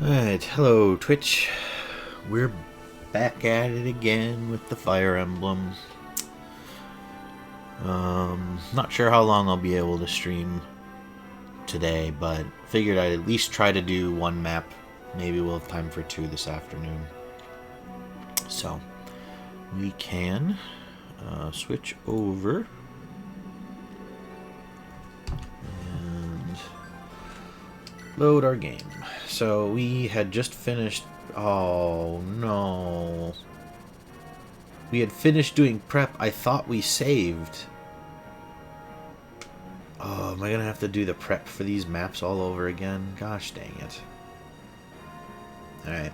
Alright, hello Twitch. We're back at it again with the Fire Emblem. Not sure how long I'll be able to stream today, but figured I'd at least try to do one map. Maybe we'll have time for two this afternoon. So, we can switch over. And load our game. So we had just finished... Oh no. We had finished doing prep. I thought we saved. Oh, am I gonna have to do the prep for these maps all over again? Gosh dang it. Alright.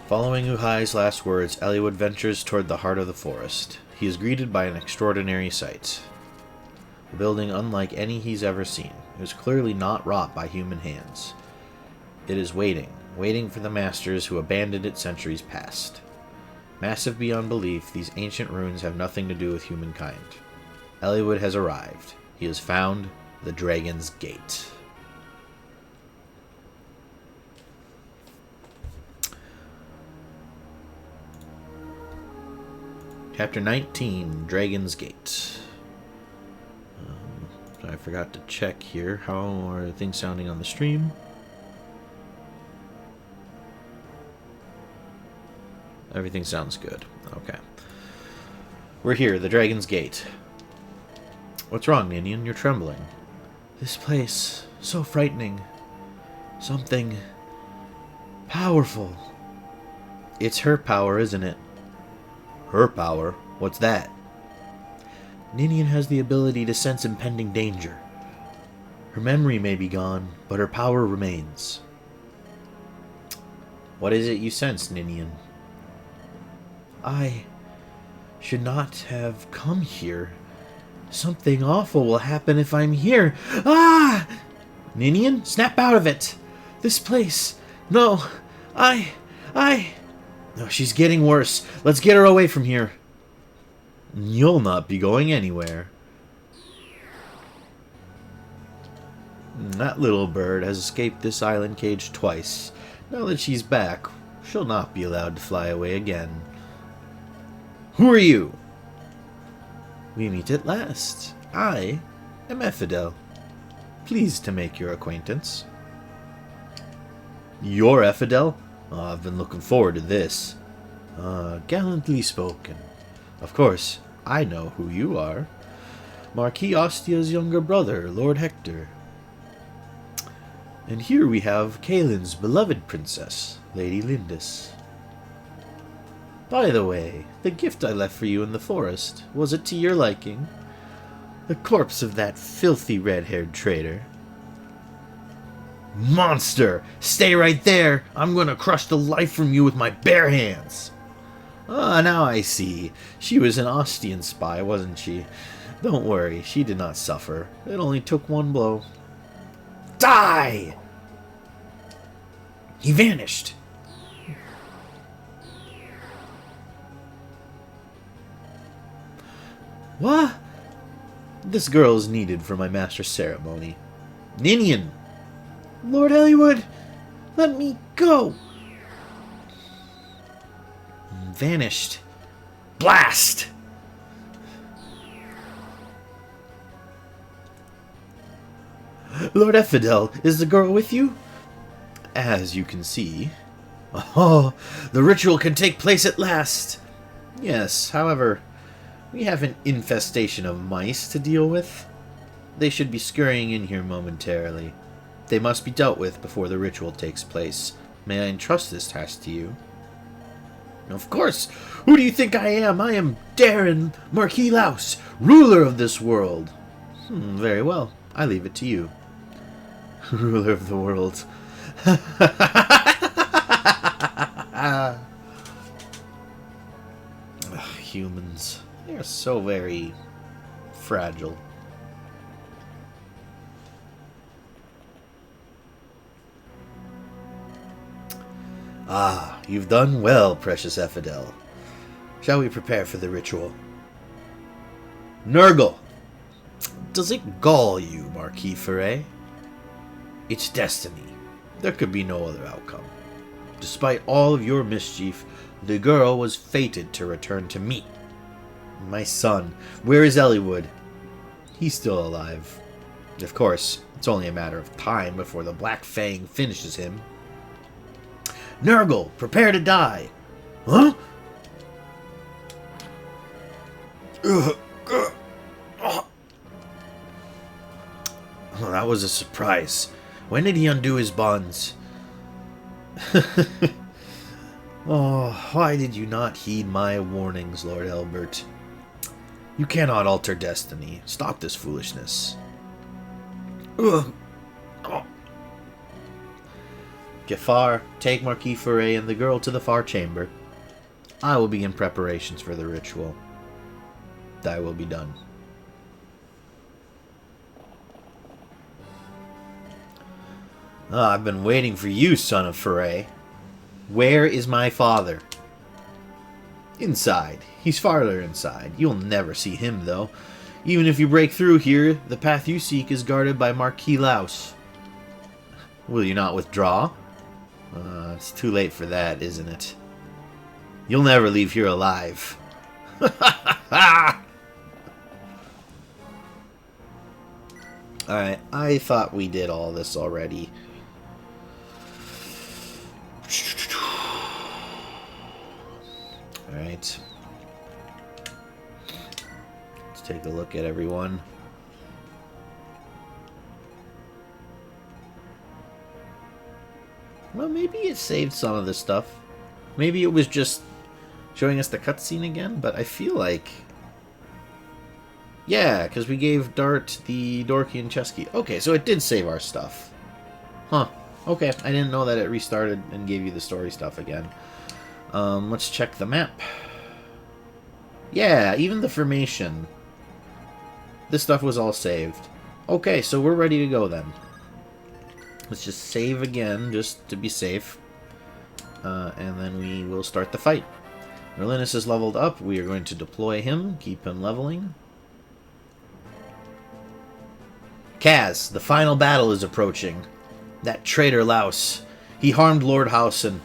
Following Uhai's last words, Eliwood ventures toward the heart of the forest. He is greeted by an extraordinary sight. A building unlike any he's ever seen. It was clearly not wrought by human hands. It is waiting for the masters who abandoned it centuries past. Massive beyond belief, these ancient ruins have nothing to do with humankind. Eliwood has arrived. He has found the Dragon's Gate. Chapter 19, Dragon's Gate. I forgot to check here. How are things sounding on the stream? Everything sounds good. Okay. We're here, the Dragon's Gate. What's wrong, Ninian? You're trembling. This place, so frightening. Something powerful. It's her power, isn't it? Her power? What's that? Ninian has the ability to sense impending danger. Her memory may be gone, but her power remains. What is it you sense, Ninian? I should not have come here. Something awful will happen if I'm here. Ah! Ninian, snap out of it! This place... No, No, she's getting worse. Let's get her away from here. You'll not be going anywhere. That little bird has escaped this island cage twice. Now that she's back, she'll not be allowed to fly away again. Who are you? We meet at last. I am Eliwood. Pleased to make your acquaintance. You're Eliwood? Oh, I've been looking forward to this. Gallantly spoken. Of course, I know who you are. Marquis Ostia's younger brother, Lord Hector. And here we have Kaelin's beloved princess, Lady Lindis. By the way, the gift I left for you in the forest, was it to your liking? The corpse of that filthy red-haired traitor. Monster! Stay right there! I'm gonna crush the life from you with my bare hands! Ah, now I see. She was an Ostian spy, wasn't she? Don't worry, she did not suffer. It only took one blow. Die! He vanished. What? This girl is needed for my master's ceremony. Ninian! Lord Eliwood, let me go! Vanished. Blast! Lord Eliwood, is the girl with you? As you can see. Oh, the ritual can take place at last! Yes, however, we have an infestation of mice to deal with. They should be scurrying in here momentarily. They must be dealt with before the ritual takes place. May I entrust this task to you? Of course! Who do you think I am? I am Darren Marquis Laus, ruler of this world. Very well. I leave it to you. Ruler of the world. Ugh, humans. They are so very fragile. Ah, you've done well, precious Eliwood. Shall we prepare for the ritual? Nergal! Does it gall you, Marquis Ferret? It's destiny. There could be no other outcome. Despite all of your mischief, the girl was fated to return to me. My son, where is Eliwood? He's still alive. Of course, it's only a matter of time before the Black Fang finishes him. Nergal, prepare to die! Huh? Oh, that was a surprise. When did he undo his bonds? Oh, why did you not heed my warnings, Lord Elbert? You cannot alter destiny. Stop this foolishness. Ugh. Oh. Jafar, take Marquis Foray and the girl to the far chamber. I will begin preparations for the ritual. Thy will be done. I've been waiting for you, son of Foray. Where is my father? Inside. He's farther inside. You'll never see him, though. Even if you break through here, the path you seek is guarded by Marquis Laus. Will you not withdraw? It's too late for that, isn't it? You'll never leave here alive. Alright, I thought we did all this already. Alright. Let's take a look at everyone. Well, maybe it saved some of this stuff. Maybe it was just showing us the cutscene again, but I feel like... Yeah, because we gave Dart the Dorky and Chesky. Okay, so it did save our stuff. Huh. Okay, I didn't know that it restarted and gave you the story stuff again. Let's check the map. Yeah, even the formation. This stuff was all saved. Okay, so we're ready to go then. Let's just save again, just to be safe. And then we will start the fight. Merlinus is leveled up. We are going to deploy him, keep him leveling. Kaz, the final battle is approaching. That traitor Laus. He harmed Lord House and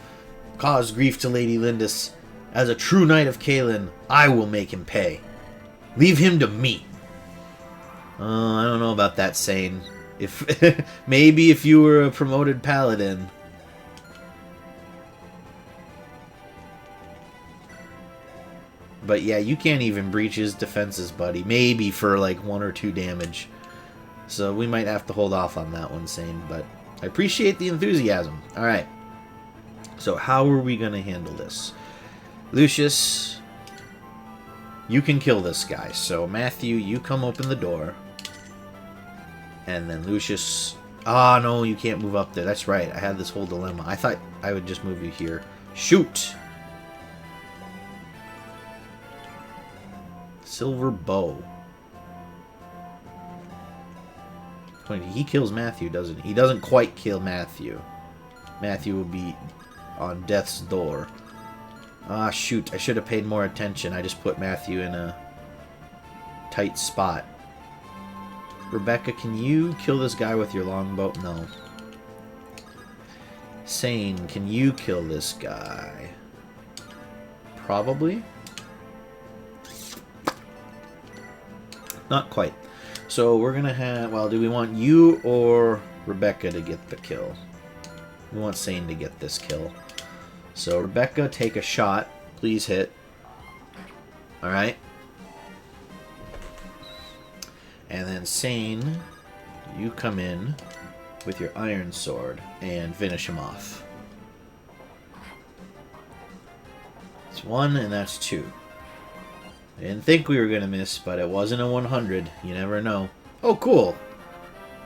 caused grief to Lady Lindis. As a true knight of Caelin, I will make him pay. Leave him to me. I don't know about that, Sane. If maybe if you were a promoted paladin. But yeah, you can't even breach his defenses, buddy. Maybe for like 1 or 2 damage. So we might have to hold off on that one, Sane. But I appreciate the enthusiasm. Alright. So how are we going to handle this? Lucius, you can kill this guy. So Matthew, you come open the door. And then Lucius... Ah, no, you can't move up there. That's right. I had this whole dilemma. I thought I would just move you here. Shoot! Silver bow. He kills Matthew, doesn't he? He doesn't quite kill Matthew. Matthew will be on death's door. Ah, shoot. I should have paid more attention. I just put Matthew in a tight spot. Rebecca, can you kill this guy with your longbow? No. Sane, can you kill this guy? Probably. Not quite. So we're going to have... Well, do we want you or Rebecca to get the kill? We want Sane to get this kill. So Rebecca, take a shot. Please hit. Alright. And then Sane, you come in with your iron sword and finish him off. That's 1 and that's 2. I didn't think we were going to miss, but it wasn't a 100. You never know. Oh, cool.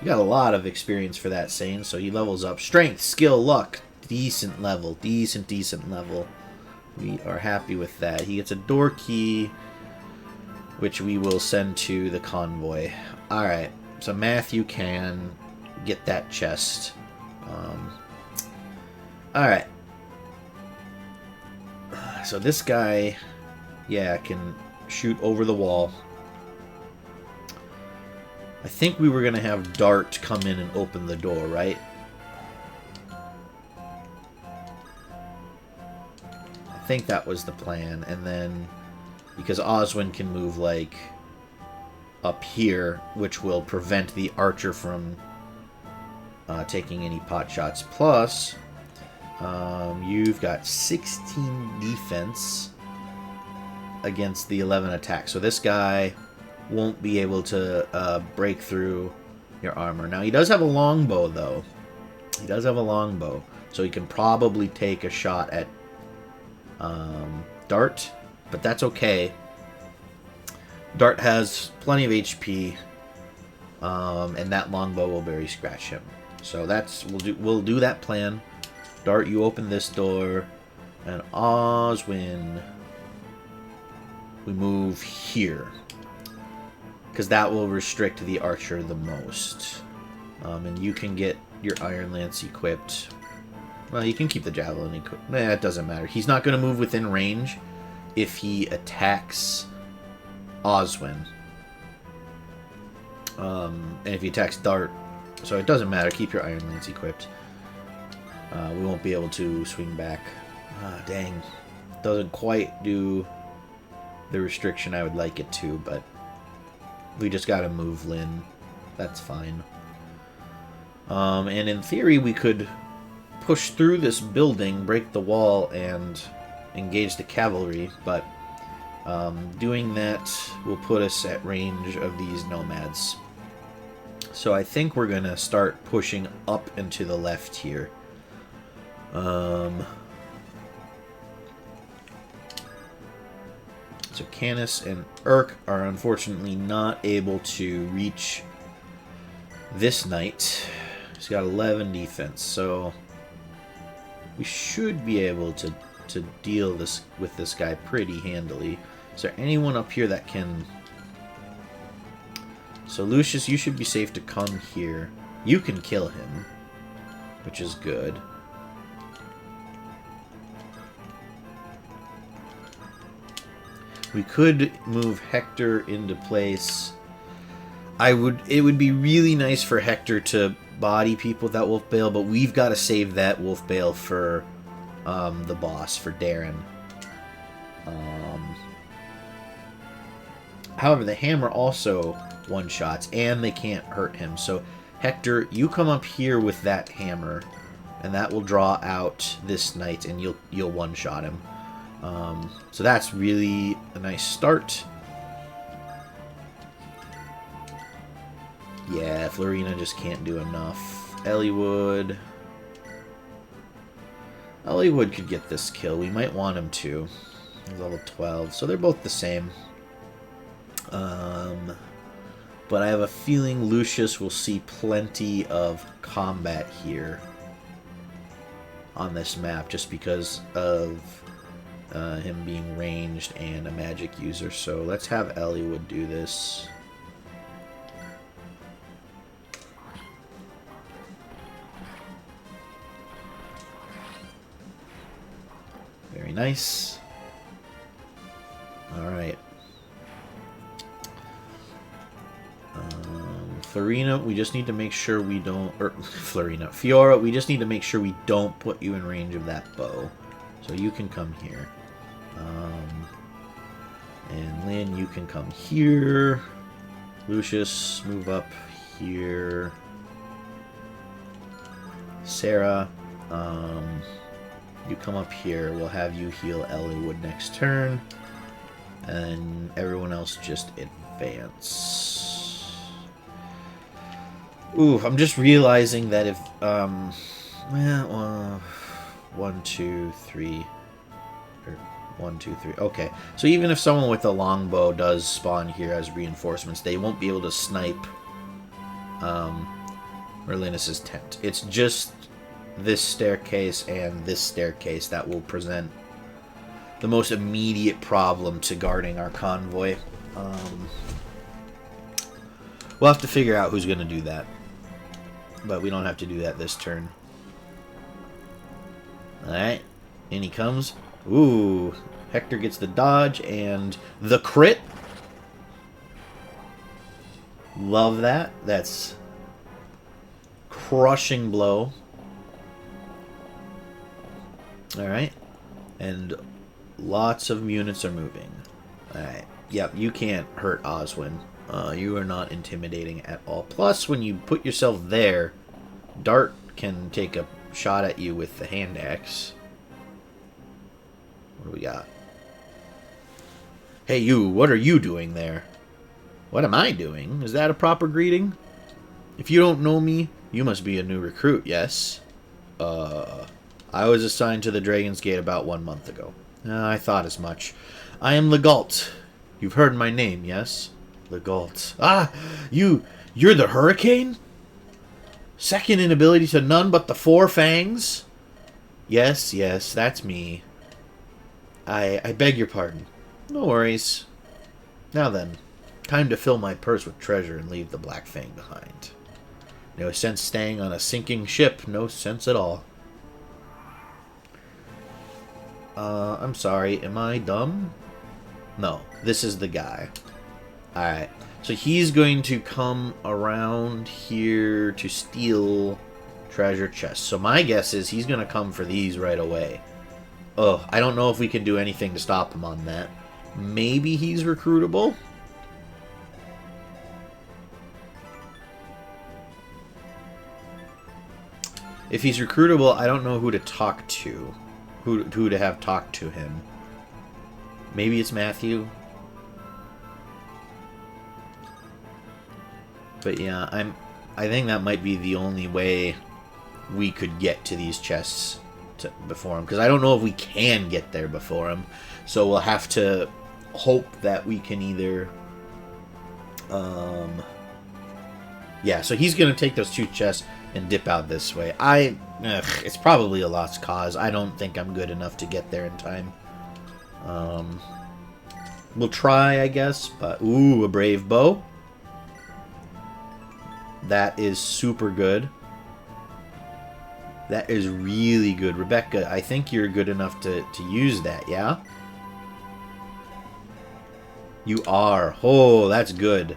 You got a lot of experience for that, Sane, so he levels up. Strength, skill, luck. Decent level. Decent level. We are happy with that. He gets a door key, which we will send to the convoy. Alright, so Matthew can get that chest. Alright. So this guy, yeah, can shoot over the wall. I think we were going to have Dart come in and open the door, right? think that was the plan. And then, because Oswin can move, like, up here, which will prevent the archer from taking any pot shots. Plus, you've got 16 defense against the 11 attack. So this guy won't be able to break through your armor. Now, he does have a longbow, though. He does have a longbow. So he can probably take a shot at Dart, but that's okay. Dart has plenty of HP, and that longbow will barely scratch him. So that's we'll do that plan. Dart, you open this door, and Oswin, we move here, because that will restrict the archer the most. And you can get your Iron Lance equipped. Well, you can keep the Javelin equipped. Nah, it doesn't matter. He's not going to move within range if he attacks Oswin. And if he attacks Dart, so it doesn't matter. Keep your Iron Lance equipped. We won't be able to swing back. Ah, dang. Doesn't quite do the restriction I would like it to, but we just gotta move Lyn. That's fine. And in theory, we could push through this building, break the wall, and engage the cavalry, but doing that will put us at range of these nomads. So I think we're going to start pushing up and to the left here. So Canis and Urk are unfortunately not able to reach this knight. He's got 11 defense, so we should be able to deal with this guy pretty handily. Is there anyone up here that can... So Lucius, you should be safe to come here. You can kill him, which is good. We could move Hector into place. It would be really nice for Hector to body people with that wolf bale, but we've got to save that wolf bale for the boss, for Darren. However, the hammer also one-shots, and they can't hurt him. So, Hector, you come up here with that hammer, and that will draw out this knight, and you'll one-shot him. So that's really a nice start. Yeah, Florina just can't do enough. Eliwood could get this kill. We might want him to. He's level 12, so they're both the same. But I have a feeling Lucius will see plenty of combat here on this map, just because of him being ranged and a magic user. So let's have Eliwood do this. Very nice. Alright. Florina, we just need to make sure we don't... Florina. Fiora, we just need to make sure we don't put you in range of that bow. So you can come here. And Lyn, you can come here. Lucius, move up here. Sarah, you come up here. We'll have you heal Eliwood next turn. And everyone else just advance. Ooh, I'm just realizing that if, well, 1, 2, 3, or 1, 2, 3, okay. So even if someone with a longbow does spawn here as reinforcements, they won't be able to snipe, Merlinus' tent. It's just this staircase and this staircase that will present the most immediate problem to guarding our convoy. We'll have to figure out who's going to do that. But we don't have to do that this turn. Alright. In he comes. Ooh. Hector gets the dodge and the crit. Love that. That's crushing blow. Alright. And Lots of units are moving. Alright. Yep, you can't hurt Oswin. You are not intimidating at all. Plus, when you put yourself there, Dart can take a shot at you with the hand axe. What do we got? Hey you, what are you doing there? What am I doing? Is that a proper greeting? If you don't know me, you must be a new recruit, yes? I was assigned to the Dragon's Gate about 1 month ago. I thought as much. I am Legalt. You've heard my name, yes? Legalt. Ah! You're the Hurricane? Second in ability to none but the Four Fangs? Yes, that's me. I beg your pardon. No worries. Now then, time to fill my purse with treasure and leave the Black Fang behind. No sense staying on a sinking ship. No sense at all. I'm sorry. Am I dumb? No. This is the guy. Alright. So he's going to come around here to steal treasure chests. So my guess is he's going to come for these right away. Oh, I don't know if we can do anything to stop him on that. Maybe he's recruitable? If he's recruitable, I don't know who to talk to. Who to have talk to him. Maybe it's Matthew. But yeah, I think that might be the only way we could get to these chests before him. Because I don't know if we can get there before him. So we'll have to hope that we can either... yeah, so he's going to take those 2 chests and dip out this way. It's probably a lost cause. I don't think I'm good enough to get there in time. We'll try, I guess. But ooh, a brave bow. That is super good. That is really good. Rebecca, I think you're good enough to use that, yeah? You are. Oh, that's good.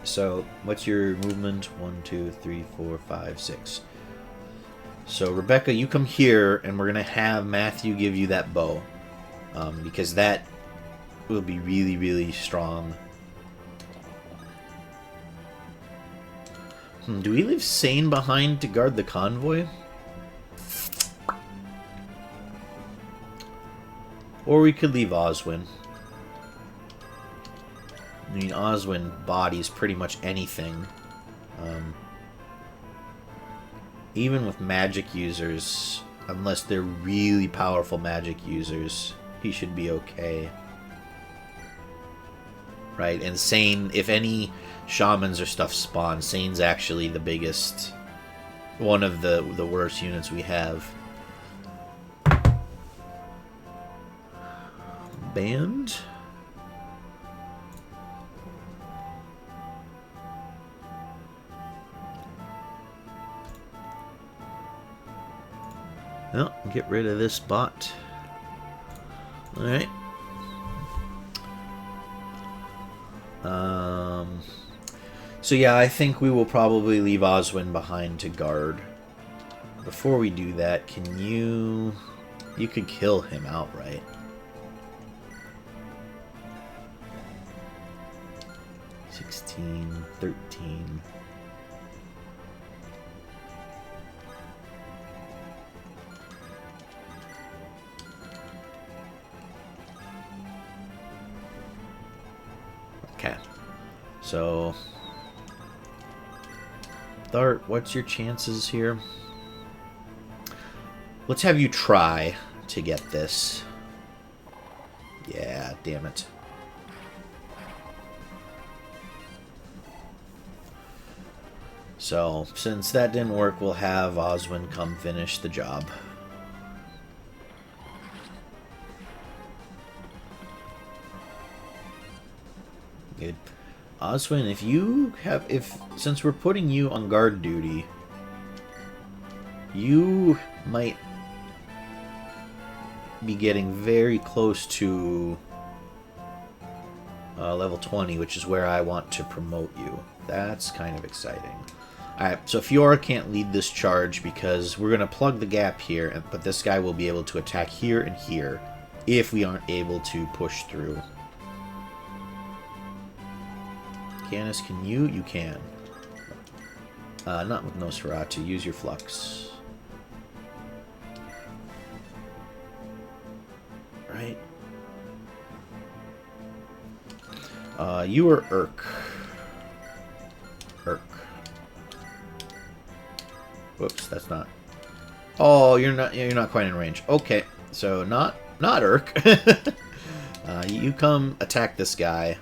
So, what's your movement? 1, 2, 3, 4, 5, 6. So, Rebecca, you come here, and we're going to have Matthew give you that bow. Because that will be really, really strong. Do we leave Sane behind to guard the convoy? Or we could leave Oswin. I mean, Oswin bodies pretty much anything. Even with magic users, unless they're really powerful magic users, he should be okay. Right, and Sane, if any shamans or stuff spawn, Sane's actually the biggest, one of the worst units we have. Band? Well, get rid of this bot. Alright. So yeah, I think we will probably leave Oswin behind to guard. Before we do that, can you... You could kill him outright. $16, $13... Okay. So... Dart, what's your chances here? Let's have you try to get this. Yeah, damn it. So, since that didn't work, we'll have Oswin come finish the job. Good. Oswin, if you have, since we're putting you on guard duty, you might be getting very close to level 20, which is where I want to promote you. That's kind of exciting. Alright, so Fiora can't lead this charge because we're going to plug the gap here, but this guy will be able to attack here and here if we aren't able to push through. Canis, can you? You can. Not with Nosferatu. Use your Flux. Right. You are Urk. Urk. Whoops, that's not. Oh, you're not quite in range. Okay, so not Urk. You come attack this guy.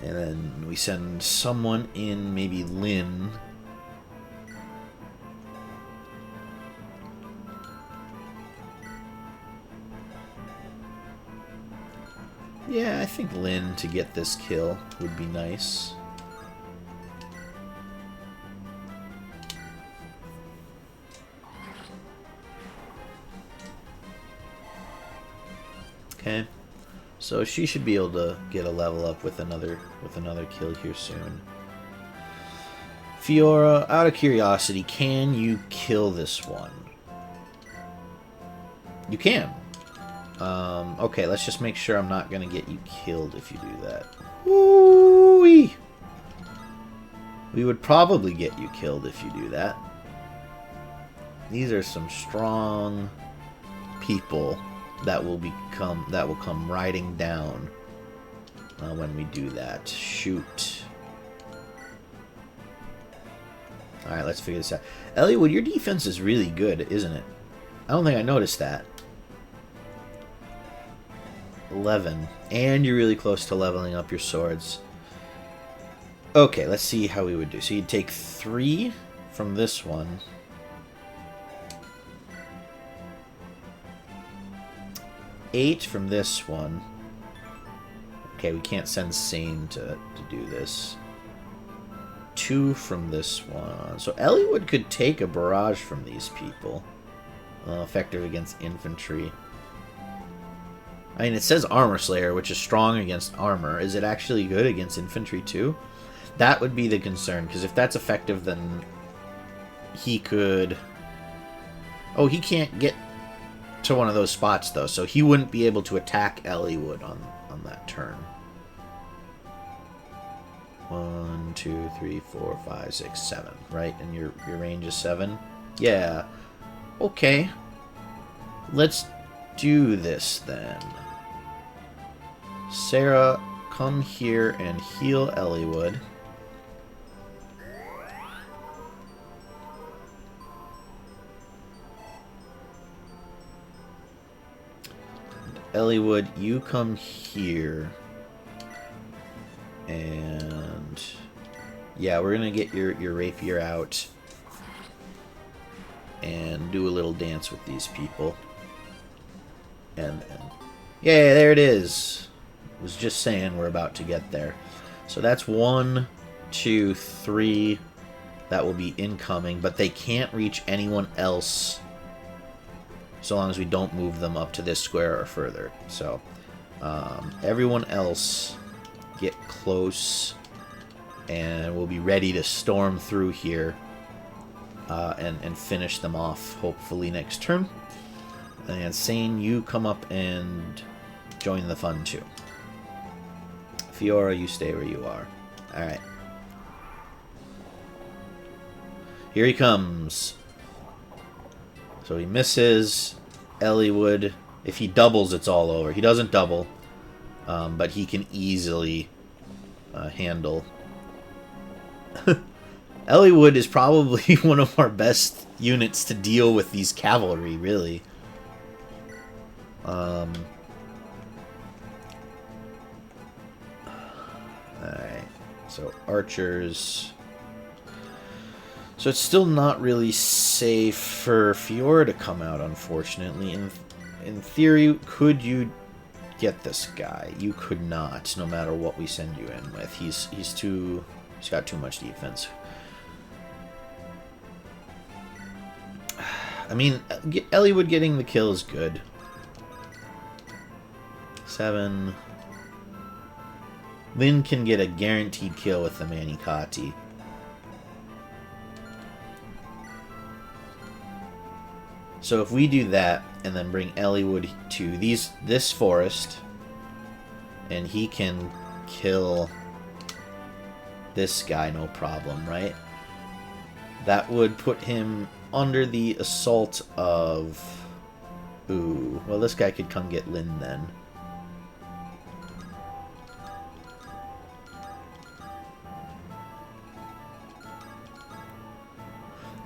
And then we send someone in, maybe Lynn. Yeah, I think Lynn to get this kill would be nice. Okay. So she should be able to get a level up with another kill here soon. Fiora, out of curiosity, can you kill this one? You can. Okay, let's just make sure I'm not gonna get you killed if you do that. Woo-wee! We would probably get you killed if you do that. These are some strong people that will come riding down when we do that. Shoot. Alright, let's figure this out. Eliwood, your defense is really good, isn't it? I don't think I noticed that. 11. And you're really close to leveling up your swords. Okay, let's see how we would do. So you'd take 3 from this one. Eight from this one. Okay, we can't send Sane to do this. 2 from this one. So Eliwood could take a barrage from these people. Effective against infantry. I mean, it says Armor Slayer, which is strong against armor. Is it actually good against infantry too? That would be the concern, because if that's effective, then he could... Oh, he can't get to one of those spots, though, so he wouldn't be able to attack Eliwood on that turn. 1, 2, 3, 4, 5, 6, 7, right? And your range is 7? Yeah. Okay. Let's do this, then. Sarah, come here and heal Eliwood. Eliwood, you come here. And... yeah, we're gonna get your rapier out. And do a little dance with these people. And yeah, there it is. Was just saying we're about to get there. So that's 1, 2, 3 that will be incoming, but they can't reach anyone else so long as we don't move them up to this square or further. So everyone else get close, and we'll be ready to storm through here and finish them off hopefully next turn. And Sane, you come up and join the fun too. Fiora, you stay where you are. Alright. Here he comes. So he misses. Eliwood. If he doubles, it's all over. He doesn't double. But he can easily handle. Eliwood is probably one of our best units to deal with these cavalry, really. Alright. So, archers. So it's still not really safe for Fiora to come out, unfortunately. In theory, could you get this guy? You could not, no matter what we send you in with. He's got too much defense. I mean, Eliwood getting the kill is good. 7. Lynn can get a guaranteed kill with the Manikati. So if we do that, and then bring Eliwood to this forest, and he can kill this guy, no problem, right? That would put him under the assault of... Ooh, well, this guy could come get Lynn then.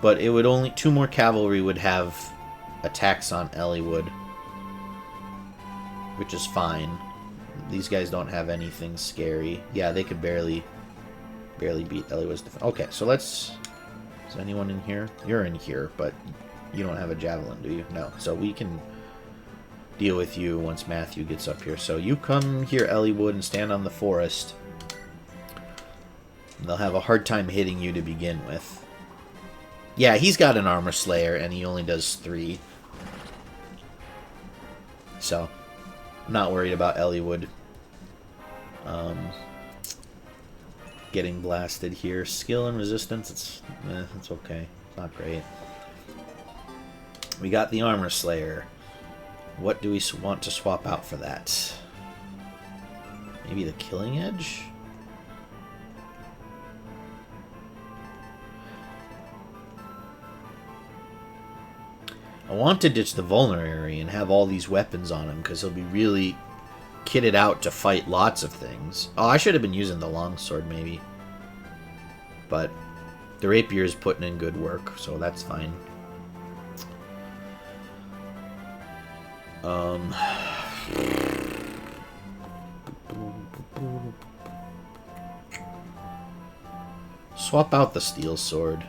But it would only... 2 more cavalry would have attacks on Eliwood, which is fine. These guys don't have anything scary. Yeah, they could barely beat Eliwood's defense. Okay, so let's... Is anyone in here? You're in here, but you don't have a javelin, do you? No. So we can deal with you once Matthew gets up here. So you come here, Eliwood, and stand on the forest. They'll have a hard time hitting you to begin with. Yeah, he's got an armor slayer, and he only does 3. So, I'm not worried about Eliwood getting blasted here. Skill and resistance, it's okay. It's not great. We got the armor slayer. What do we want to swap out for that? Maybe the killing edge? I want to ditch the vulnerary and have all these weapons on him, because he'll be really kitted out to fight lots of things. Oh, I should have been using the longsword, maybe. But the rapier is putting in good work, so that's fine. Swap out the steel sword.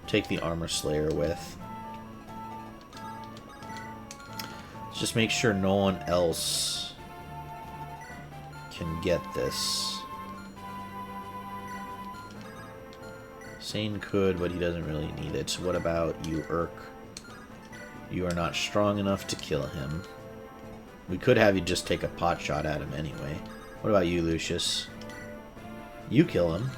Take the armor slayer with. Just make sure no one else can get this. Sane could, but he doesn't really need it. So what about you, Urk? You are not strong enough to kill him. We could have you just take a pot shot at him anyway. What about you, Lucius? You kill him.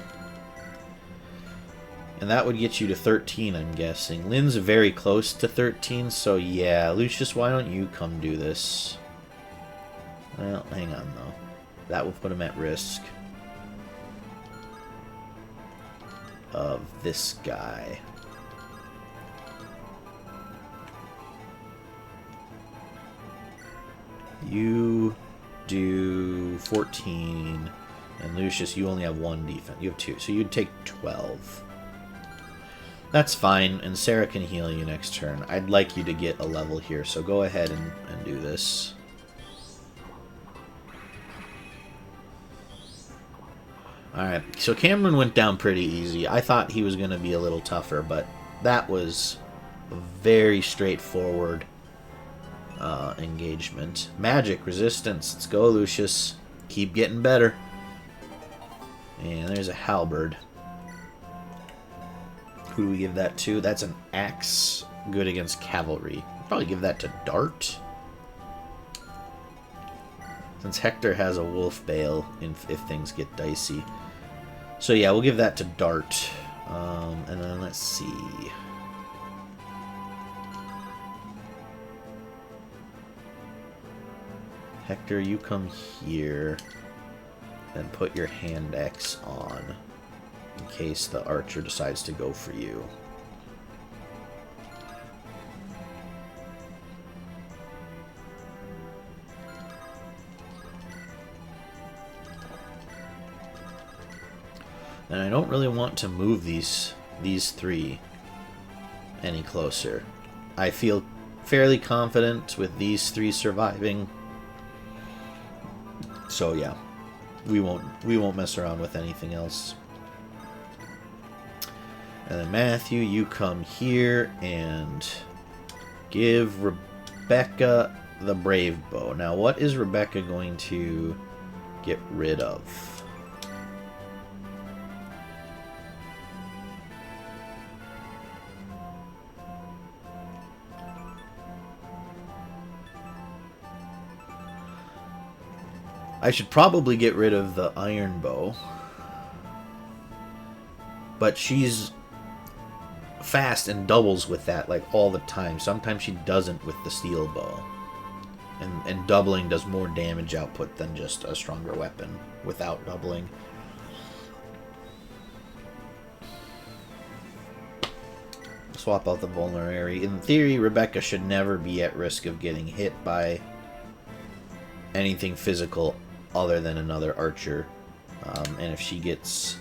And that would get you to 13, I'm guessing. Lynn's very close to 13, so yeah. Lucius, why don't you come do this? Well, hang on, though. That will put him at risk of this guy. You do 14, and Lucius, you only have 1 defense. You have 2, so you'd take 12. That's fine, and Sarah can heal you next turn. I'd like you to get a level here, so go ahead and do this. Alright, so Cameron went down pretty easy. I thought he was going to be a little tougher, but that was a very straightforward engagement. Magic, resistance. Let's go, Lucius. Keep getting better. And there's a halberd. Who do we give that to? That's an axe. Good against cavalry. Probably give that to Dart. Since Hector has a wolf bale if things get dicey. So yeah, we'll give that to Dart. And then let's see. Hector, you come here. And put your hand axe on. In case the archer decides to go for you. And I don't really want to move these 3 any closer. I feel fairly confident with these 3 surviving. So yeah, we won't mess around with anything else. And then Matthew, you come here and give Rebecca the brave bow. Now, what is Rebecca going to get rid of? I should probably get rid of the iron bow. But she's fast and doubles with that like all the time. Sometimes she doesn't with the steel bow. And doubling does more damage output than just a stronger weapon without doubling. Swap out the vulnerary. In theory, Rebecca should never be at risk of getting hit by anything physical other than another archer. And if she gets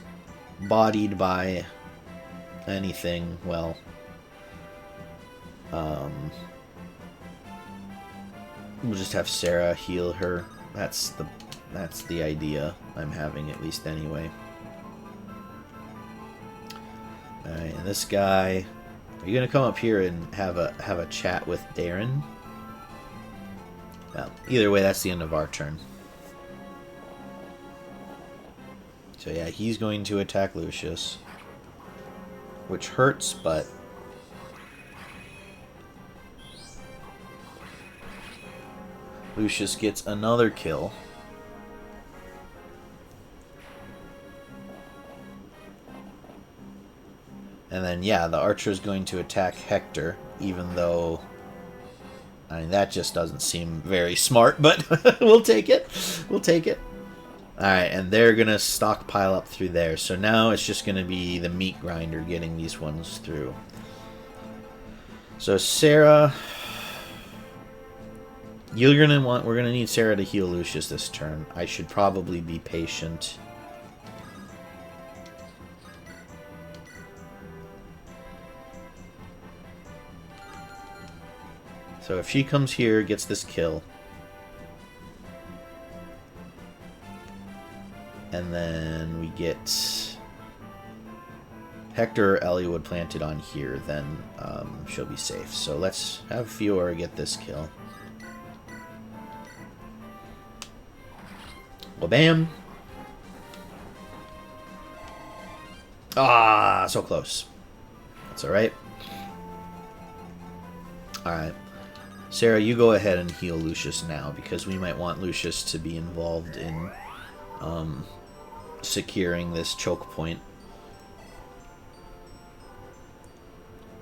bodied by anything, well, we'll just have Sarah heal her. That's the idea I'm having, at least anyway. Alright, and this guy, are you gonna come up here and have a chat with Darren? Well, either way, that's the end of our turn. So yeah, he's going to attack Lucius, which hurts, but Lucius gets another kill. And then, yeah, the archer is going to attack Hector, even though, I mean, that just doesn't seem very smart, but we'll take it. We'll take it. Alright, and they're going to stockpile up through there. So now it's just going to be the meat grinder getting these ones through. So Sarah, we're going to need Sarah to heal Lucius this turn. I should probably be patient. So if she comes here, gets this kill, and then we get Hector or Eliwood planted on here, then she'll be safe. So let's have Fiora get this kill. Well, bam. Ah, so close. That's alright. Alright. Sarah, you go ahead and heal Lucius now, because we might want Lucius to be involved in securing this choke point.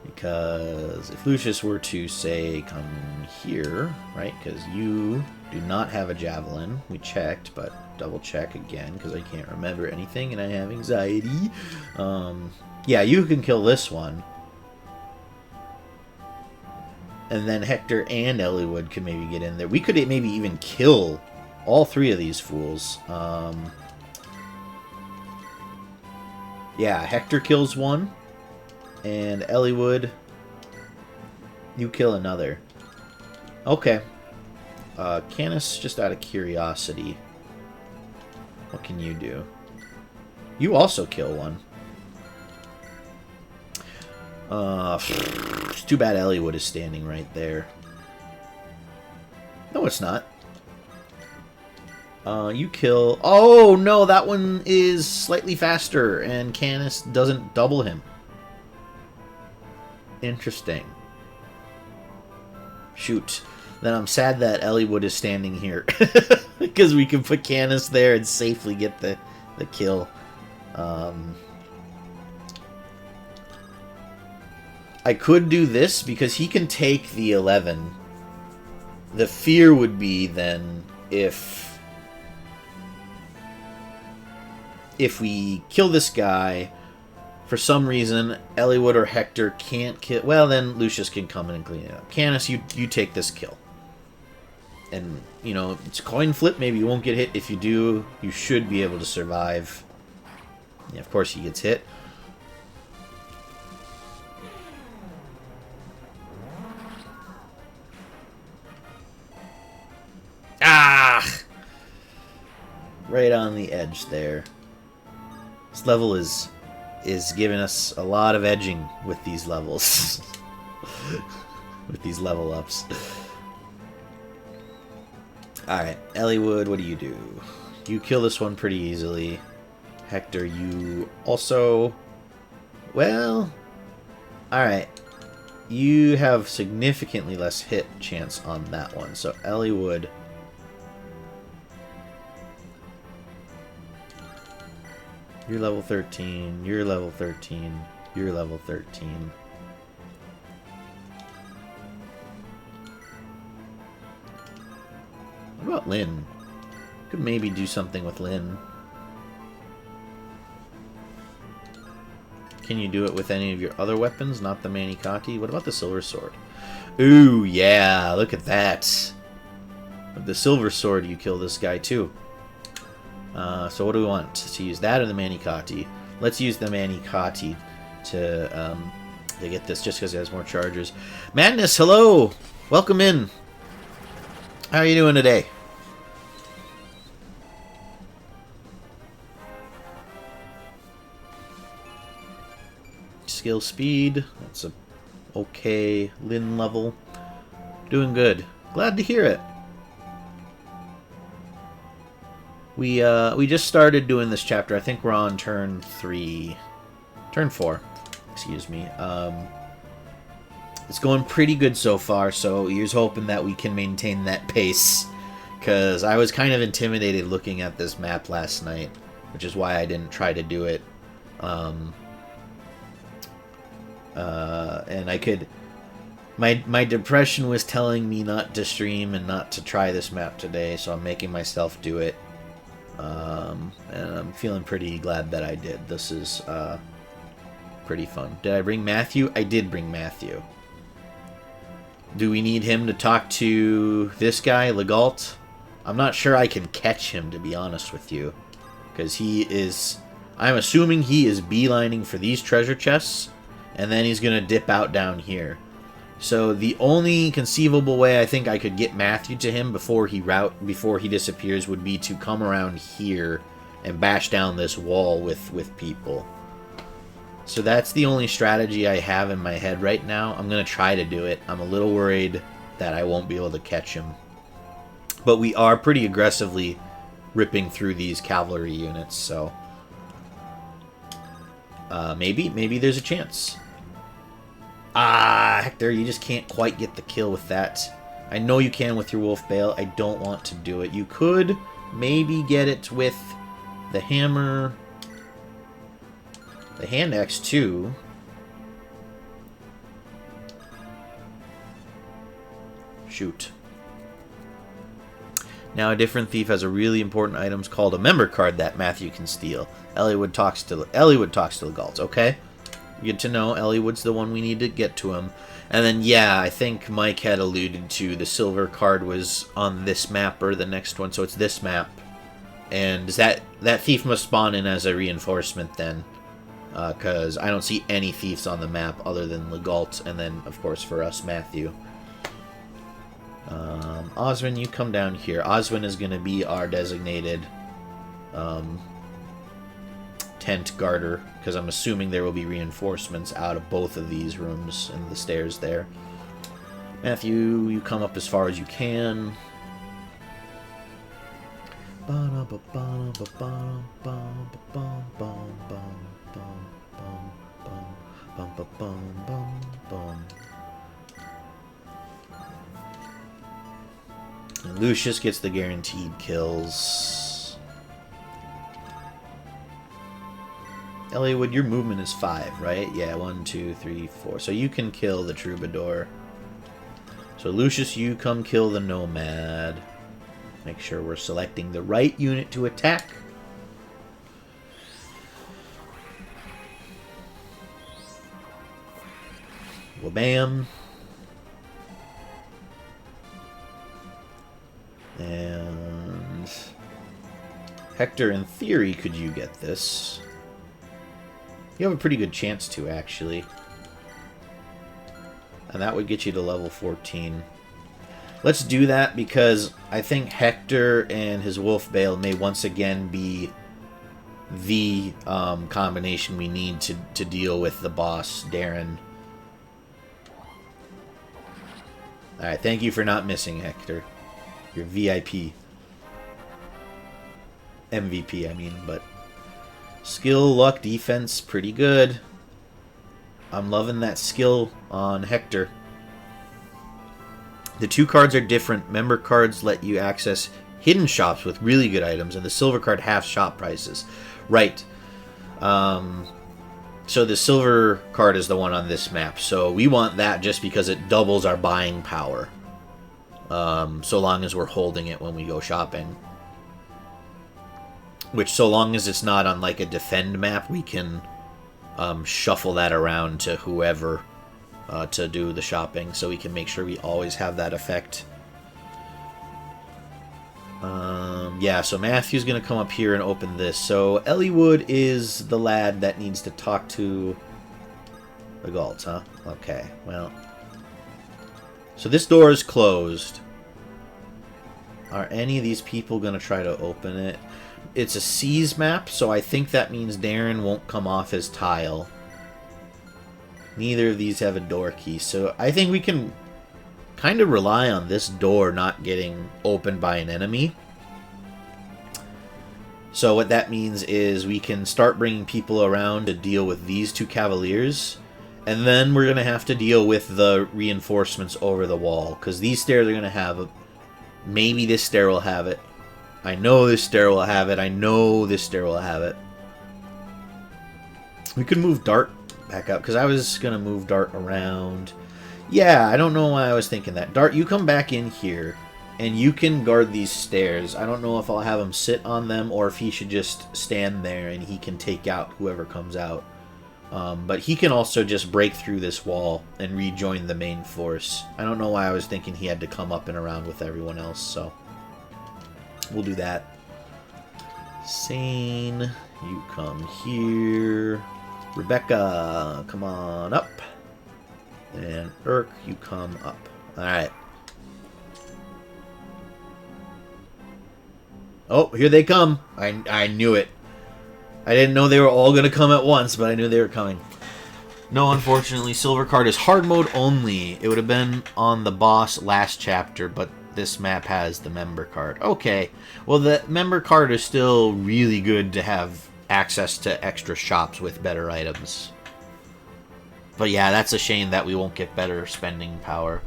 Because if Lucius were to, say, come here, right, because you do not have a javelin. We checked, but double check again, because I can't remember anything and I have anxiety. Yeah, you can kill this one. And then Hector and Eliwood could maybe get in there. We could maybe even kill all three of these fools. Yeah, Hector kills one. And Eliwood, you kill another. Okay. Canis, just out of curiosity, what can you do? You also kill one. It's too bad Eliwood is standing right there. No, it's not. You kill... Oh, no, that one is slightly faster, and Canis doesn't double him. Interesting. Shoot. Then I'm sad that Eliwood is standing here. Because we can put Canis there and safely get the kill. I could do this because he can take the 11. The fear would be then if we kill this guy, for some reason Eliwood or Hector can't kill. Well, then Lucius can come in and clean it up. Canis, you take this kill. And, you know, it's a coin flip. Maybe you won't get hit. If you do, you should be able to survive. Yeah, of course he gets hit. Ah! Right on the edge there. This level is giving us a lot of edging with these levels. With these level ups. Alright, Eliwood, what do? You kill this one pretty easily. Hector, you also... Well... Alright. You have significantly less hit chance on that one. So Eliwood... You're level 13. You're level 13. You're level 13. What about Lynn? Could maybe do something with Lynn. Can you do it with any of your other weapons, not the Manikati? What about the Silver Sword? Ooh, yeah, look at that. With the Silver Sword, you kill this guy too. So what do we want? To use that or the Manikati? Let's use the Manikati to get this, just because it has more charges. Madness, hello! Welcome in. How are you doing today? Skill speed. That's a okay Lin level. Doing good. Glad to hear it. We just started doing this chapter. I think we're on turn 3. Turn 4. Excuse me. It's going pretty good so far, so here's hoping that we can maintain that pace. Because I was kind of intimidated looking at this map last night, which is why I didn't try to do it. And I could... My depression was telling me not to stream and not to try this map today, so I'm making myself do it. And I'm feeling pretty glad that I did. This is pretty fun. Did I bring Matthew? I did bring Matthew. Do we need him to talk to this guy, Legalt? I'm not sure I can catch him, to be honest with you. Because he is... I'm assuming he is beelining for these treasure chests, and then he's going to dip out down here. So the only conceivable way I think I could get Matthew to him before he disappears would be to come around here and bash down this wall with people. So that's the only strategy I have in my head right now. I'm going to try to do it. I'm a little worried that I won't be able to catch him. But we are pretty aggressively ripping through these cavalry units, so maybe there's a chance. Ah, Hector, you just can't quite get the kill with that. I know you can with your Wolf Bale. I don't want to do it. You could maybe get it with the hammer. The hand axe, too. Shoot. Now a different thief has a really important item called a member card that Matthew can steal. Eliwood talks to Legalt, okay? Good to know. Eliwood's the one we need to get to him. And then, yeah, I think Mike had alluded to the silver card was on this map or the next one, so it's this map. And that thief must spawn in as a reinforcement then. Because I don't see any thieves on the map other than Legalt, and then, of course, for us, Matthew. Oswin, you come down here. Oswin is going to be our designated tent guarder, because I'm assuming there will be reinforcements out of both of these rooms and the stairs there. Matthew, you come up as far as you can. And Lucius gets the guaranteed kills. Eliwood, your movement is 5, right? Yeah, 1, 2, 3, 4. So you can kill the Troubadour. So Lucius, you come kill the Nomad. Make sure we're selecting the right unit to attack. Wabam. And Hector, in theory, could you get this? You have a pretty good chance to, actually. And that would get you to level 14. Let's do that because I think Hector and his Wolf Bale may once again be the combination we need to deal with the boss, Darren. Alright, thank you for not missing, Hector. You're VIP. MVP, I mean, but... Skill, luck, defense, pretty good. I'm loving that skill on Hector. The 2 cards are different. Member cards let you access hidden shops with really good items, and the silver card halves shop prices. Right. So the silver card is the one on this map. So we want that just because it doubles our buying power. So long as we're holding it when we go shopping. Which, so long as it's not on like a defend map, we can shuffle that around to whoever to do the shopping. So we can make sure we always have that effect. Yeah, so Matthew's going to come up here and open this. So Eliwood is the lad that needs to talk to the Galt, huh? Okay, well. So this door is closed. Are any of these people going to try to open it? It's a C's map, so I think that means Darren won't come off his tile. Neither of these have a door key, so I think we can kind of rely on this door not getting opened by an enemy. So what that means is we can start bringing people around to deal with these two cavaliers, and then we're going to have to deal with the reinforcements over the wall, because these stairs are going to have maybe this stair will have it. I know this stair will have it. I know this stair will have it. We could move Dart back up, because I was going to move Dart around. Yeah, I don't know why I was thinking that. Dart, you come back in here, and you can guard these stairs. I don't know if I'll have him sit on them, or if he should just stand there, and he can take out whoever comes out. But he can also just break through this wall and rejoin the main force. I don't know why I was thinking he had to come up and around with everyone else, so we'll do that. Sane, you come here. Rebecca, come on up. And Urk, you come up. Alright. Oh, here they come. I knew it. I didn't know they were all going to come at once, but I knew they were coming. No, unfortunately, silver card is hard mode only. It would have been on the boss last chapter, but this map has the member card. Okay. Well, the member card is still really good to have access to extra shops with better items. But yeah, that's a shame that we won't get better spending power.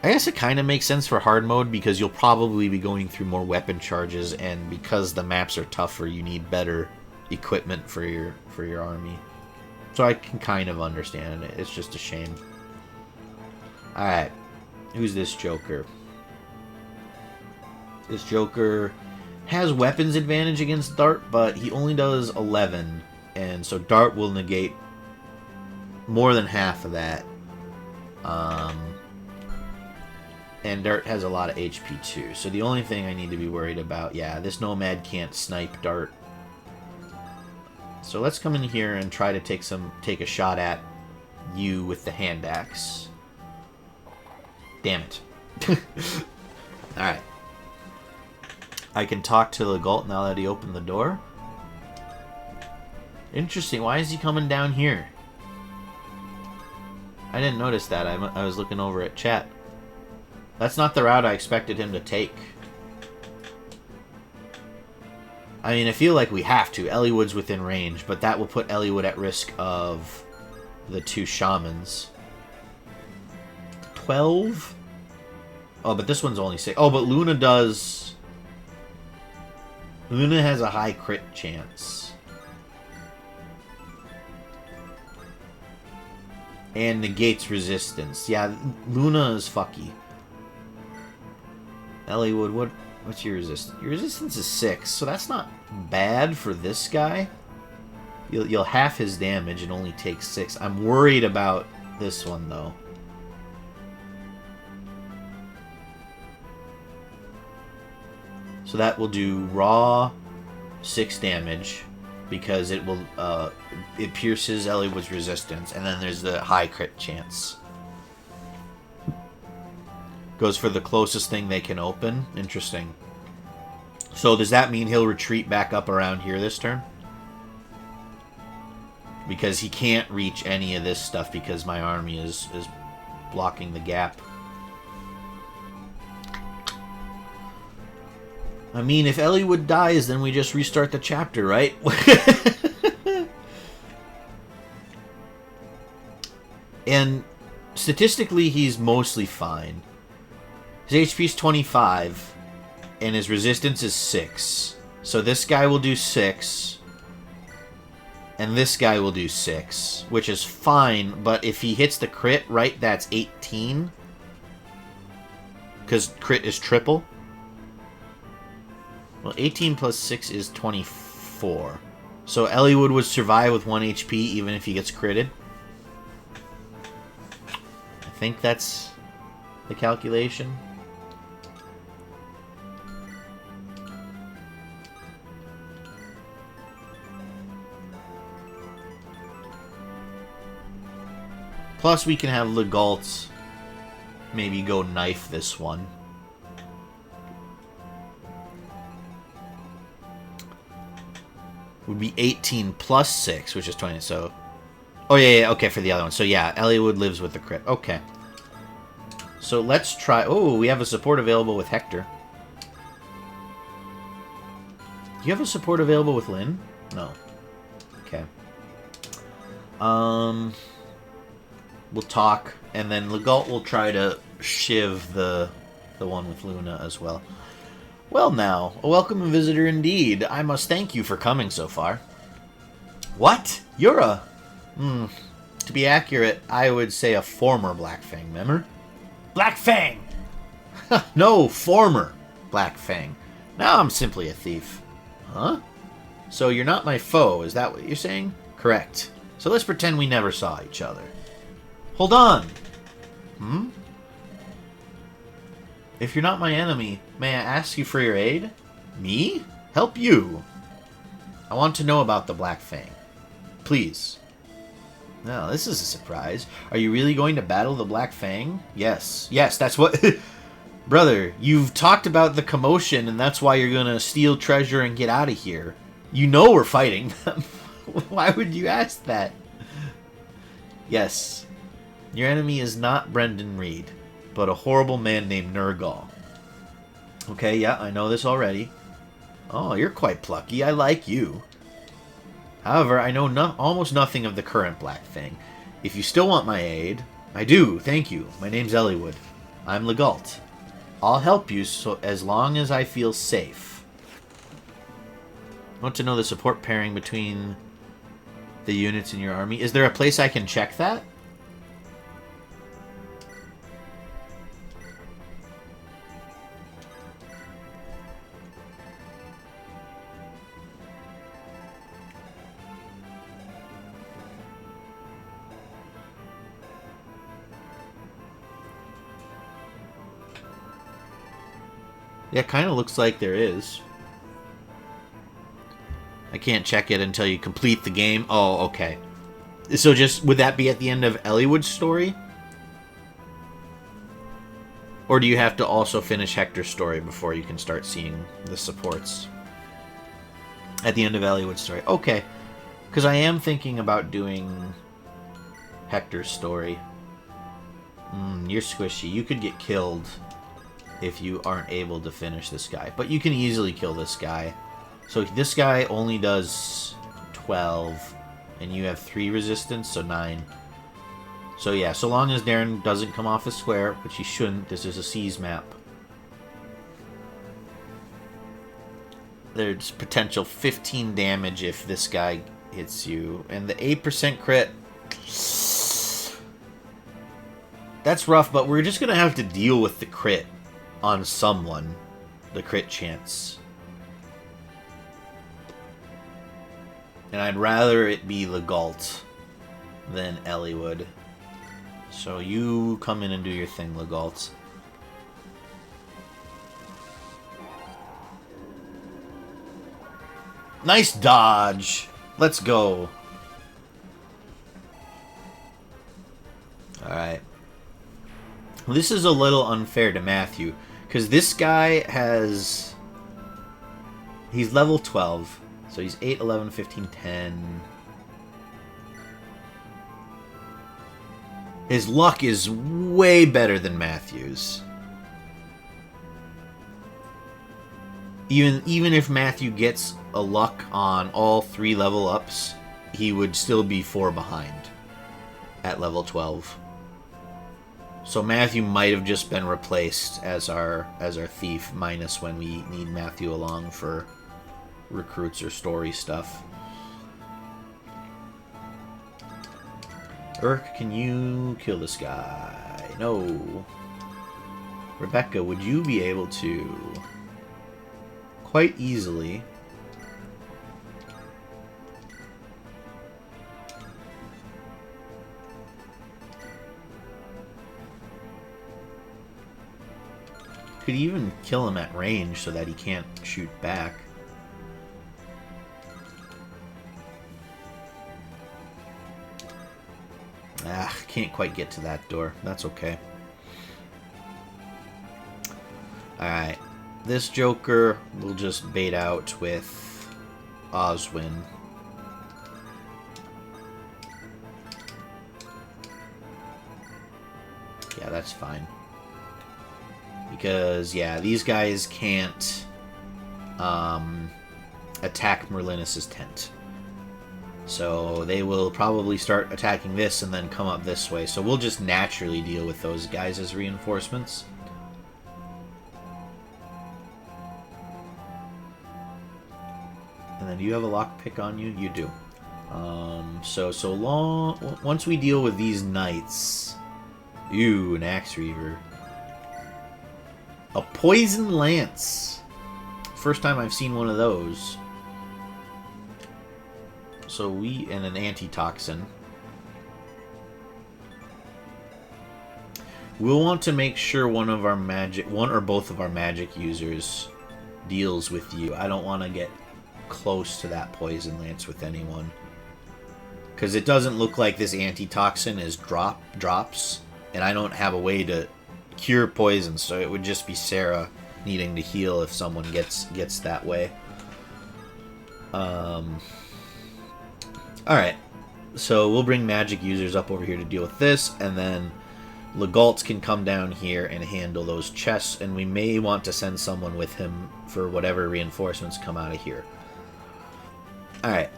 I guess it kind of makes sense for hard mode because you'll probably be going through more weapon charges, and because the maps are tougher, you need better equipment for your army. So I can kind of understand it. It's just a shame. Alright. Who's this Joker? This Joker has weapons advantage against Dart, but he only does 11. And so Dart will negate more than half of that. And Dart has a lot of HP too. So the only thing I need to be worried about, yeah, this Nomad can't snipe Dart. So let's come in here and try to take a shot at you with the hand axe. Damn it. Alright. I can talk to the Galt now that he opened the door. Interesting. Why is he coming down here? I didn't notice that. I was looking over at chat. That's not the route I expected him to take. I mean, I feel like we have to. Eliwood's within range, but that will put Eliwood at risk of the two shamans. 12? Oh, but this one's only 6. Oh, but Luna does... Luna has a high crit chance. And negates resistance. Yeah, Luna is fucky. Eliwood, what's your resistance? Your resistance is 6, so that's not bad for this guy. You'll half his damage and only take 6. I'm worried about this one, though. So that will do raw 6 damage because it will it pierces Eliwood's resistance, and then there's the high crit chance. Goes for the closest thing they can open. Interesting. So does that mean he'll retreat back up around here this turn? Because he can't reach any of this stuff because my army is blocking the gap. I mean, if Eliwood dies, then we just restart the chapter, right? And statistically, he's mostly fine. His HP is 25, and his resistance is 6. So this guy will do 6. And this guy will do 6, which is fine, but if he hits the crit, right, that's 18. Because crit is triple. Well, 18 plus 6 is 24. So Eliwood would survive with 1 HP even if he gets critted. I think that's the calculation. Plus, we can have Legault maybe go knife this one. Would be 18 plus 6, which is 20, so... Oh, yeah, okay, for the other one. So, yeah, Eliwood lives with the crit. Okay. So, let's try... Oh, we have a support available with Hector. Do you have a support available with Lyn? No. Okay. We'll talk, and then Legault will try to shiv the one with Luna as well. Well now, a welcome visitor indeed. I must thank you for coming so far. What? You're a... to be accurate, I would say a former Black Fang member. Black Fang! No, former Black Fang. Now I'm simply a thief. Huh? So you're not my foe, is that what you're saying? Correct. So let's pretend we never saw each other. Hold on! If you're not my enemy, may I ask you for your aid? Me? Help you? I want to know about the Black Fang. Please. Now, this is a surprise. Are you really going to battle the Black Fang? Yes. Yes, that's what... Brother, you've talked about the commotion, and that's why you're gonna steal treasure and get out of here. You know we're fighting them. Why would you ask that? Yes. Your enemy is not Brendan Reed, but a horrible man named Nergal. Okay, yeah, I know this already. Oh, you're quite plucky. I like you. However, I know almost nothing of the current Black Fang. If you still want my aid... I do, thank you. My name's Eliwood. I'm Legault. I'll help you so as long as I feel safe. I want to know the support pairing between the units in your army. Is there a place I can check that? Yeah, it kind of looks like there is. I can't check it until you complete the game. Oh, okay. So just, would that be at the end of Eliwood's story? Or do you have to also finish Hector's story before you can start seeing the supports? At the end of Eliwood's story. Okay. Because I am thinking about doing Hector's story. You're squishy. You could get killed if you aren't able to finish this guy. But you can easily kill this guy. So this guy only does 12, and you have 3 resistance, so 9. So yeah, so long as Darren doesn't come off a square, which he shouldn't, this is a C's map. There's potential 15 damage if this guy hits you. And the 8% crit... That's rough, but we're just going to have to deal with the crit on someone. The crit chance. And I'd rather it be Legault than Eliwood. So you come in and do your thing, Legault. Nice dodge! Let's go. Alright. This is a little unfair to Matthew, because this guy has... He's level 12. So he's 8, 11, 15, 10. His luck is way better than Matthew's. Even if Matthew gets a luck on all 3 level ups, he would still be 4 behind at level 12. So Matthew might have just been replaced as our thief, minus when we need Matthew along for recruits or story stuff. Urk, can you kill this guy? No. Rebecca, would you be able to quite easily could even kill him at range so that he can't shoot back. Ah, can't quite get to that door. That's okay. Alright. This Joker will just bait out with Oswin. Yeah, that's fine. Because, yeah, these guys can't attack Merlinus' tent. So they will probably start attacking this and then come up this way. So we'll just naturally deal with those guys as reinforcements. And then do you have a lockpick on you? You do. Once we deal with these knights... Ooh, an Axe Reaver. A Poison Lance. First time I've seen one of those. And an Antitoxin. We'll want to make sure one or both of our magic users deals with you. I don't want to get close to that Poison Lance with anyone. Because it doesn't look like this Antitoxin is drops. And I don't have a way to cure poison, so it would just be Sarah needing to heal if someone gets that way. Alright, so we'll bring magic users up over here to deal with this, and then Legault can come down here and handle those chests, and we may want to send someone with him for whatever reinforcements come out of here. Alright,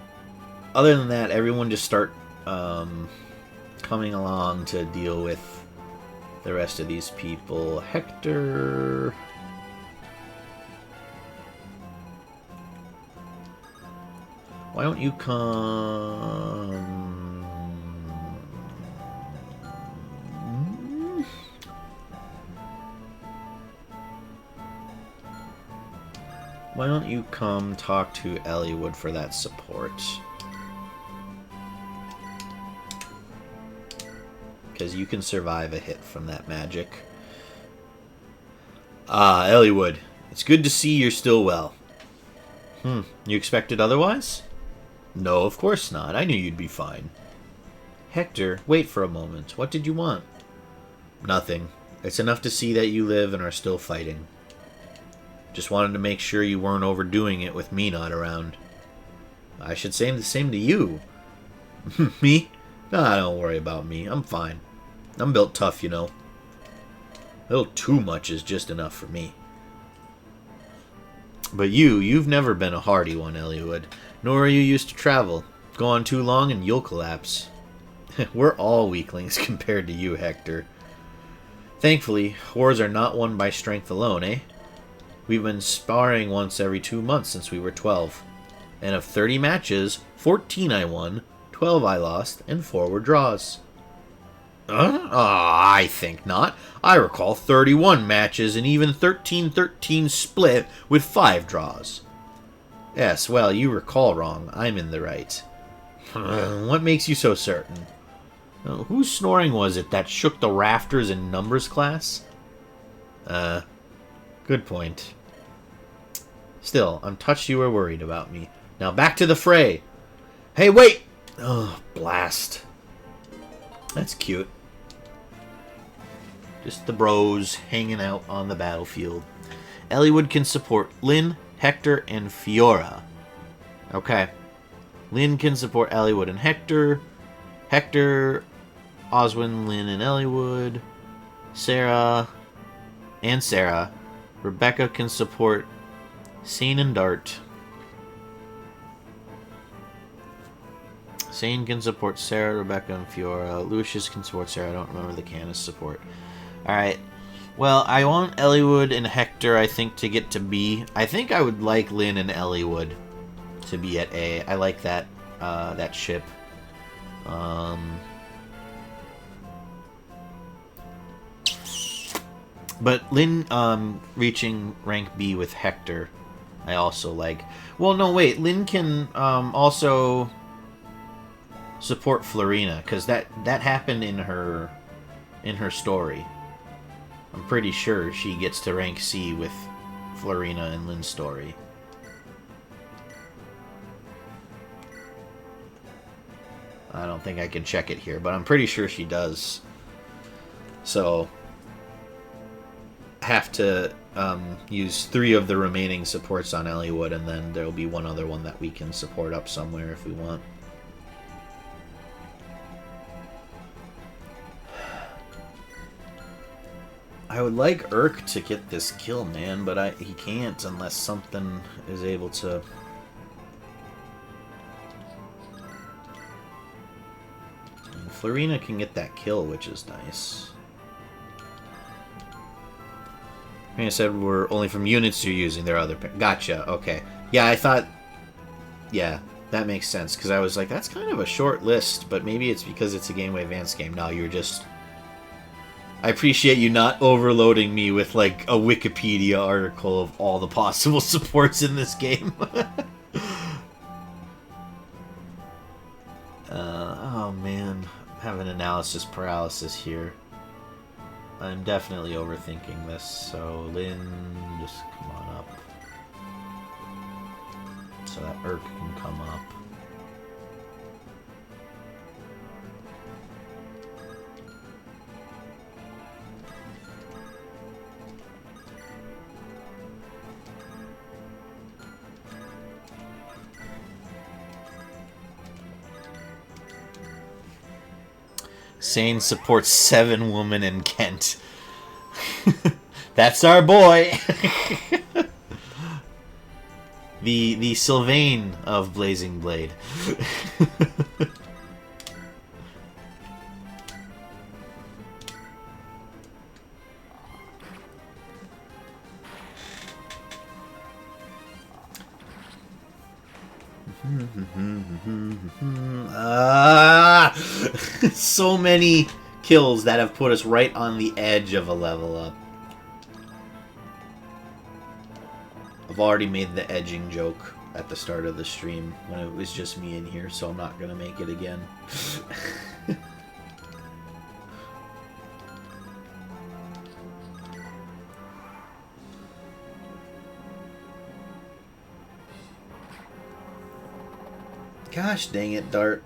other than that, everyone just start coming along to deal with the rest of these people. Hector... Why don't you come... Why don't you come talk to Eliwood for that support? Because you can survive a hit from that magic. Ah, Eliwood. It's good to see you're still well. You expected otherwise? No, of course not. I knew you'd be fine. Hector, wait for a moment. What did you want? Nothing. It's enough to see that you live and are still fighting. Just wanted to make sure you weren't overdoing it with me not around. I should say the same to you. Me? Nah, don't worry about me. I'm fine. I'm built tough, you know. A little too much is just enough for me. But you've never been a hardy one, Eliwood. Nor are you used to travel. Go on too long and you'll collapse. We're all weaklings compared to you, Hector. Thankfully, wars are not won by strength alone, eh? We've been sparring once every 2 months since we were 12. And of 30 matches, 14 I won, 12 I lost, and 4 were draws. I think not. I recall 31 matches and even 13-13 split with 5 draws. Yes, well, you recall wrong. I'm in the right. What makes you so certain? Whose snoring was it that shook the rafters in numbers class? Good point. Still, I'm touched you were worried about me. Now back to the fray. Hey, wait! Oh, blast. That's cute. Just the bros hanging out on the battlefield. Eliwood can support Lyn, Hector, and Fiora. Okay. Lyn can support Eliwood and Hector. Hector, Oswin, Lyn, and Eliwood. Sarah. Rebecca can support Sane and Dart. Sane can support Sarah, Rebecca, and Fiora. Lucius can support Sarah. I don't remember the Canis support. Alright. Well, I want Eliwood and Hector, I think, to get to B. I think I would like Lyn and Eliwood to be at A. I like that that ship. But Lynn reaching rank B with Hector, I also like. Well, no, wait. Lynn can also support Florina, because that happened in her story. I'm pretty sure she gets to rank C with Florina and Lynn's story. I don't think I can check it here, but I'm pretty sure she does. So, have to use 3 of the remaining supports on Eliwood, and then there'll be one other one that we can support up somewhere if we want. I would like Urk to get this kill, man, but he can't unless something is able to... And Florina can get that kill, which is nice. I mean, I said we're only from units you're using their other... Gotcha, okay. Yeah, I thought... Yeah, that makes sense, because I was like, that's kind of a short list, but maybe it's because it's a Game Boy Advance game. No, you're just... I appreciate you not overloading me with, like, a Wikipedia article of all the possible supports in this game. Oh, man. I'm having analysis paralysis here. I'm definitely overthinking this, so Lynn, just come on up. So that Urk can come up. Sane supports 7 women in Kent. That's our boy. the Sylvain of Blazing Blade. So many kills that have put us right on the edge of a level up. I've already made the edging joke at the start of the stream when it was just me in here, so I'm not gonna make it again. Gosh dang it, Dart.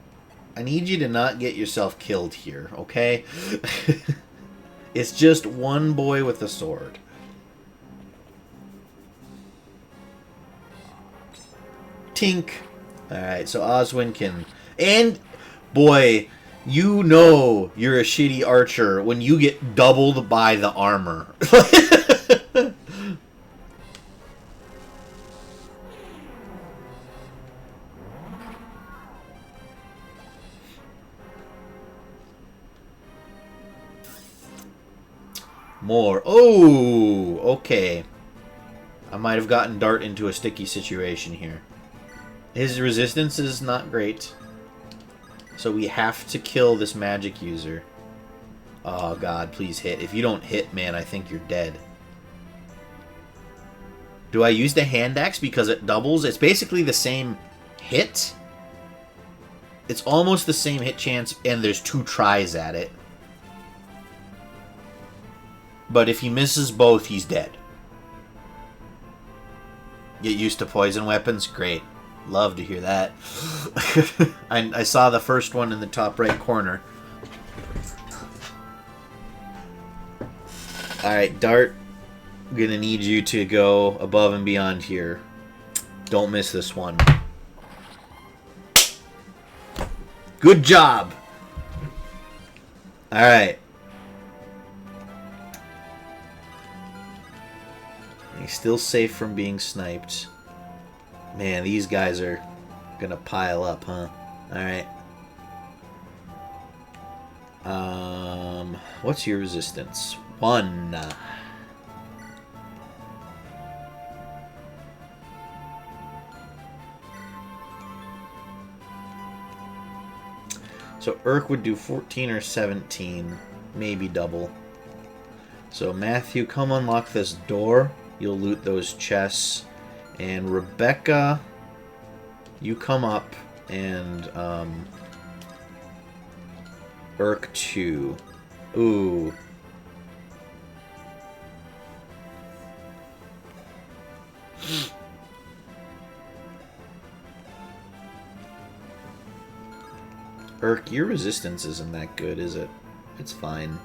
I need you to not get yourself killed here, okay? It's just one boy with a sword. Tink. Alright, so Oswin can... And, boy, you know you're a shitty archer when you get doubled by the armor. More. Oh, okay. I might have gotten Dart into a sticky situation here. His resistance is not great. So we have to kill this magic user. Oh, God, please hit. If you don't hit, man, I think you're dead. Do I use the hand axe because it doubles? It's basically the same hit. It's almost the same hit chance, and there's 2 tries at it. But if he misses both, he's dead. Get used to poison weapons? Great. Love to hear that. I saw the first one in the top right corner. Alright, Dart. I'm gonna need you to go above and beyond here. Don't miss this one. Good job! Alright. He's still safe from being sniped. Man, these guys are gonna pile up, huh? Alright. What's your resistance? 1. So Urk would do 14 or 17. Maybe double. So Matthew, come unlock this door. You'll loot those chests. And Rebecca, you come up and Irk 2. Ooh. Irk, your resistance isn't that good, is it? It's fine.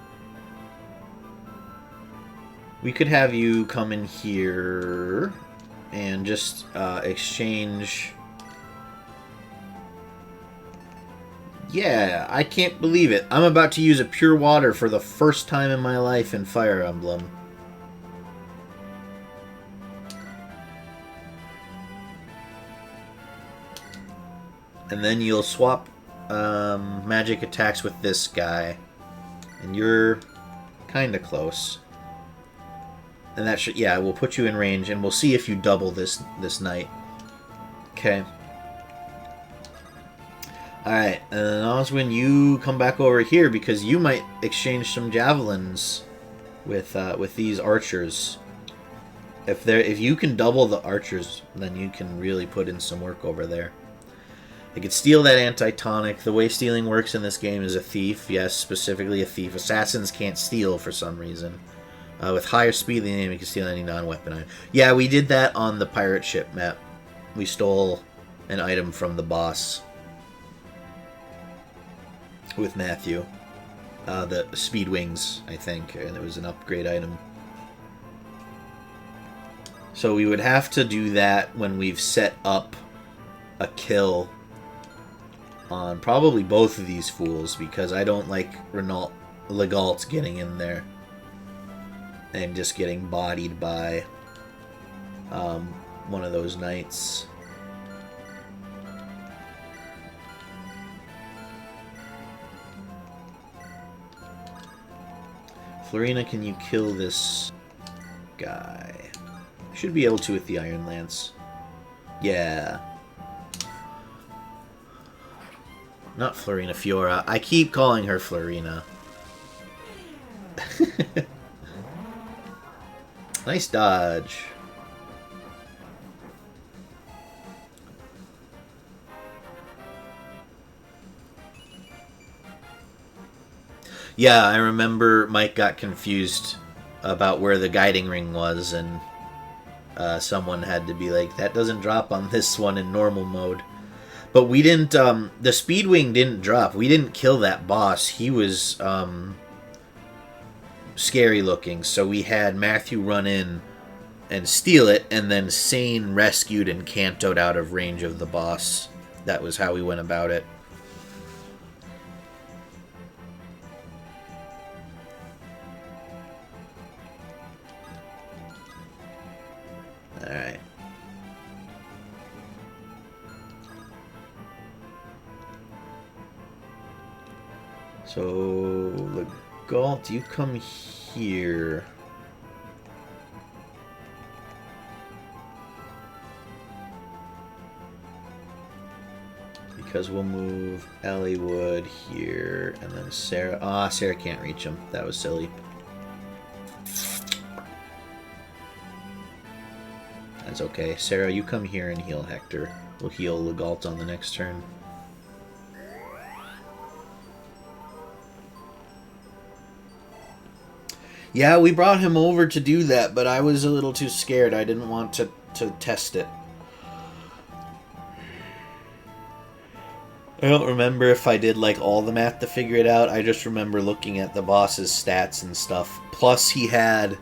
We could have you come in here and just exchange... Yeah, I can't believe it. I'm about to use a pure water for the first time in my life in Fire Emblem. And then you'll swap magic attacks with this guy. And you're kind of close. And that should, yeah, we'll put you in range, and we'll see if you double this night. Okay. Alright, and then Oswin, you come back over here, because you might exchange some javelins with these archers. If you can double the archers, then you can really put in some work over there. I could steal that anti-tonic. The way stealing works in this game is a thief. Yes, specifically a thief. Assassins can't steal for some reason. With higher speed than the enemy, you can steal any non-weapon item. Yeah, we did that on the pirate ship map. We stole an item from the boss. With Matthew. The speed wings, I think. And it was an upgrade item. So we would have to do that when we've set up a kill on probably both of these fools, because I don't like Legault getting in there and just getting bodied by one of those knights. Florina, can you kill this guy? Should be able to with the Iron Lance. Yeah. Not Florina, Fiora. I keep calling her Florina. Nice dodge. Yeah, I remember Mike got confused about where the guiding ring was, and someone had to be like, that doesn't drop on this one in normal mode. But we didn't, the Speedwing didn't drop. We didn't kill that boss. He was, scary looking. So we had Matthew run in and steal it, and then Sane rescued and cantoed out of range of the boss. That was how we went about it. Alright. So, Legault, you come here. Because we'll move Eliwood here, and then Sarah. Ah, Sarah can't reach him. That was silly. That's okay. Sarah, you come here and heal Hector. We'll heal Legault on the next turn. Yeah, we brought him over to do that, but I was a little too scared. I didn't want to test it. I don't remember if I did like all the math to figure it out. I just remember looking at the boss's stats and stuff. Plus he had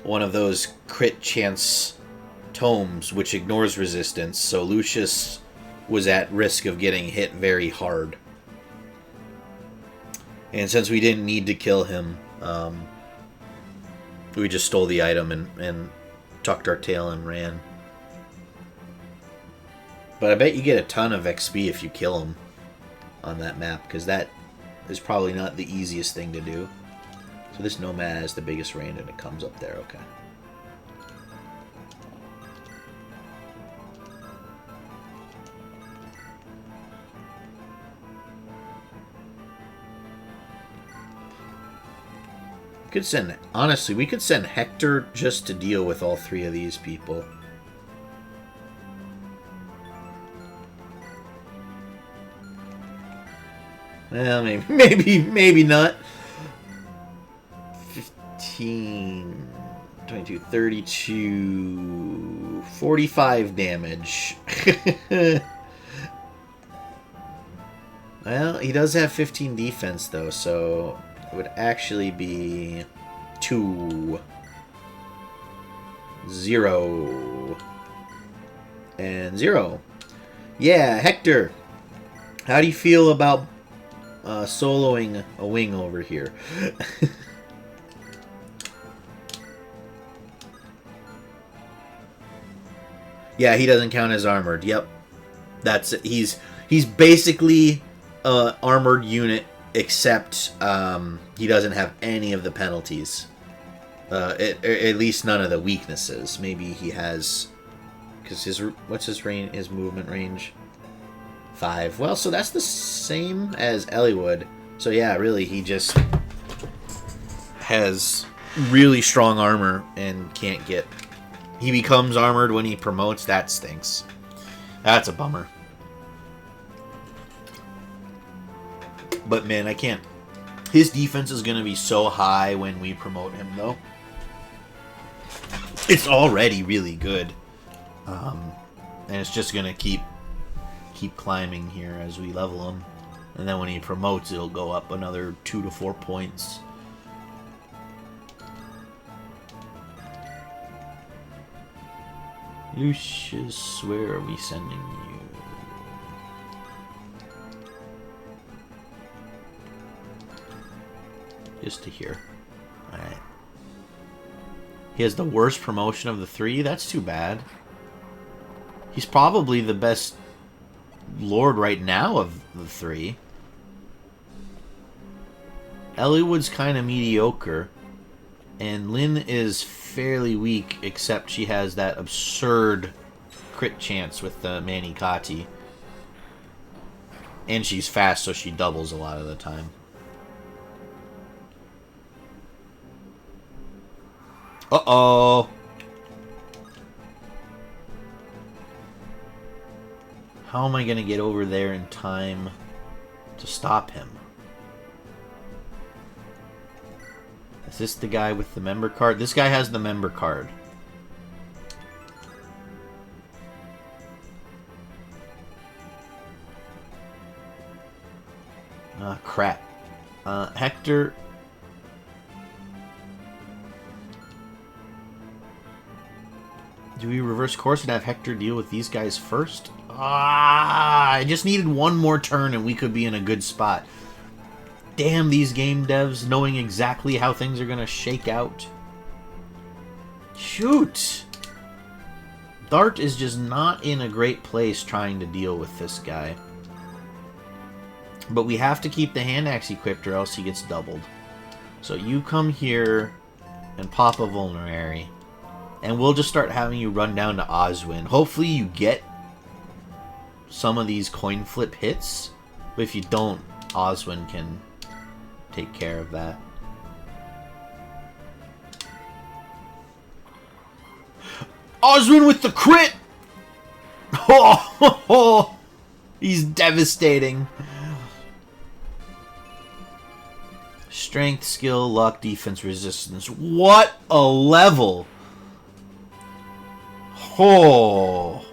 one of those crit chance tomes which ignores resistance, so Lucius was at risk of getting hit very hard. And since we didn't need to kill him, we just stole the item and tucked our tail and ran. But I bet you get a ton of XP if you kill him on that map, because that is probably not the easiest thing to do. So this Nomad has the biggest range and it comes up there, okay. Could send, honestly, we could send Hector just to deal with all three of these people. Well, maybe not. 15, 22, 32, 45 damage. Well, he does have 15 defense, though, so it would actually be 2, 0, and 0. Yeah, Hector, how do you feel about soloing a wing over here? Yeah, he doesn't count as armored. Yep, that's it. He's basically armored unit, except he doesn't have any of the penalties. At least none of the weaknesses. Maybe he has, because what's his range? His movement range? 5. Well, so that's the same as Eliwood. So yeah, really, he just has really strong armor and can't get. He becomes armored when he promotes. That stinks. That's a bummer. But man, I can't. His defense is going to be so high when we promote him, though. It's already really good. And it's just going to keep climbing here as we level him. And then when he promotes, it'll go up another 2 to 4 points. Lucius, where are we sending you? Just to here. Alright. He has the worst promotion of the 3? That's too bad. He's probably the best lord right now of the 3. Eliwood's kind of mediocre. And Lynn is fairly weak, except she has that absurd crit chance with the Manikati. And she's fast, so she doubles a lot of the time. Uh-oh! How am I going to get over there in time to stop him? Is this the guy with the member card? This guy has the member card. Crap. Hector. Do we reverse course and have Hector deal with these guys first? I just needed one more turn and we could be in a good spot. Damn these game devs knowing exactly how things are going to shake out. Shoot! Dart is just not in a great place trying to deal with this guy. But we have to keep the hand axe equipped or else he gets doubled. So you come here and pop a vulnerary. And we'll just start having you run down to Oswin. Hopefully you get some of these coin flip hits. But if you don't, Oswin can take care of that. Oswin with the crit! Oh, he's devastating. Strength, skill, luck, defense, resistance. What a level! Oh.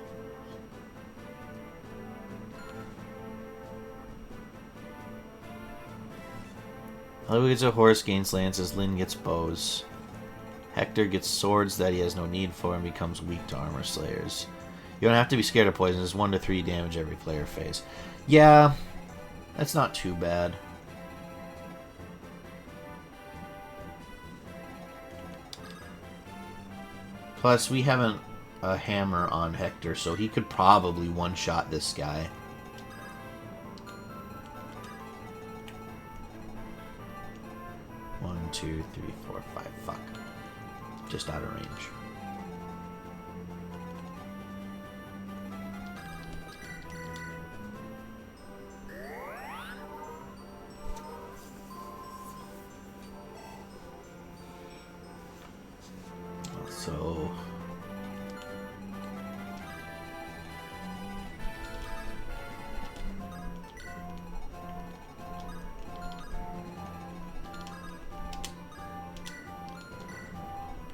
Eliwood gets a horse, gains lances, Lynn gets bows. Hector gets swords that he has no need for and becomes weak to armor slayers. You don't have to be scared of poison, it's 1 to 3 damage every player phase. Yeah, that's not too bad. Plus, we haven't a hammer on Hector, so he could probably one-shot this guy. One, two, three, four, five. Fuck. Just out of range. So...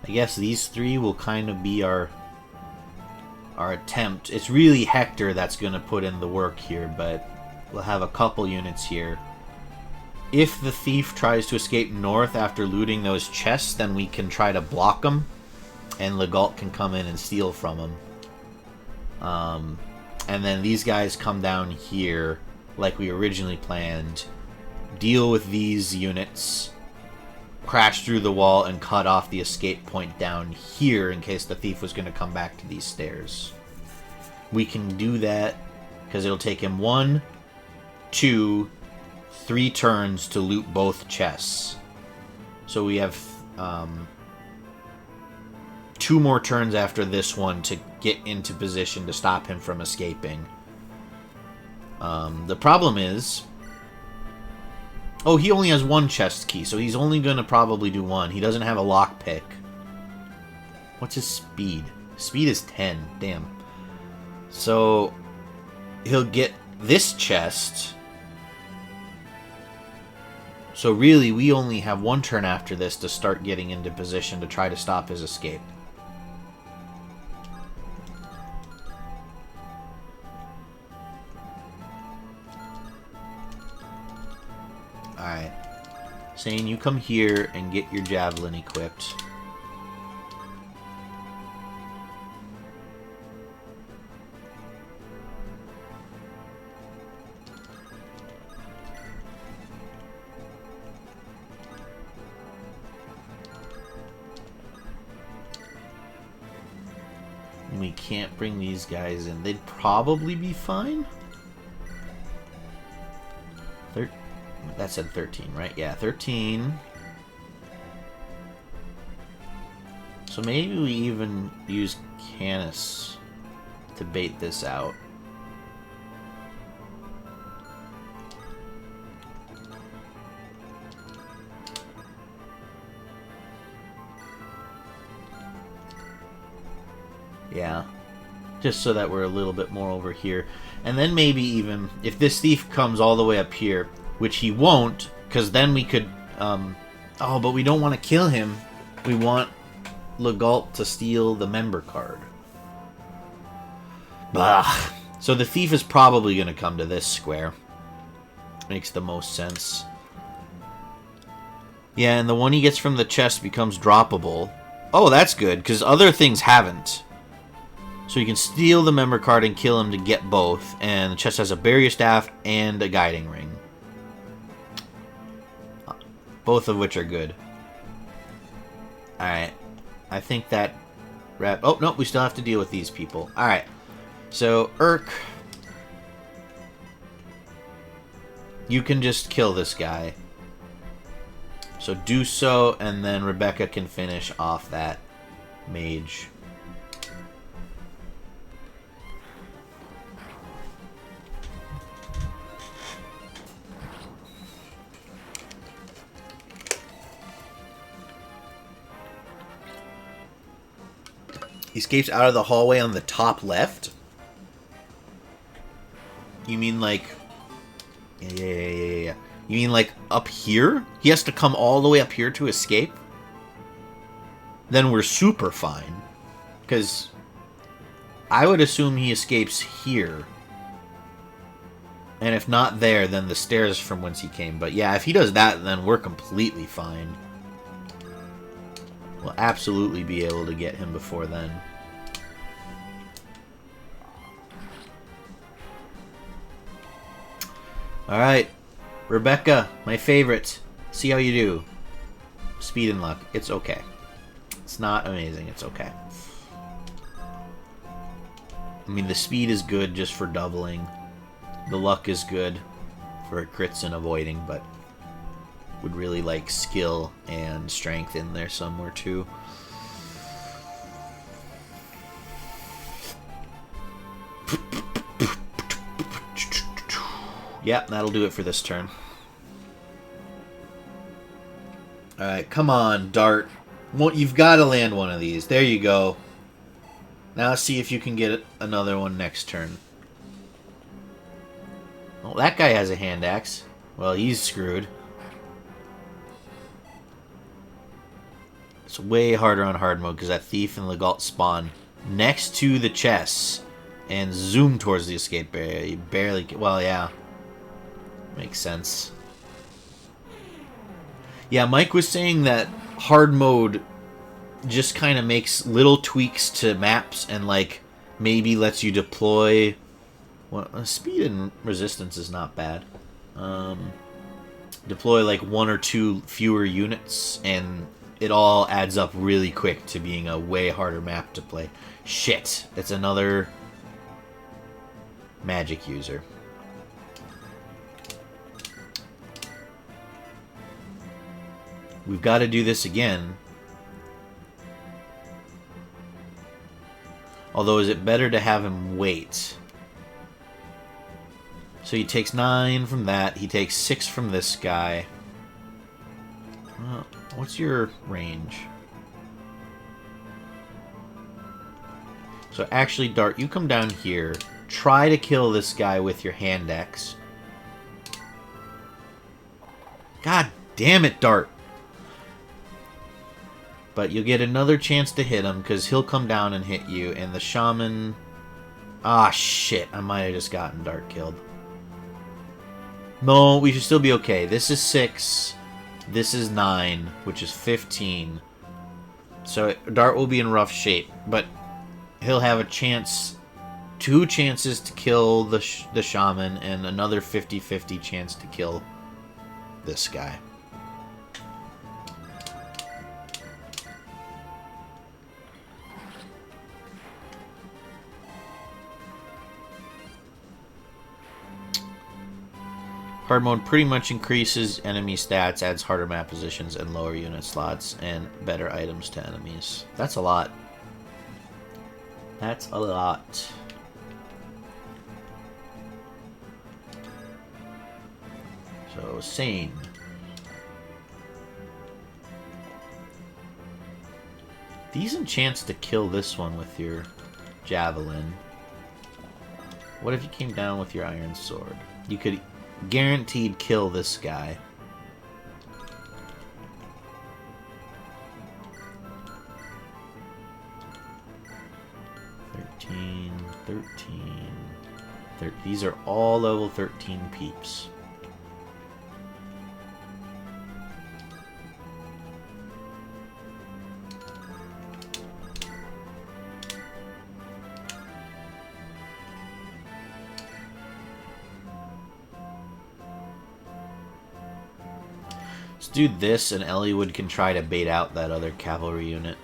I guess these three will kind of be our attempt. It's really Hector that's going to put in the work here, but we'll have a couple units here. If the thief tries to escape north after looting those chests, then we can try to block him, and Legault can come in and steal from him. And then these guys come down here like we originally planned, deal with these units, crash through the wall, and cut off the escape point down here in case the thief was going to come back to these stairs. We can do that because it'll take him 1, 2, 3 turns to loot both chests. So we have 2 more turns after this one to get into position to stop him from escaping. The problem is... Oh, he only has 1 chest key, so he's only going to probably do 1. He doesn't have a lockpick. What's his speed? Speed is 10. Damn. So, he'll get this chest. So really, we only have 1 turn after this to start getting into position to try to stop his escape. Alright. Saying you come here and get your javelin equipped. And we can't bring these guys in. They'd probably be fine. That said 13, right? Yeah, 13. So maybe we even use Canis to bait this out. Yeah. Just so that we're a little bit more over here. And then maybe even, if this thief comes all the way up here, which he won't, because then we could... oh, but we don't want to kill him. We want Legault to steal the member card. Blah. So the thief is probably going to come to this square. Makes the most sense. Yeah, and the one he gets from the chest becomes droppable. Oh, that's good, because other things haven't. So you can steal the member card and kill him to get both. And the chest has a barrier staff and a guiding ring. Both of which are good. Alright. I think that... Oh, no, we still have to deal with these people. Alright. So, Urk. You can just kill this guy. So do so, and then Rebecca can finish off that mage. He escapes out of the hallway on the top left? You mean like... Yeah. You mean like up here? He has to come all the way up here to escape? Then we're super fine. Because I would assume he escapes here. And if not there, then the stairs from whence he came. But yeah, if he does that, then we're completely fine. We'll absolutely be able to get him before then. Alright. Rebecca, my favorite. See how you do. Speed and luck. It's okay. It's not amazing. It's okay. I mean, the speed is good just for doubling. The luck is good for crits and avoiding, but... would really like skill and strength in there somewhere too. Yeah, that'll do it for this turn. Alright, come on, Dart. You've got to land one of these. There you go. Now see if you can get another one next turn. Oh, that guy has a hand axe. Well, he's screwed. It's way harder on hard mode because that thief and Legault spawn next to the chests and zoom towards the escape barrier. You barely... Well, yeah. Makes sense. Yeah, Mike was saying that hard mode just kind of makes little tweaks to maps and, like, maybe lets you deploy... Well, speed and resistance is not bad. Deploy, like, 1 or 2 fewer units, and it all adds up really quick to being a way harder map to play. Shit. It's another magic user. We've got to do this again. Although, is it better to have him wait? So he takes 9 from that. He takes 6 from this guy. What's your range? So actually, Dart, you come down here. Try to kill this guy with your hand axe. God damn it, Dart. But you'll get another chance to hit him because he'll come down and hit you. And the shaman... Ah, shit. I might have just gotten Dart killed. No, we should still be okay. This is 6. This is 9, which is 15. So Dart will be in rough shape. But he'll have a chance... 2 chances to kill the shaman and another 50-50 chance to kill this guy. Hard mode pretty much increases enemy stats, adds harder map positions and lower unit slots, and better items to enemies. That's a lot. That's a lot. So, sane. Decent chance to kill this one with your javelin. What if you came down with your iron sword? You could guaranteed kill this guy. These are all level 13 peeps. Let's do this, and Eliwood can try to bait out that other cavalry unit.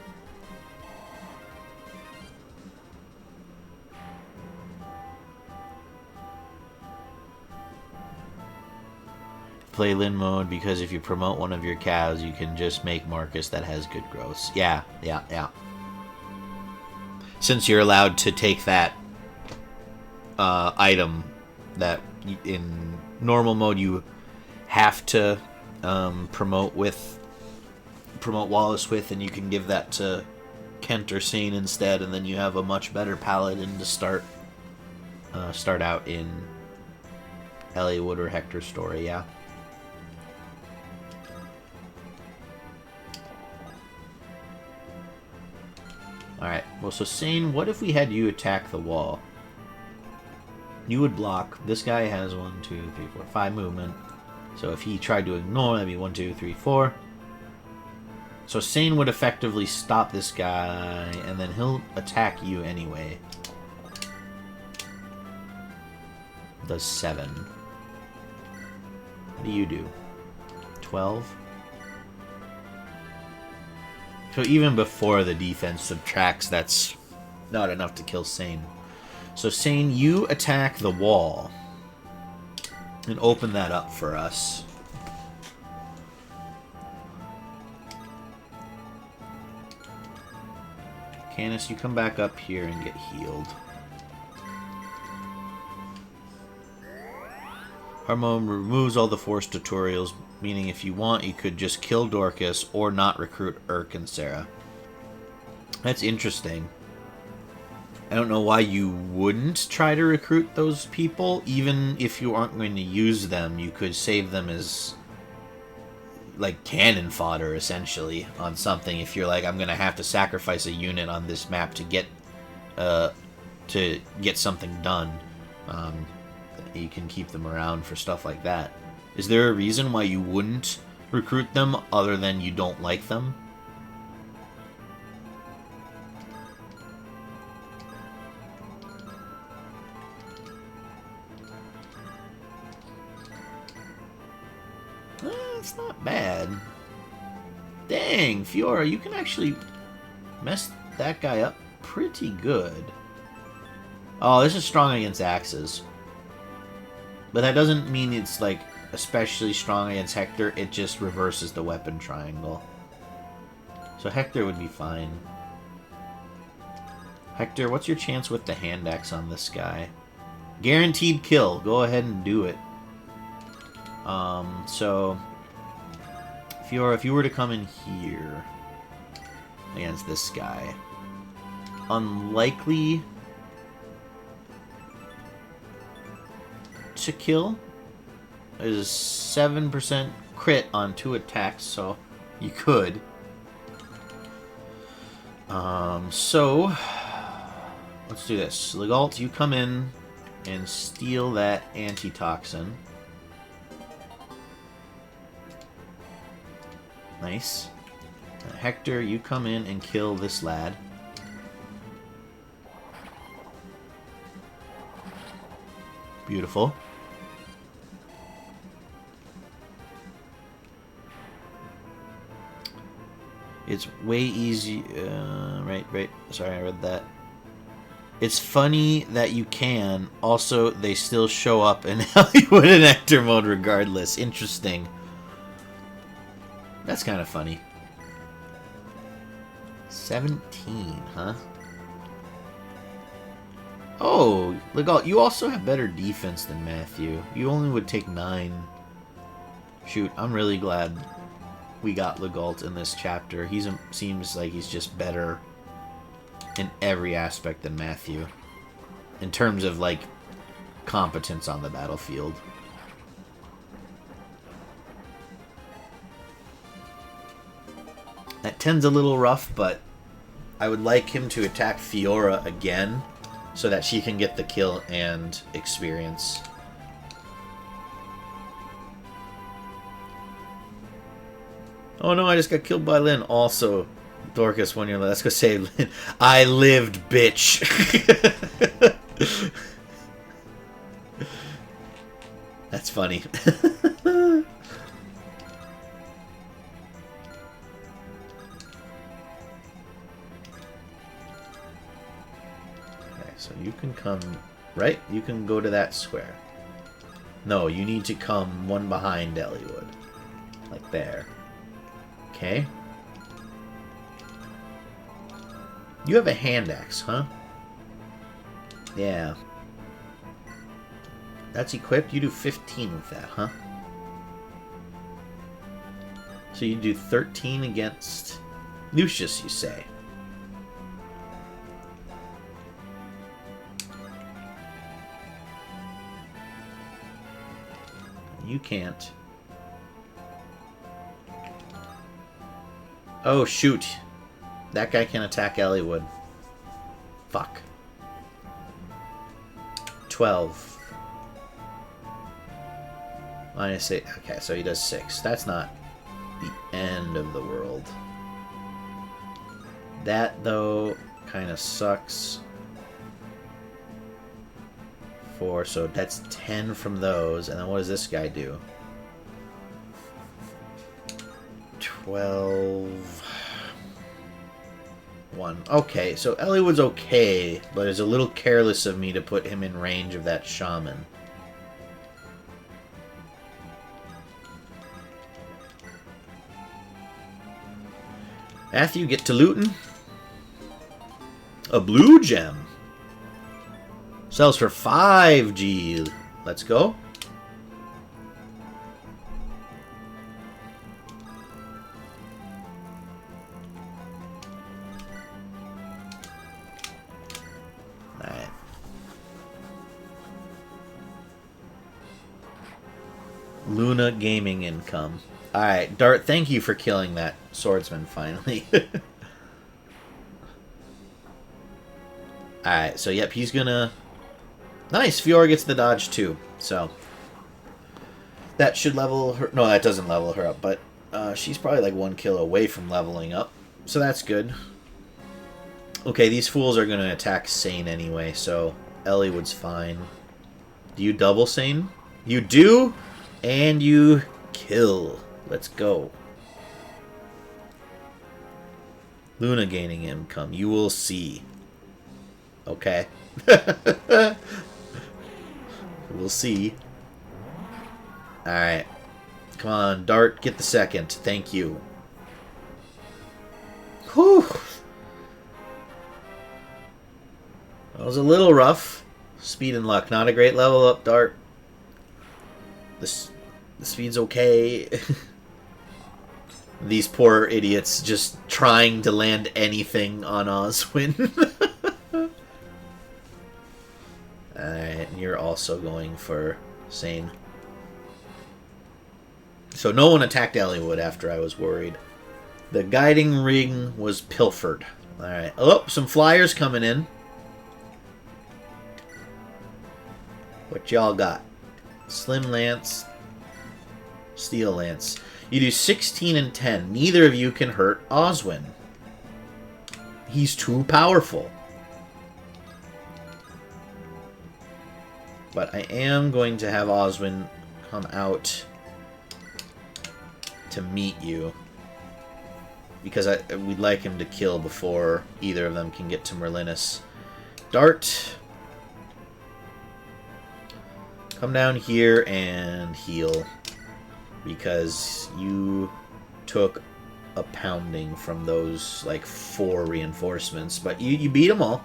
Play Lin mode because if you promote one of your cows, you can just make Marcus that has good growths. Yeah. Since you're allowed to take that item that in normal mode you have to promote Wallace with, and you can give that to Kent or Sane instead, and then you have a much better paladin to start out in Eliwood or Hector's story. Yeah. Alright, well, so Sane, what if we had you attack the wall? You would block. This guy has 1, 2, 3, 4, 5 movement. So if he tried to ignore, that'd be 1, 2, 3, 4. So Sane would effectively stop this guy, and then he'll attack you anyway. Does 7. What do you do? 12? So even before the defense subtracts, that's not enough to kill Sane. So Sane, you attack the wall and open that up for us. Canis, you come back up here and get healed. Harmon removes all the force tutorials Meaning if you want, you could just kill Dorcas or not recruit Urk and Sarah. That's interesting. I don't know why you wouldn't try to recruit those people. Even if you aren't going to use them, you could save them as like cannon fodder, essentially, on something. If you're like, I'm going to have to sacrifice a unit on this map to get something done. You can keep them around for stuff like that. Is there a reason why you wouldn't recruit them other than you don't like them? It's not bad. Dang, Fiora, you can actually mess that guy up pretty good. Oh, this is strong against axes. But that doesn't mean it's, like, especially strong against Hector. It just reverses the weapon triangle. So Hector would be fine. Hector, what's your chance with the hand axe on this guy? Guaranteed kill. Go ahead and do it. So Fiora, if you were to come in here against this guy, unlikely to kill. There's a 7% crit on 2 attacks, so you could. So let's do this. Legalt, you come in and steal that antitoxin. Nice. Hector, you come in and kill this lad. Beautiful. It's way easy. Right. Sorry, I read that. It's funny that you can. Also, they still show up in Eliwood and Hector mode regardless. Interesting. That's kind of funny. 17, huh? Oh, Legalt, you also have better defense than Matthew. You only would take 9. Shoot, I'm really glad we got Legalt in this chapter. He seems like he's just better in every aspect than Matthew. In terms of, like, competence on the battlefield. That 10's a little rough, but I would like him to attack Fiora again so that she can get the kill and experience. Oh no, I just got killed by Lynn. Also, Dorcas, when you're like, let's go save Lynn. I lived, bitch. That's funny. So you can come, right? You can go to that square. No, you need to come one behind Eliwood. Like there. Okay. You have a hand axe, huh? Yeah. That's equipped? You do 15 with that, huh? So you do 13 against Lucius, you say? You can't. Oh, shoot. That guy can attack Eliwood. Fuck. 12. Minus 8. Okay, so he does 6. That's not the end of the world. That, though, kind of sucks. 4, so that's 10 from those. And then what does this guy do? 12... 1. Okay, so Eliwood's okay, but it's a little careless of me to put him in range of that shaman. Matthew, get to looting. A blue gem. Sells for 5G. Let's go. Luna Gaming income. Alright, Dart, thank you for killing that swordsman finally. Alright, so yep, he's gonna... Nice, Fiora gets the dodge too, so... That should level her... No, that doesn't level her up, but she's probably like 1 kill away from leveling up. So that's good. Okay, these fools are gonna attack Sane anyway, so Eliwood's fine. Do you double Sane? You do? And you kill. Let's go. Luna gaining income. You will see. Okay. We'll see. Alright. Come on, Dart. Get the second. Thank you. Whew. That was a little rough. Speed and luck. Not a great level up, Dart. The speed's okay. These poor idiots just trying to land anything on Oswin. Alright, and you're also going for Sane. So no one attacked Eliwood after I was worried. The guiding ring was pilfered. Alright. Oh, some flyers coming in. What y'all got? Slim Lance. Steel Lance. You do 16 and 10. Neither of you can hurt Oswin. He's too powerful. But I am going to have Oswin come out to meet you. Because we'd like him to kill before either of them can get to Merlinus. Dart. Come down here and heal. Because you took a pounding from those, like, 4 reinforcements. But you beat them all.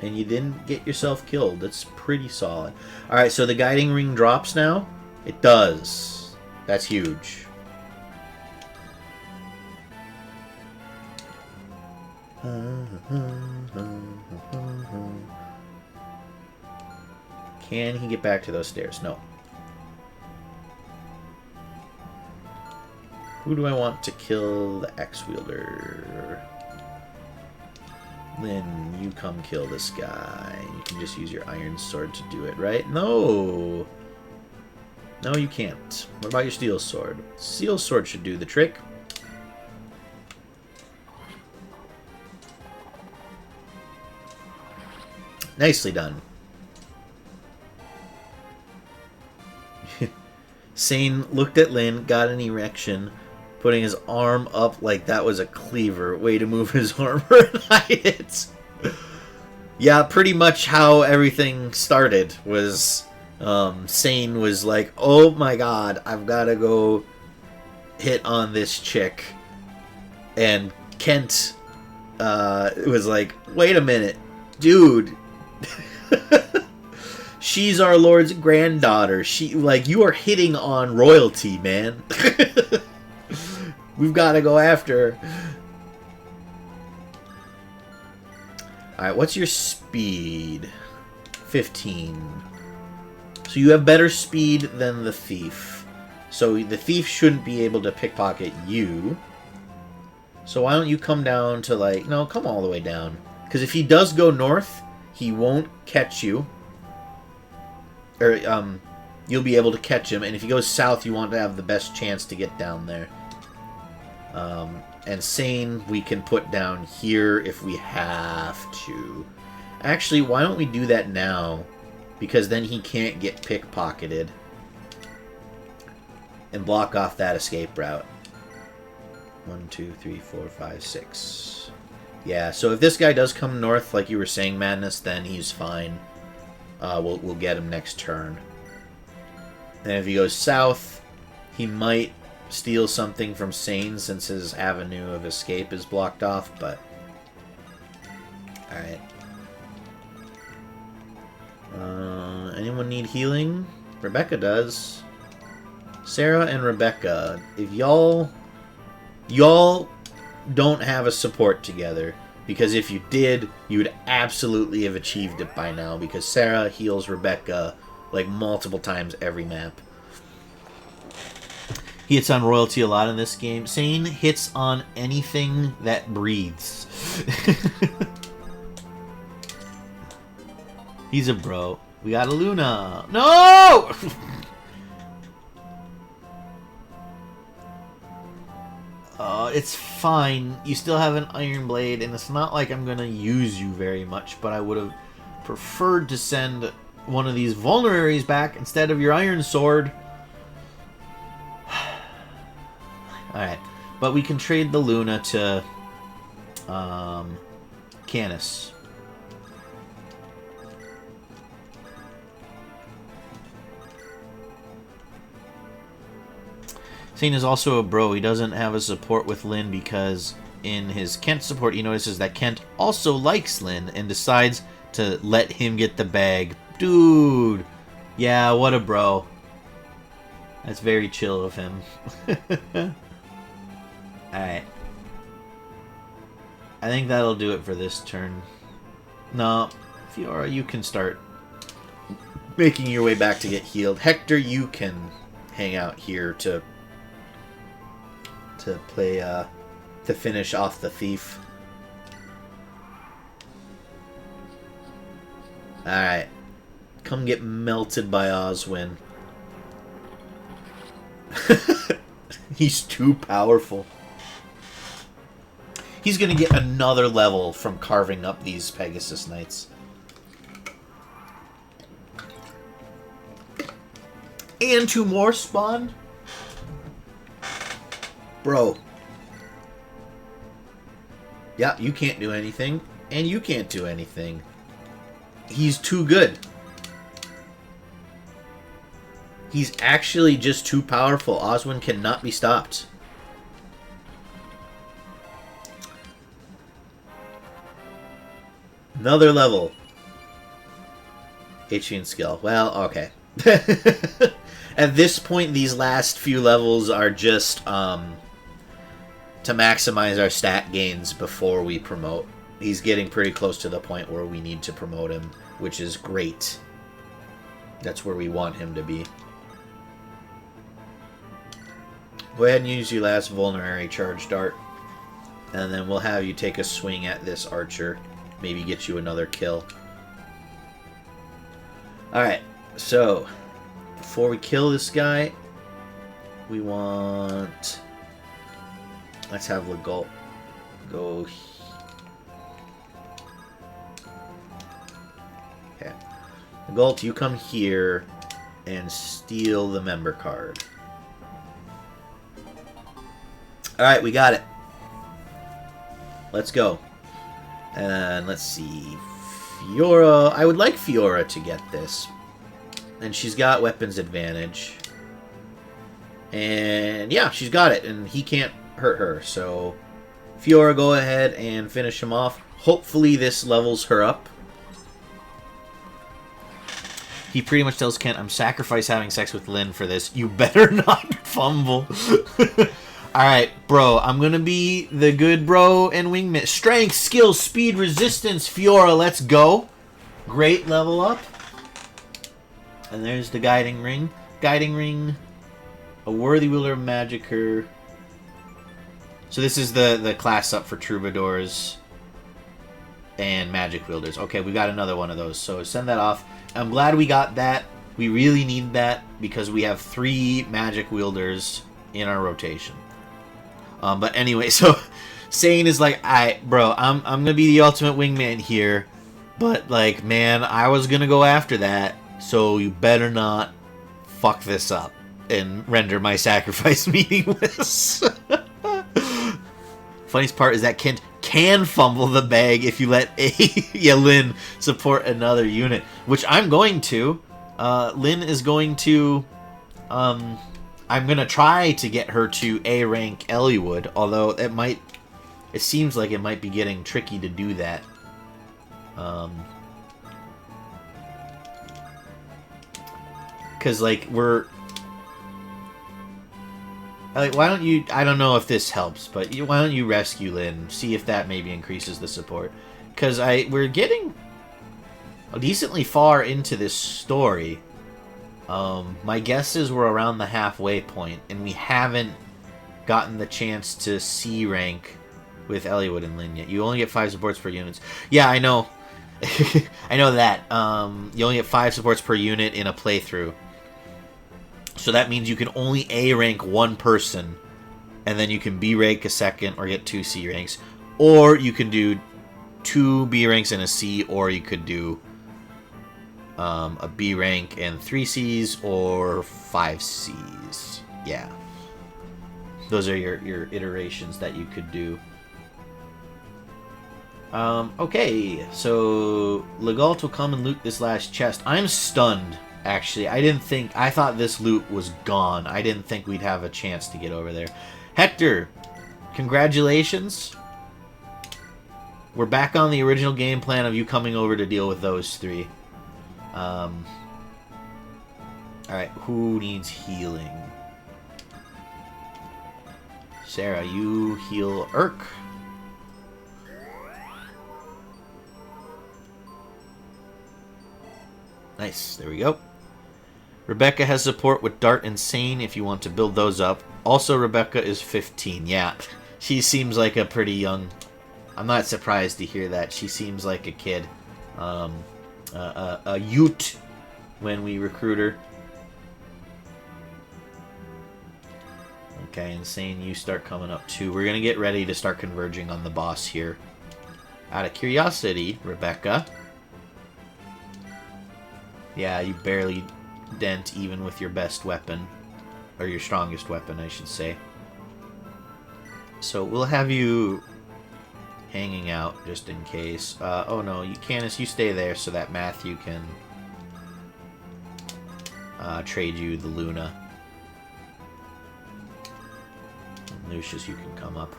And you didn't get yourself killed. That's pretty solid. Alright, so the guiding ring drops now? It does. That's huge. Can he get back to those stairs? No. Who do I want to kill the X-Wielder? Lynn, you come kill this guy. You can just use your iron sword to do it, right? No! No, you can't. What about your steel sword? Steel sword should do the trick. Nicely done. Sane looked at Lynn, got an erection, putting his arm up like that was a cleaver. Way to move his armor and hide it. Yeah, pretty much how everything started was Sane was like, oh my god, I've got to go hit on this chick. And Kent was like, wait a minute, dude. She's our Lord's granddaughter. You are hitting on royalty, man. We've got to go after her. Alright, what's your speed? 15. So you have better speed than the thief. So the thief shouldn't be able to pickpocket you. So why don't you come down to, like... No, come all the way down. Because if he does go north, he won't catch you. Or, you'll be able to catch him. And if he goes south, you want to have the best chance to get down there. And Sane, we can put down here if we have to. Actually, why don't we do that now? Because then he can't get pickpocketed. And block off that escape route. 1, 2, 3, 4, 5, 6. Yeah, so if this guy does come north, like you were saying, Madness, then he's fine. We'll get him next turn. And if he goes south, he might steal something from Sane since his avenue of escape is blocked off, but... Alright. Anyone need healing? Rebecca does. Sarah and Rebecca, if y'all don't have a support together, because if you did, you would absolutely have achieved it by now, because Sarah heals Rebecca like multiple times every map. He hits on royalty a lot in this game. Sane hits on anything that breathes. He's a bro. We got a Luna. No! It's fine. You still have an Iron Blade, and it's not like I'm going to use you very much, but I would have preferred to send one of these vulneraries back instead of your Iron Sword. Alright, but we can trade the Luna to Canis. Sane is also a bro. He doesn't have a support with Lyn because in his Kent support he notices that Kent also likes Lyn and decides to let him get the bag. Dude! Yeah, what a bro. That's very chill of him. Alright. I think that'll do it for this turn. No, Fiora, you can start making your way back to get healed. Hector, you can hang out here to play, to finish off the thief. Alright. Come get melted by Oswin. He's too powerful. He's gonna get another level from carving up these Pegasus Knights. And 2 more spawned? Bro. Yeah, you can't do anything. And you can't do anything. He's too good. He's actually just too powerful. Oswin cannot be stopped. Another level. HP and skill. Well, okay. At this point, these last few levels are just to maximize our stat gains before we promote. He's getting pretty close to the point where we need to promote him, which is great. That's where we want him to be. Go ahead and use your last vulnerary charge dart. And then we'll have you take a swing at this archer. Maybe get you another kill. Alright, so before we kill this guy, we want... Let's have Legalt go... Okay. Legalt, you come here and steal the member card. Alright, we got it. Let's go. And let's see. Fiora. I would like Fiora to get this. And she's got weapons advantage. And yeah, she's got it. And he can't hurt her. So Fiora, go ahead and finish him off. Hopefully this levels her up. He pretty much tells Kent, I'm sacrifice having sex with Lyn for this. You better not fumble. Alright, bro. I'm gonna be the good bro and wingman. Strength, skill, speed, resistance. Fiora, let's go. Great level up. And there's the guiding ring. Guiding ring. A worthy wielder of Magicka. So this is the class up for troubadours and magic wielders. Okay, we got another one of those. So send that off. I'm glad we got that. We really need that because we have 3 magic wielders in our rotation. But anyway, so Sane is like, alright, bro, I'm gonna be the ultimate wingman here. But, like, man, I was gonna go after that. So you better not fuck this up and render my sacrifice meaningless. Funniest part is that Kent can fumble the bag if you let Lyn support another unit, which I'm going to. Lyn is going to. I'm gonna try to get her to A rank Eliwood, although it might. It seems like it might be getting tricky to do that. Because like we're. Like, why don't you... I don't know if this helps, but why don't you rescue Lyn? See if that maybe increases the support. Because we're getting decently far into this story. My guess is we're around the halfway point, and we haven't gotten the chance to C rank with Eliwood and Lyn yet. You only get 5 supports per unit. Yeah, I know. I know that. You only get 5 supports per unit in a playthrough. So that means you can only A rank one person, and then you can B rank a second or get 2 C ranks. Or you can do 2 B ranks and a C, or you could do a B rank and 3 Cs or 5 Cs. Yeah. Those are your iterations that you could do. Okay, so Legault will come and loot this last chest. I'm stunned, actually. I thought this loot was gone. I didn't think we'd have a chance to get over there. Hector, congratulations. We're back on the original game plan of you coming over to deal with those 3. Alright, who needs healing? Sarah, you heal Urk. Nice, there we go. Rebecca has support with Dart and Sane if you want to build those up. Also, Rebecca is 15. Yeah, she seems like a pretty young... I'm not surprised to hear that. She seems like a kid. A Ute when we recruit her. Okay, Insane, you start coming up too. We're going to get ready to start converging on the boss here. Out of curiosity, Rebecca. Yeah, you barely dent even with your best weapon. Or your strongest weapon, I should say. So we'll have you hanging out just in case. Oh no, Candace, you stay there so that Matthew can trade you the Luna. Lucius, you can come up.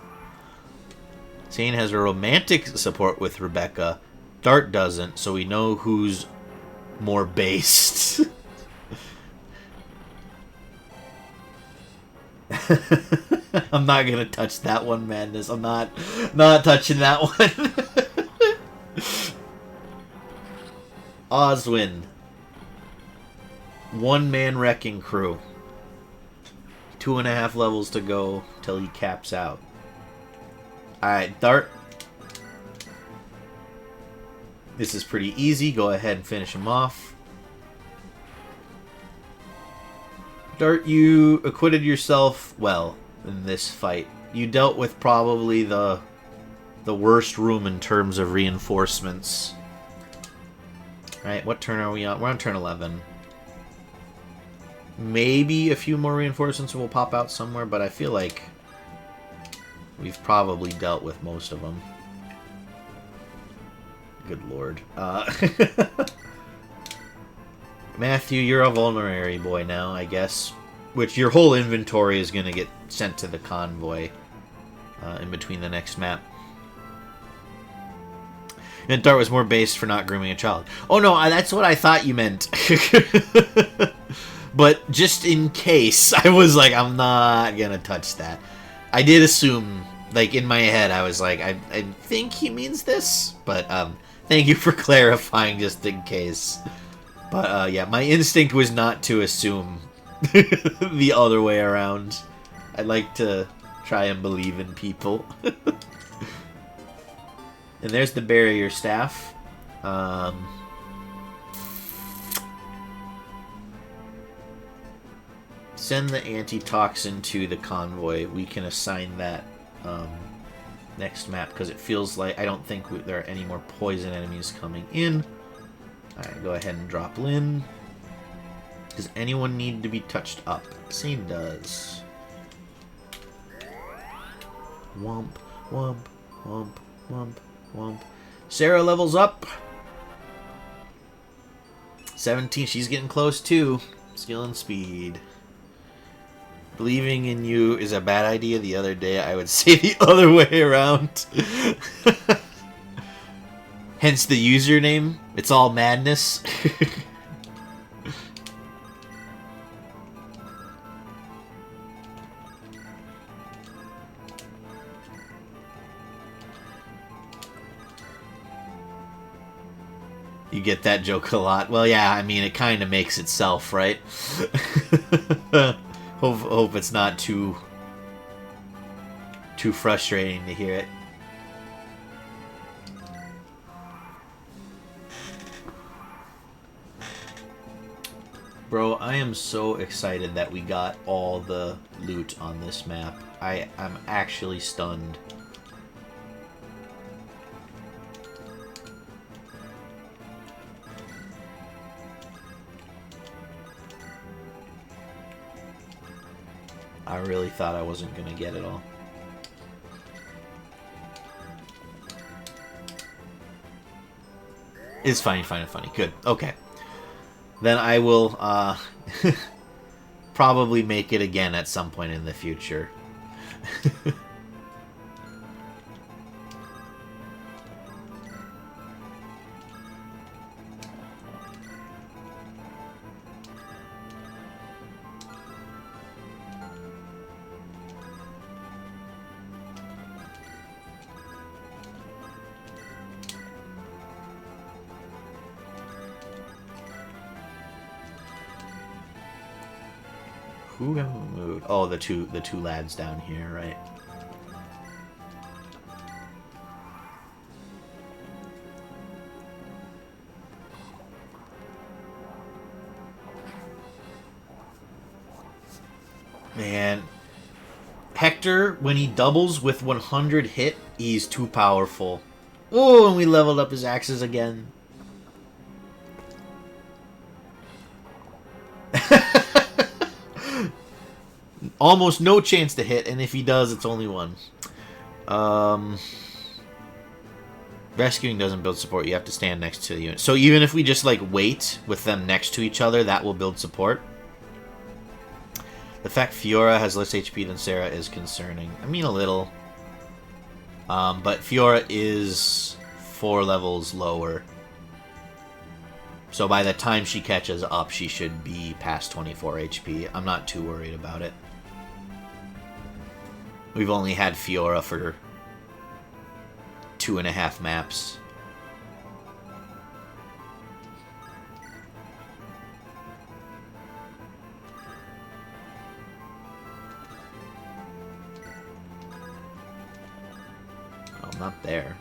Zane has a romantic support with Rebecca. Dart doesn't, so we know who's more based. I'm not gonna touch that one, Madness. I'm not touching that one. Oswin. 1-man wrecking crew. 2.5 levels to go till he caps out. Alright, Dart. This is pretty easy. Go ahead and finish him off. Dart, you acquitted yourself well in this fight. You dealt with probably the worst room in terms of reinforcements. Alright, what turn are we on? We're on turn 11. Maybe a few more reinforcements will pop out somewhere, but I feel like we've probably dealt with most of them. Good lord. Matthew, you're a vulnerary boy now, I guess. Which your whole inventory is going to get sent to the convoy in between the next map. And Dart was more based for not grooming a child. Oh no, that's what I thought you meant. But just in case, I was like, I'm not going to touch that. I did assume, like in my head, I was like, I think he means this. But thank you for clarifying just in case. But yeah, my instinct was not to assume the other way around. I like to try and believe in people. And there's the barrier staff. Send the antitoxin to the convoy. We can assign that next map because it feels like I don't think there are any more poison enemies coming in. Alright, go ahead and drop Lyn. Does anyone need to be touched up? Sane does. Womp, womp, womp, womp, womp. Sarah levels up. 17, she's getting close too. Skill and speed. Believing in you is a bad idea. The other day I would say the other way around. Hence the username. It's all madness. You get that joke a lot. Well, yeah, I mean, it kind of makes itself, right? Hope it's not too frustrating to hear it. Bro, I am so excited that we got all the loot on this map. I'm actually stunned. I really thought I wasn't gonna get it all. It's funny. Good. Okay. Then I will probably make it again at some point in the future. Who haven't moved? Oh, the two lads down here, right? Man, Hector, when he doubles with 100 hit, he's too powerful. Oh, and we leveled up his axes again. Almost no chance to hit, and if he does, it's only one. Rescuing doesn't build support. You have to stand next to the unit. So even if we just, like, wait with them next to each other, that will build support. The fact Fiora has less HP than Sarah is concerning. I mean, a little. But Fiora is 4 levels lower. So by the time she catches up, she should be past 24 HP. I'm not too worried about it. We've only had Fiora for 2.5 maps. Oh, not there.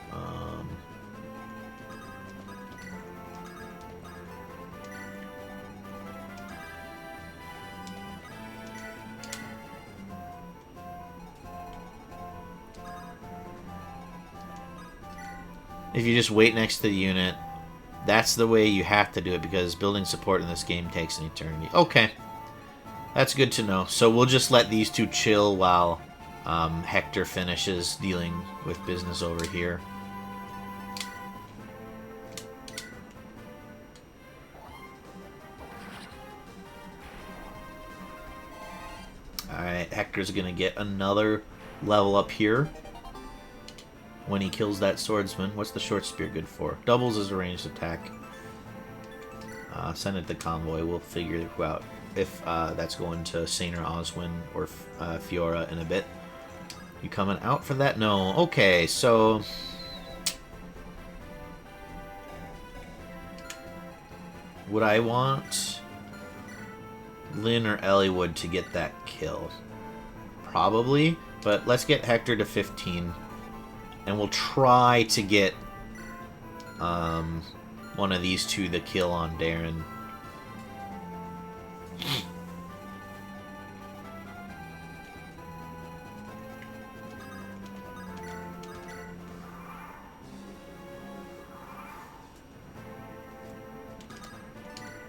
If you just wait next to the unit, that's the way you have to do it, because building support in this game takes an eternity. Okay. That's good to know. So we'll just let these two chill while Hector finishes dealing with business over here. Alright, Hector's going to get another level up here when he kills that swordsman. What's the short spear good for? Doubles as a ranged attack. Send it to convoy. We'll figure out if that's going to Saint or Oswin or Fiora in a bit. You coming out for that? No. Okay, so... would I want Lynn or Eliwood to get that kill? Probably, but let's get Hector to 15. And we'll try to get one of these two the kill on Darren.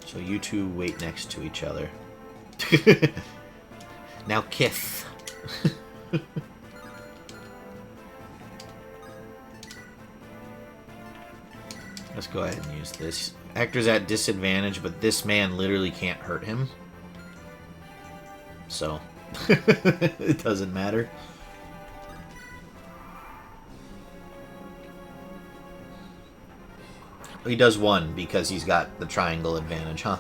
So you two wait next to each other. Now kiss. Let's go ahead and use this. Hector's at disadvantage, but this man literally can't hurt him. So, it doesn't matter. He does one because he's got the triangle advantage, huh?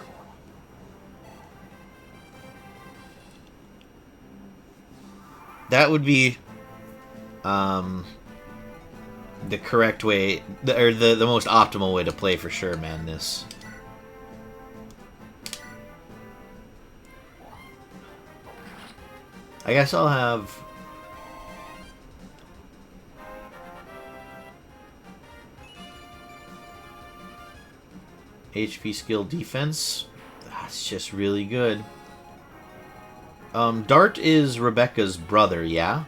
That would be the correct way, or the most optimal way to play for sure, Madness. I guess I'll have... HP skill defense. That's just really good. Dart is Rebecca's brother, yeah?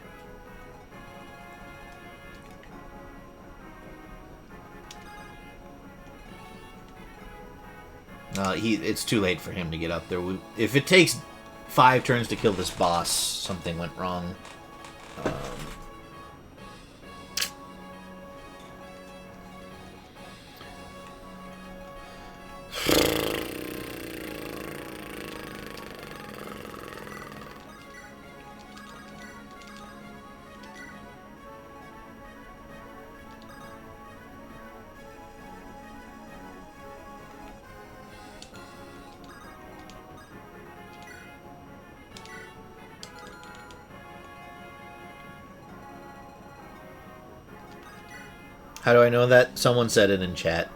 It's too late for him to get up there. If it takes 5 turns to kill this boss, something went wrong. How do I know that? Someone said it in chat.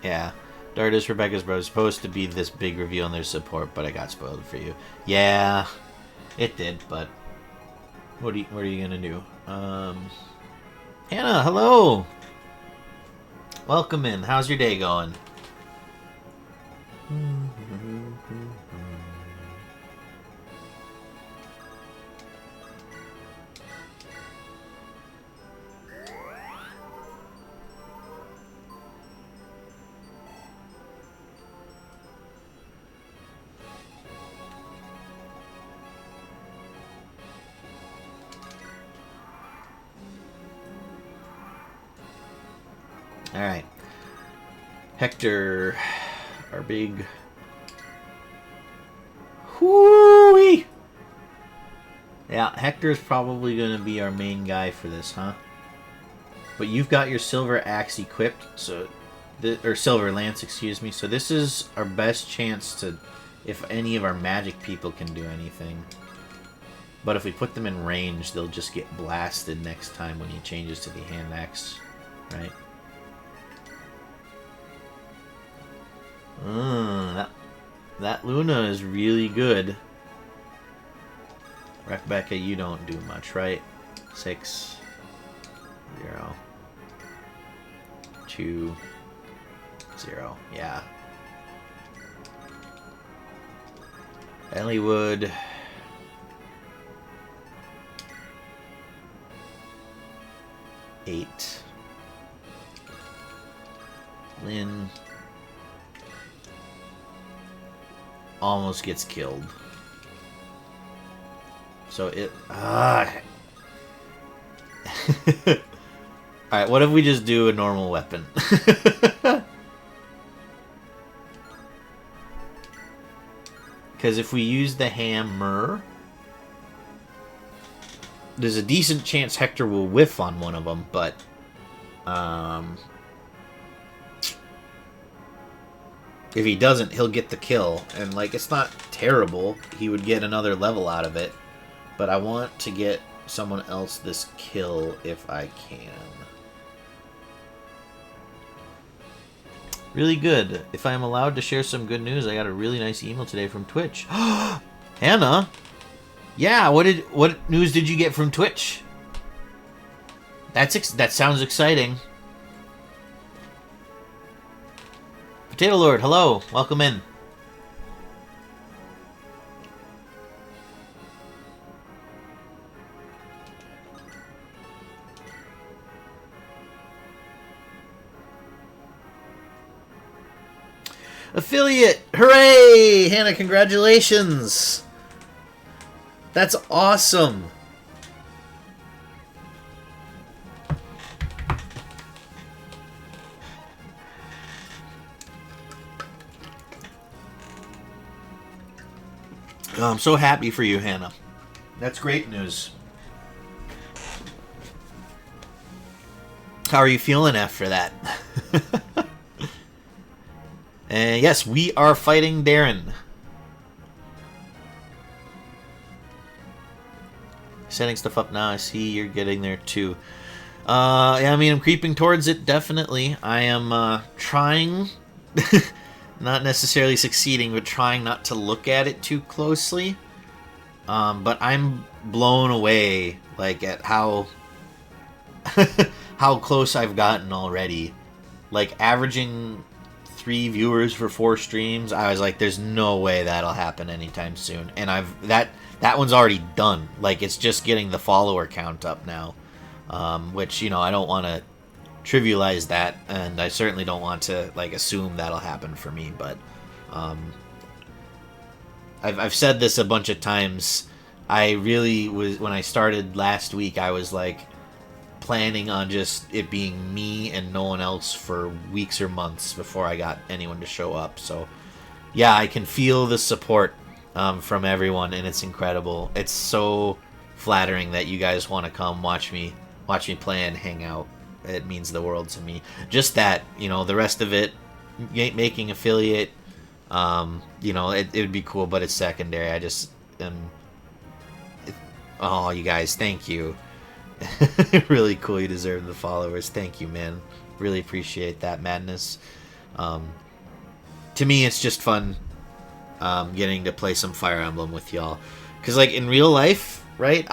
Yeah. Dart is Rebecca's brother. It's supposed to be this big reveal on their support, but I got spoiled for you. Yeah, it did, but what are you gonna do? Hannah, hello! Welcome in. How's your day going? Alright. Hector, our big... Whoo-wee! Yeah, Hector's probably going to be our main guy for this, huh? But you've got your silver axe equipped, so... or silver lance, excuse me. So this is our best chance to... if any of our magic people can do anything. But if we put them in range, they'll just get blasted next time when he changes to the hand axe, right? That Luna is really good. Rebecca, you don't do much, right? 6, 0, 2, 0. Yeah. Eliwood. Eight. Lynn. Almost gets killed. So it... Alright, what if we just do a normal weapon? Because if we use the hammer... there's a decent chance Hector will whiff on one of them, but... if he doesn't, he'll get the kill. And, like, it's not terrible. He would get another level out of it. But I want to get someone else this kill if I can. Really good. If I'm allowed to share some good news, I got a really nice email today from Twitch. Hannah? Yeah, what news did you get from Twitch? That sounds exciting. Potato Lord, hello. Welcome in. Affiliate! Hooray! Hannah, congratulations! That's awesome! Oh, I'm so happy for you, Hannah. That's great news. How are you feeling after that? And yes, we are fighting Darren. Setting stuff up now. I see you're getting there too. Yeah, I mean, I'm creeping towards it, definitely. I am trying, not necessarily succeeding, but trying not to look at it too closely. But I'm blown away, like, at how how close I've gotten already. Like, averaging 3 viewers for 4 streams, I was like, there's no way that'll happen anytime soon. And that one's already done. Like, it's just getting the follower count up now. Which, you know, I don't want to trivialize that, and I certainly don't want to, like, assume that'll happen for me, but I've said this a bunch of times. I really was, when I started last week, I was, like, planning on just it being me and no one else for weeks or months before I got anyone to show up. So, yeah, I can feel the support from everyone, and it's incredible. It's so flattering that you guys want to come watch me play and hang out. It means the world to me. Just that, you know, the rest of it, making affiliate, you know, it would be cool, but it's secondary. I just oh, you guys, thank you. Really cool. You deserve the followers. Thank you, man. Really appreciate that madness. To me, it's just fun getting to play some Fire Emblem with y'all. Because, like, in real life, right,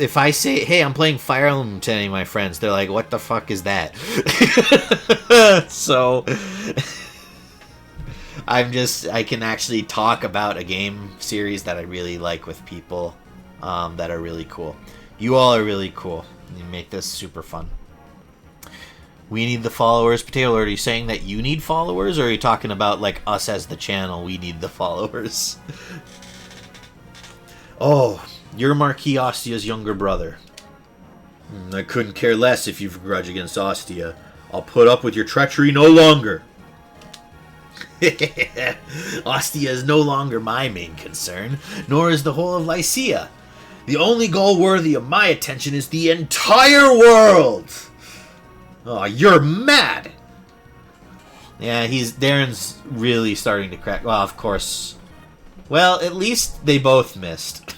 if I say, hey, I'm playing Fire Emblem to any of my friends, they're like, what the fuck is that? So, I can actually talk about a game series that I really like with people that are really cool. You all are really cool. You make this super fun. We need the followers. Potato Lord, are you saying that you need followers, or are you talking about, like, us as the channel, we need the followers? Oh, you're Marquis Ostia's younger brother. I couldn't care less if you've a grudge against Ostia. I'll put up with your treachery no longer. Ostia is no longer my main concern, nor is the whole of Lycia. The only goal worthy of my attention is the entire world! Oh, you're mad! Yeah, Darren's really starting to crack. Well, of course. Well, at least they both missed.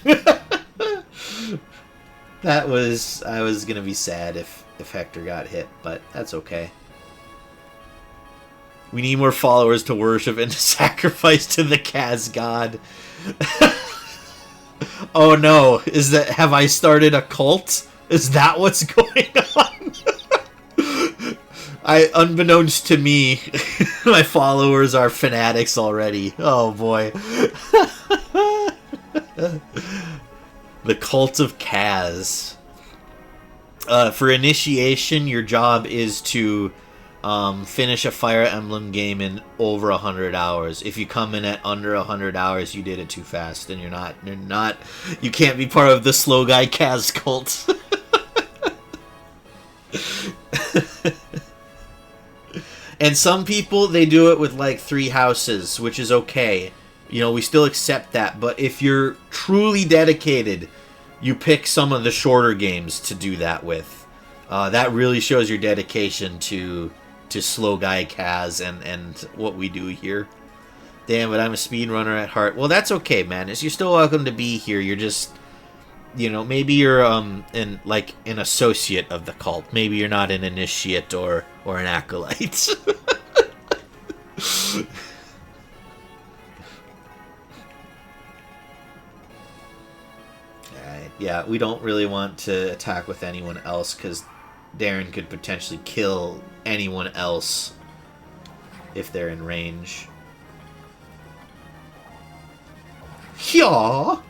I was gonna be sad if Hector got hit, but that's okay. We need more followers to worship and to sacrifice to the Kaz god. Oh no, have I started a cult? Is that what's going on? Unbeknownst to me, my followers are fanatics already. Oh boy. The cult of Kaz. For initiation, your job is to finish a Fire Emblem game in over 100 hours. If you come in at under 100 hours, you did it too fast, and you can't be part of the SlowguyCaz cult. And some people, they do it with like 3 houses, which is okay. You know, we still accept that, but if you're truly dedicated, you pick some of the shorter games to do that with. That really shows your dedication to SlowguyCaz and what we do here. Damn it, I'm a speedrunner at heart. Well, that's okay, man. You're still welcome to be here. You're just, you know, maybe you're an associate of the cult. Maybe you're not an initiate or an acolyte. Alright, yeah, we don't really want to attack with anyone else because Darren could potentially kill anyone else if they're in range. Yaw!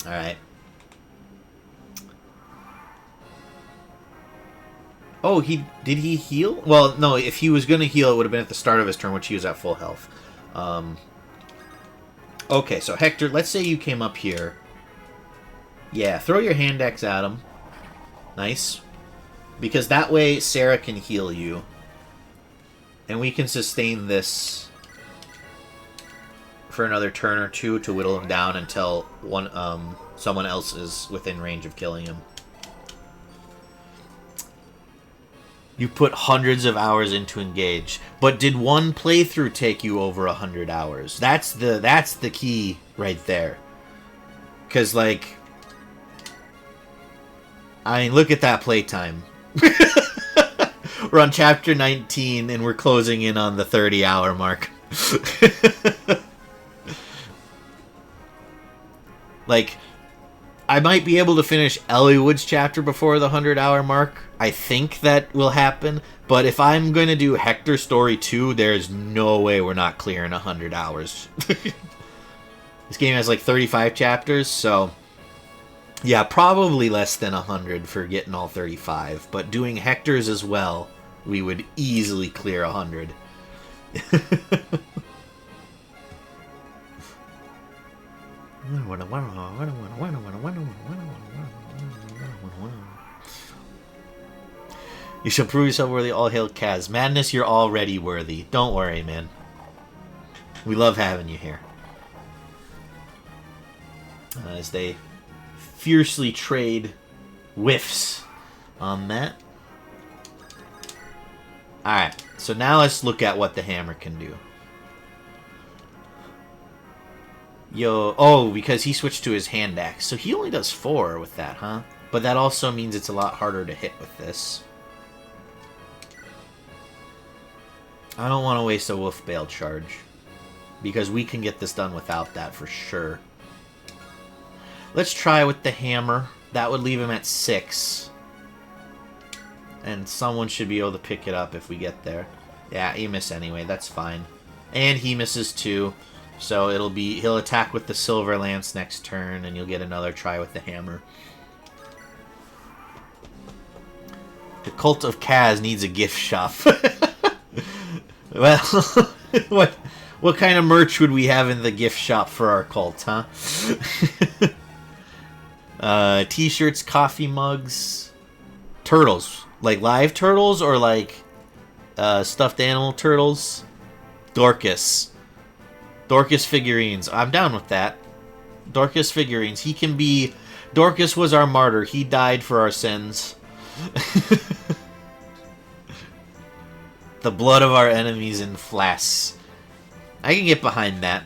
Alright. Oh, did he heal? Well, no, if he was going to heal, it would have been at the start of his turn, which he was at full health. Okay, so Hector, let's say you came up here. Yeah, throw your hand axe at him. Nice. Because that way Sarah can heal you. And we can sustain this for another turn or two to whittle him down until someone else is within range of killing him. You put hundreds of hours into Engage, but did one playthrough take you over 100 hours? That's the key right there. Because, like, I mean, look at that playtime. We're on chapter 19, and we're closing in on the 30-hour mark. Like, I might be able to finish Eliwood's chapter before the 100-hour mark. I think that will happen. But if I'm going to do Hector Story 2, there's no way we're not clearing 100 hours. This game has like 35 chapters, so... yeah, probably less than 100 for getting all 35. But doing Hector's as well, we would easily clear 100. You shall prove yourself worthy. All hail Kaz. Madness, you're already worthy. Don't worry, man. We love having you here. As they fiercely trade whiffs on that. Alright, so now let's look at what the hammer can do. Oh, because he switched to his hand axe. So he only does 4 with that, huh? But that also means it's a lot harder to hit with this. I don't want to waste a wolf bale charge. Because we can get this done without that for sure. Let's try with the hammer. That would leave him at 6. And someone should be able to pick it up if we get there. Yeah, you miss anyway. That's fine. And he misses too. So he'll attack with the Silver Lance next turn, and you'll get another try with the hammer. The Cult of Kaz needs a gift shop. Well, what kind of merch would we have in the gift shop for our cult, huh? T-shirts, coffee mugs, turtles. Like live turtles or like stuffed animal turtles? Dorcas. Dorcas figurines. I'm down with that. Dorcas figurines. He can be... Dorcas was our martyr. He died for our sins. The blood of our enemies in flasks. I can get behind that.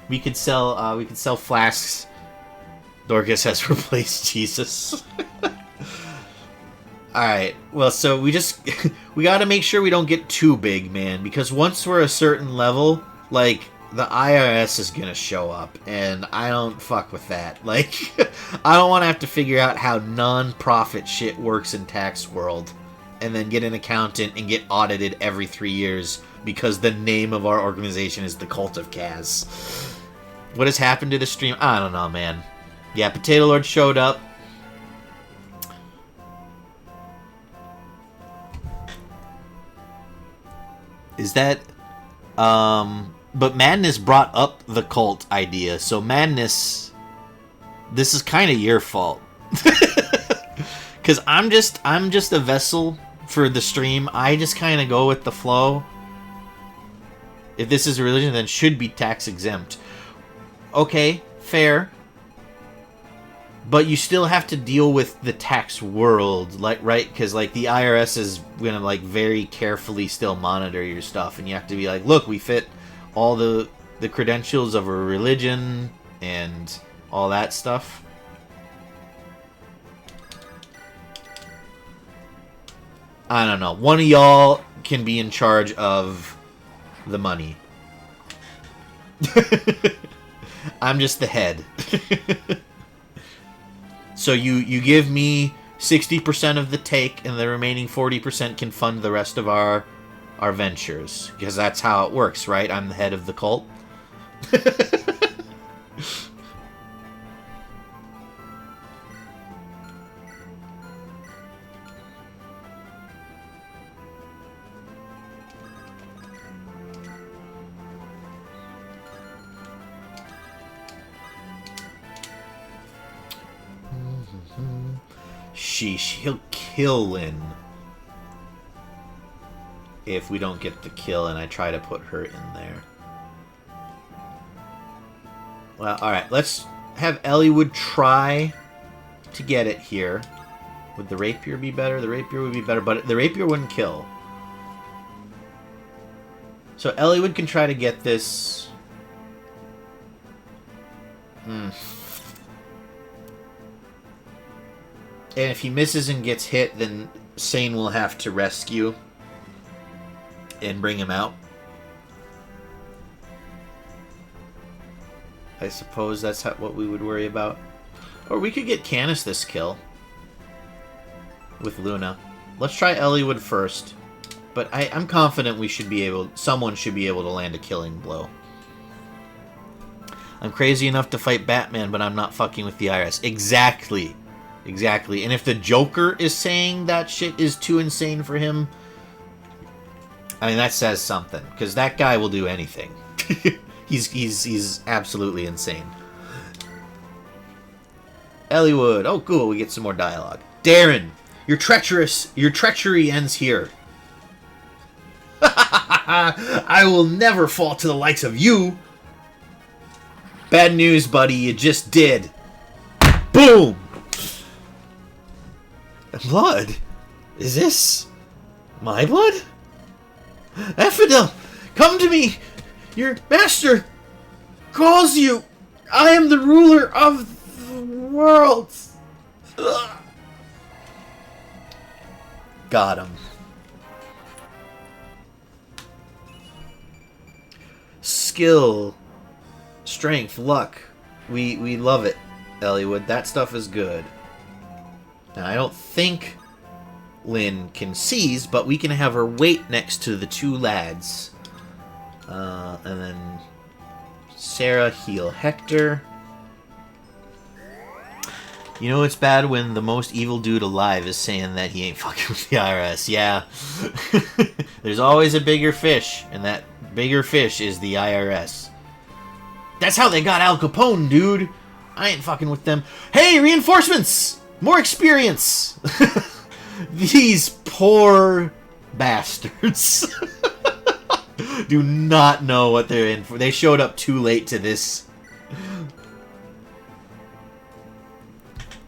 We could sell flasks. Dorcas has replaced Jesus. Alright, well, so we gotta make sure we don't get too big, man. Because once we're a certain level, like, the IRS is gonna show up. And I don't fuck with that. Like, I don't want to have to figure out how non-profit shit works in tax world. And then get an accountant and get audited every 3 years. Because the name of our organization is the Cult of Kaz. What has happened to the stream? I don't know, man. Yeah, Potato Lord showed up. Is that... But Madness brought up the cult idea, so Madness... This is kind of your fault. Because I'm just a vessel for the stream. I just kind of go with the flow. If this is a religion, then should be tax exempt. Okay, fair. But you still have to deal with the tax world, like, right? Because, like, the IRS is gonna, like, very carefully still monitor your stuff, and you have to be like, look, we fit all the credentials of a religion and all that stuff. I don't know. One of y'all can be in charge of the money. I'm just the head. So you give me 60% of the take, and the remaining 40% can fund the rest of our ventures. Because that's how it works, right? I'm the head of the cult. Sheesh, he'll kill Lynn. If we don't get the kill and I try to put her in there. Well, alright, let's have Eliwood try to get it here. Would the rapier be better? The rapier would be better, but the rapier wouldn't kill. So Eliwood can try to get this. And if he misses and gets hit, then Sane will have to rescue and bring him out. I suppose that's what we would worry about. Or we could get Canis this kill with Luna. Let's try Eliwood first. But I'm confident we should be able... Someone should be able to land a killing blow. I'm crazy enough to fight Batman, but I'm not fucking with the IRS. Exactly. Exactly. And if the Joker is saying that shit is too insane for him... I mean, that says something. Because that guy will do anything. He's absolutely insane. Eliwood. Oh, cool. We get some more dialogue. Darren, your treachery ends here. I will never fall to the likes of you. Bad news, buddy. You just did. Boom. Blood? Is this my blood? Ephidel, come to me. Your master calls you. I am the ruler of the world. Ugh. Got him. Skill, strength, luck. We love it, Eliwood. That stuff is good. Now, I don't think Lynn can seize, but we can have her wait next to the two lads. And then Sarah heal Hector. You know it's bad when the most evil dude alive is saying that he ain't fucking with the IRS. Yeah. There's always a bigger fish, and that bigger fish is the IRS. That's how they got Al Capone, dude. I ain't fucking with them. Hey, reinforcements! More experience! These poor bastards do not know what they're in for. They showed up too late to this.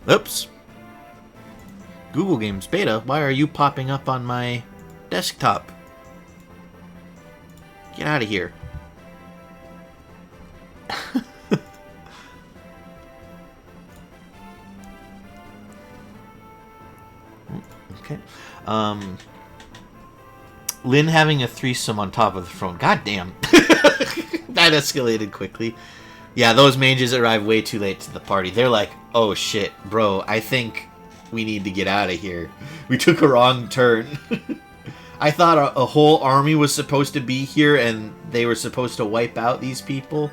Oops. Google Games Beta, why are you popping up on my desktop? Get out of here. Okay. Lynn having a threesome on top of the throne. God damn. That escalated quickly. Yeah, those mages arrived way too late to the party. They're like, oh shit, bro, I think we need to get out of here. We took a wrong turn. I thought a whole army was supposed to be here and they were supposed to wipe out these people.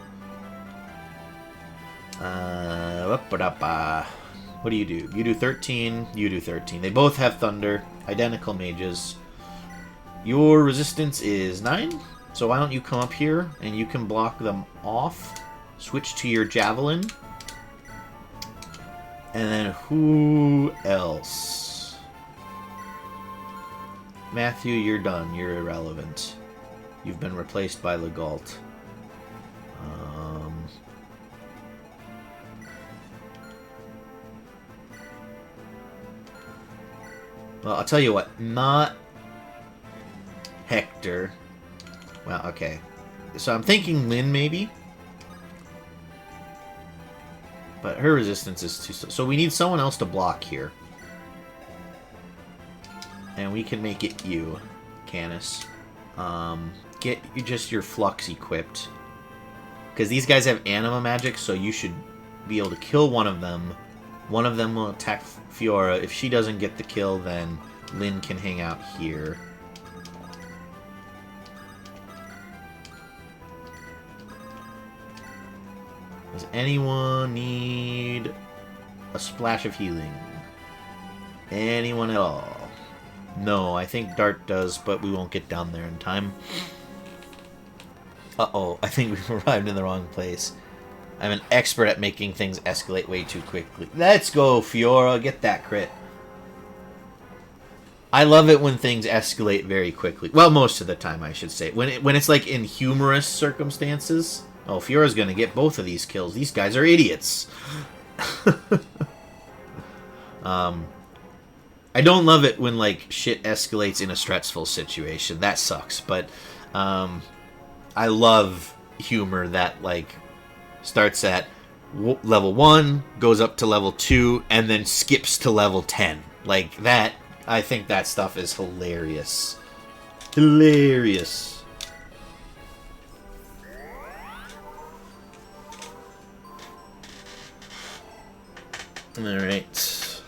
What do? You do 13, you do 13. They both have thunder, identical mages. Your resistance is 9, so why don't you come up here and you can block them off. Switch to your javelin. And then who else? Matthew, you're done. You're irrelevant. You've been replaced by Legault. Well, I'll tell you what. Not Hector. Well, okay. So I'm thinking Lynn, maybe. But her resistance is too... So we need someone else to block here. And we can make it you, Canis. Get just your Flux equipped. Because these guys have anima magic, so you should be able to kill one of them. One of them will attack Fiora. If she doesn't get the kill, then Lynn can hang out here. Does anyone need a splash of healing? Anyone at all? No, I think Dart does, but we won't get down there in time. Uh-oh, I think we've arrived in the wrong place. I'm an expert at making things escalate way too quickly. Let's go, Fiora. Get that crit. I love it when things escalate very quickly. Well, most of the time, I should say. When it's like in humorous circumstances. Oh, Fiora's gonna get both of these kills. These guys are idiots. I don't love it when like shit escalates in a stressful situation. That sucks. But I love humor that like starts at level 1, goes up to level 2, and then skips to level 10. Like that. I think that stuff is hilarious. Hilarious. Alright.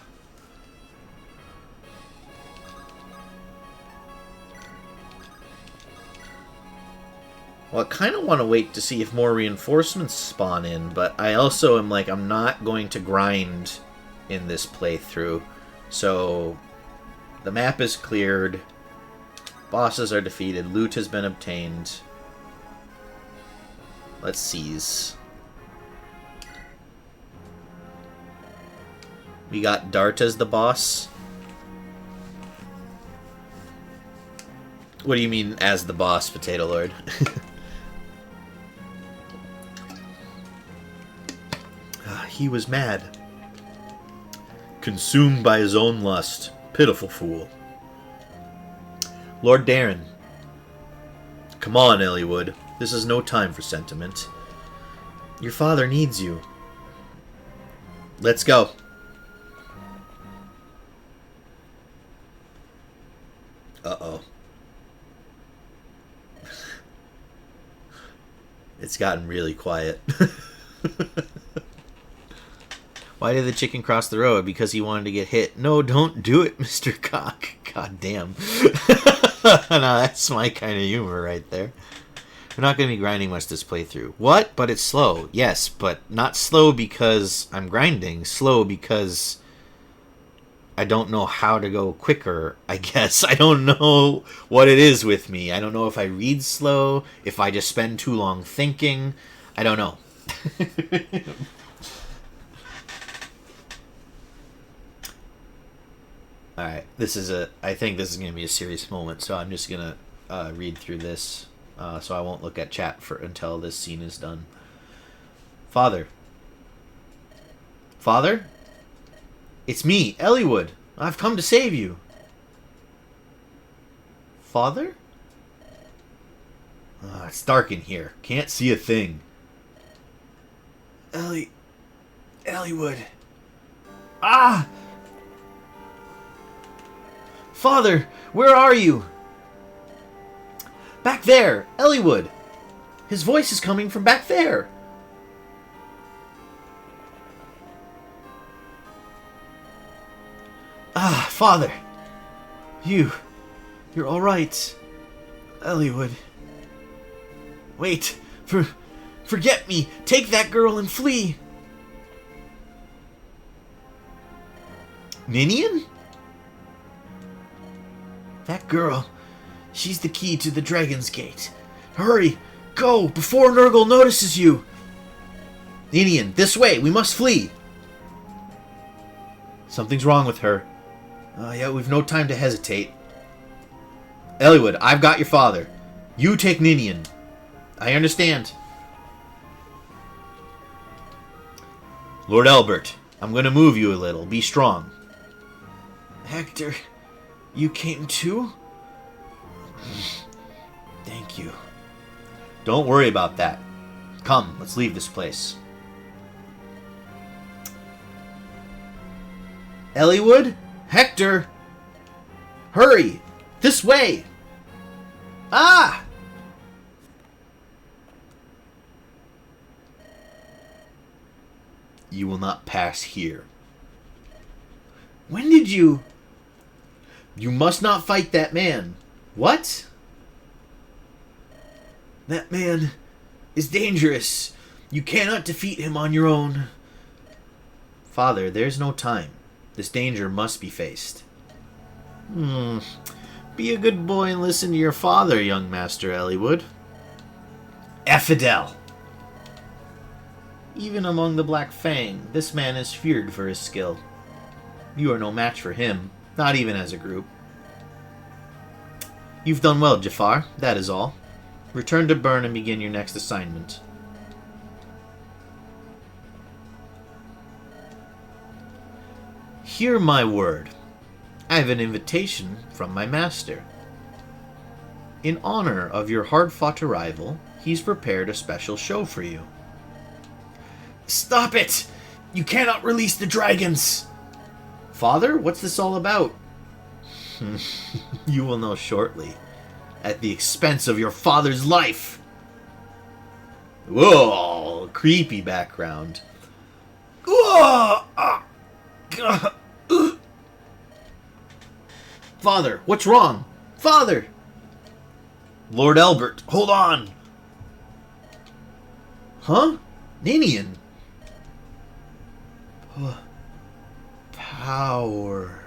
Well, I kind of want to wait to see if more reinforcements spawn in, but I also am like, I'm not going to grind in this playthrough. So, the map is cleared. Bosses are defeated. Loot has been obtained. Let's seize. We got Dart as the boss. What do you mean, as the boss, Potato Lord? He was mad. Consumed by his own lust. Pitiful fool. Lord Darren. Come on, Eliwood. This is no time for sentiment. Your father needs you. Let's go. Uh-oh. It's gotten really quiet. Why did the chicken cross the road? Because he wanted to get hit. No, don't do it, Mr. Cock. God damn. No, that's my kind of humor right there. We're not going to be grinding much this playthrough. What? But it's slow. Yes, but not slow because I'm grinding. Slow because I don't know how to go quicker, I guess. I don't know what it is with me. I don't know if I read slow, if I just spend too long thinking. I don't know. Alright, I think this is going to be a serious moment, so I'm just going to read through this, so I won't look at chat until this scene is done. Father. Father? It's me, Eliwood. I've come to save you. Father? It's dark in here. Can't see a thing. Eliwood. Ah! Father, where are you? Back there, Eliwood. His voice is coming from back there. Ah, Father. You're all right. Eliwood. Wait, forget me. Take that girl and flee. Ninian? That girl, she's the key to the Dragon's Gate. Hurry, go, before Nergal notices you. Ninian, this way, we must flee. Something's wrong with her. Yeah, we've no time to hesitate. Eliwood, I've got your father. You take Ninian. I understand. Lord Albert, I'm going to move you a little. Be strong. Hector, you came too? Thank you. Don't worry about that. Come, let's leave this place. Eliwood? Hector! Hurry! This way! Ah! You will not pass here. When did you... You must not fight that man. What? That man is dangerous. You cannot defeat him on your own. Father, there's no time. This danger must be faced. Be a good boy and listen to your father, young Master Eliwood. Effidel! Even among the Black Fang, this man is feared for his skill. You are no match for him, not even as a group. You've done well, Jafar. That is all. Return to Bern and begin your next assignment. Hear my word. I have an invitation from my master. In honor of your hard-fought arrival, he's prepared a special show for you. Stop it! You cannot release the dragons! Father, what's this all about? You will know shortly, at the expense of your father's life. Whoa, creepy background. Whoa! Father, what's wrong? Father! Lord Albert, hold on! Huh? Ninian? Power.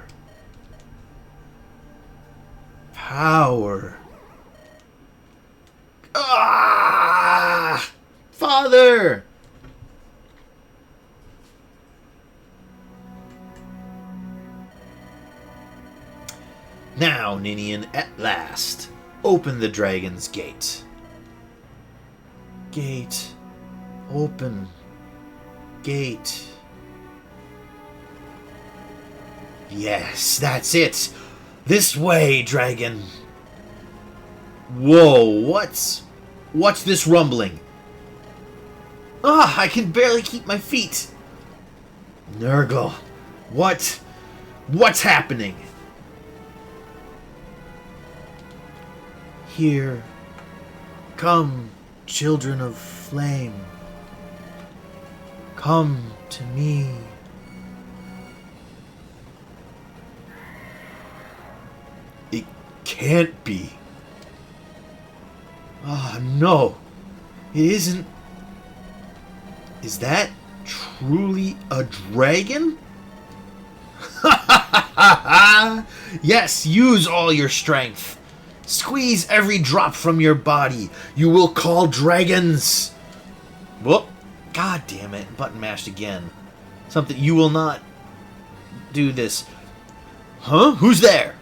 Power. Ah! Father! Now, Ninian, at last, open the dragon's gate. Gate. Open. Gate. Yes, that's it. This way, dragon. Whoa, what's this rumbling? Ah, I can barely keep my feet. Nergal, what's happening? Here, come, children of flame. Come to me. It can't be. Ah, no. It isn't. Is that truly a dragon? Yes, use all your strength. Squeeze every drop from your body. You will call dragons. Whoop. God damn it. Button mashed again. Something. You will not do this. Huh? Who's there?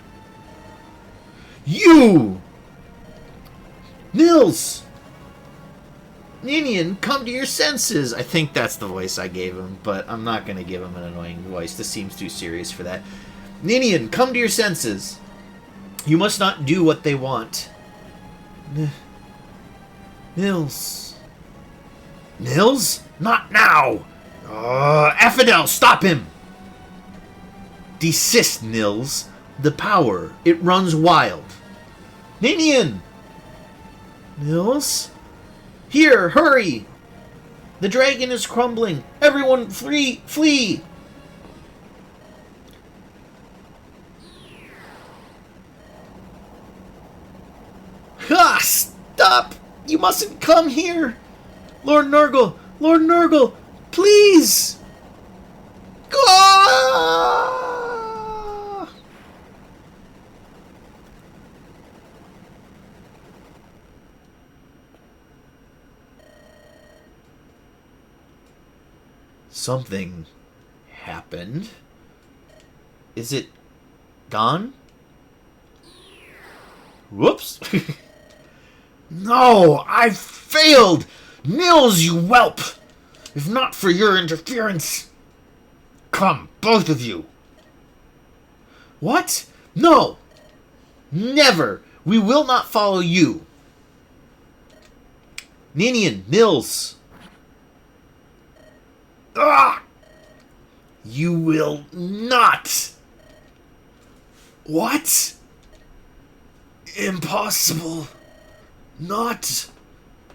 You! Nils! Ninian, come to your senses! I think that's the voice I gave him, but I'm not going to give him an annoying voice. This seems too serious for that. Ninian, come to your senses! You must not do what they want. Nils. Nils? Not now! Affidel, stop him! Desist, Nils. The power, it runs wild. Ninian! Nils? Here, hurry! The dragon is crumbling. Everyone flee! Ha! Stop! You mustn't come here! Lord Nergal, please! Ah! Something happened. Is it gone? Whoops. No, I've failed! Nils, you whelp! If not for your interference. Come, both of you. What? No! Never! We will not follow you. Ninian, Nils. Ah! You will not! What? Impossible. Not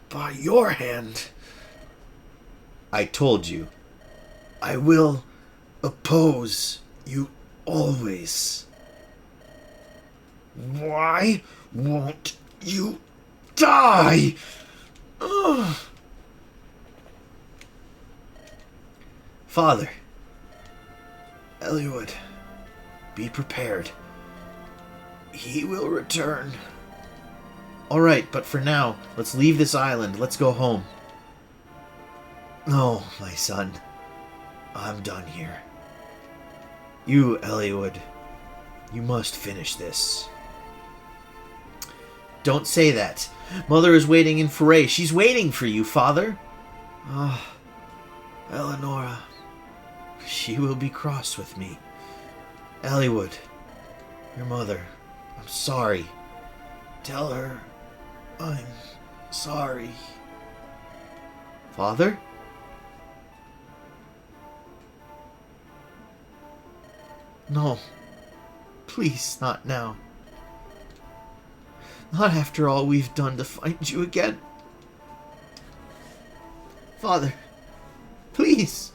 by your hand. I told you. I will oppose you always. Why won't you die? Ugh. Father, Eliwood, be prepared. He will return. Alright, but for now, let's leave this island. Let's go home. No, my son. I'm done here. You, Eliwood, you must finish this. don't say that. Mother is waiting in Foray. She's waiting for you, Father. Ah, Eleonora. She will be cross with me. Eliwood, your mother. I'm sorry. Tell her I'm sorry. Father? No. Please, not now. Not after all we've done to find you again. Father, please,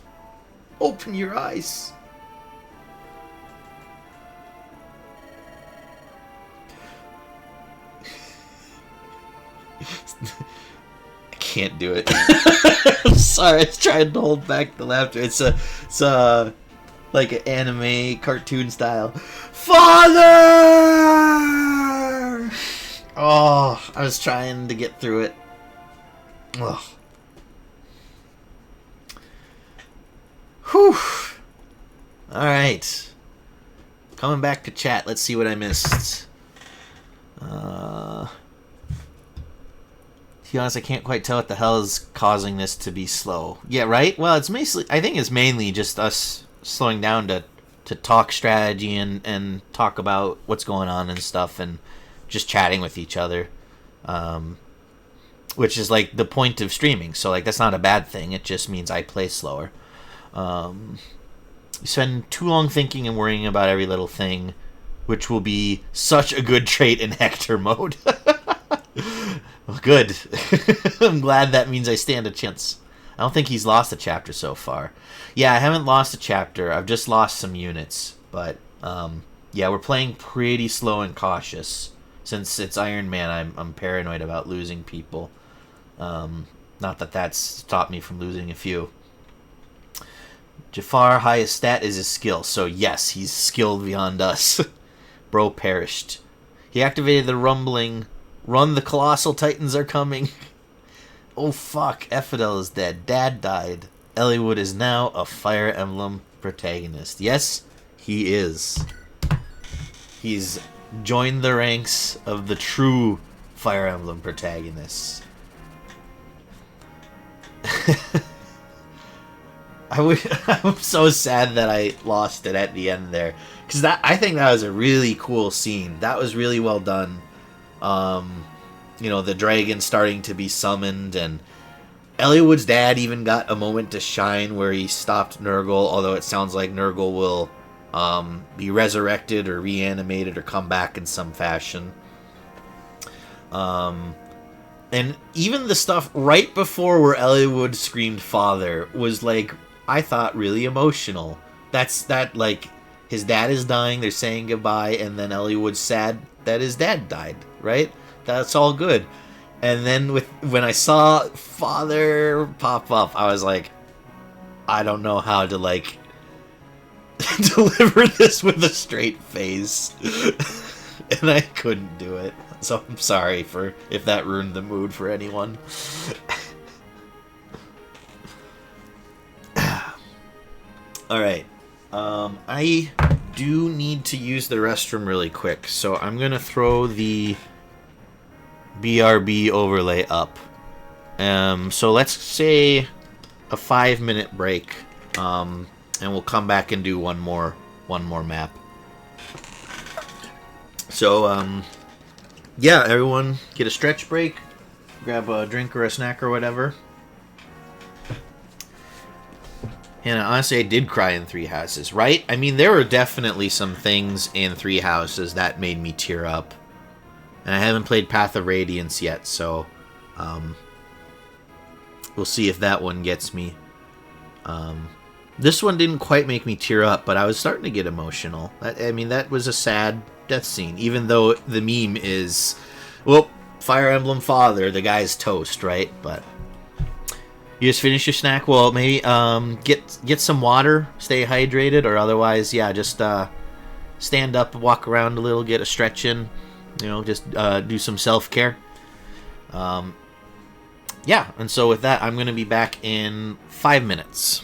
open your eyes. I can't do it. I'm sorry, I was trying to hold back the laughter. It's like an anime cartoon style. Father! Oh, I was trying to get through it. Ugh. Whew. Alright. Coming back to chat. Let's see what I missed. To be honest, I can't quite tell what the hell is causing this to be slow. Yeah, right? Well, it's mostly, I think it's mainly just us slowing down to talk strategy and talk about what's going on and stuff, and just chatting with each other, which is like the point of streaming. So like that's not a bad thing. It just means I play slower. You spend too long thinking and worrying about every little thing, which will be such a good trait in Hector mode. Well, good. I'm glad. That means I stand a chance. I don't think he's lost a chapter so far. Yeah, I haven't lost a chapter. I've just lost some units. But, yeah, we're playing pretty slow and cautious. Since it's Iron Man, I'm paranoid about losing people. Not that that's stopped me from losing a few. Jafar, highest stat is his skill. So, yes, he's skilled beyond us. Bro perished. He activated the rumbling. Run, the colossal titans are coming. Oh, fuck. Ephidel is dead. Dad died. Eliwood is now a Fire Emblem protagonist. Yes, he is. He's joined the ranks of the true Fire Emblem protagonists. I'm so sad that I lost it at the end there, because I think that was a really cool scene. That was really well done. You know, the dragon starting to be summoned, and Eliwood's dad even got a moment to shine where he stopped Nergal, although it sounds like Nergal will be resurrected or reanimated or come back in some fashion. And even the stuff right before where Eliwood screamed father was, like, I thought really emotional. That like, his dad is dying, they're saying goodbye, and then Eliwood's sad that his dad died, right? That's all good. And then when I saw father pop up, I was like, I don't know how to, like, deliver this with a straight face. And I couldn't do it. So I'm sorry for if that ruined the mood for anyone. Alright. I do need to use the restroom really quick, so I'm going to throw the BRB overlay up. So let's say a 5-minute break, and we'll come back and do one more map. So, yeah, everyone get a stretch break, grab a drink or a snack or whatever. And honestly, I did cry in Three Houses, right? I mean, there were definitely some things in Three Houses that made me tear up. And I haven't played Path of Radiance yet, so we'll see if that one gets me. This one didn't quite make me tear up, but I was starting to get emotional. I mean, that was a sad death scene, even though the meme is, well, Fire Emblem father, the guy's toast, right? But you just finish your snack. Well, maybe get some water, stay hydrated, or otherwise, yeah, just stand up, walk around a little, get a stretch in, you know, just do some self-care. Yeah, and so with that, I'm going to be back in 5 minutes.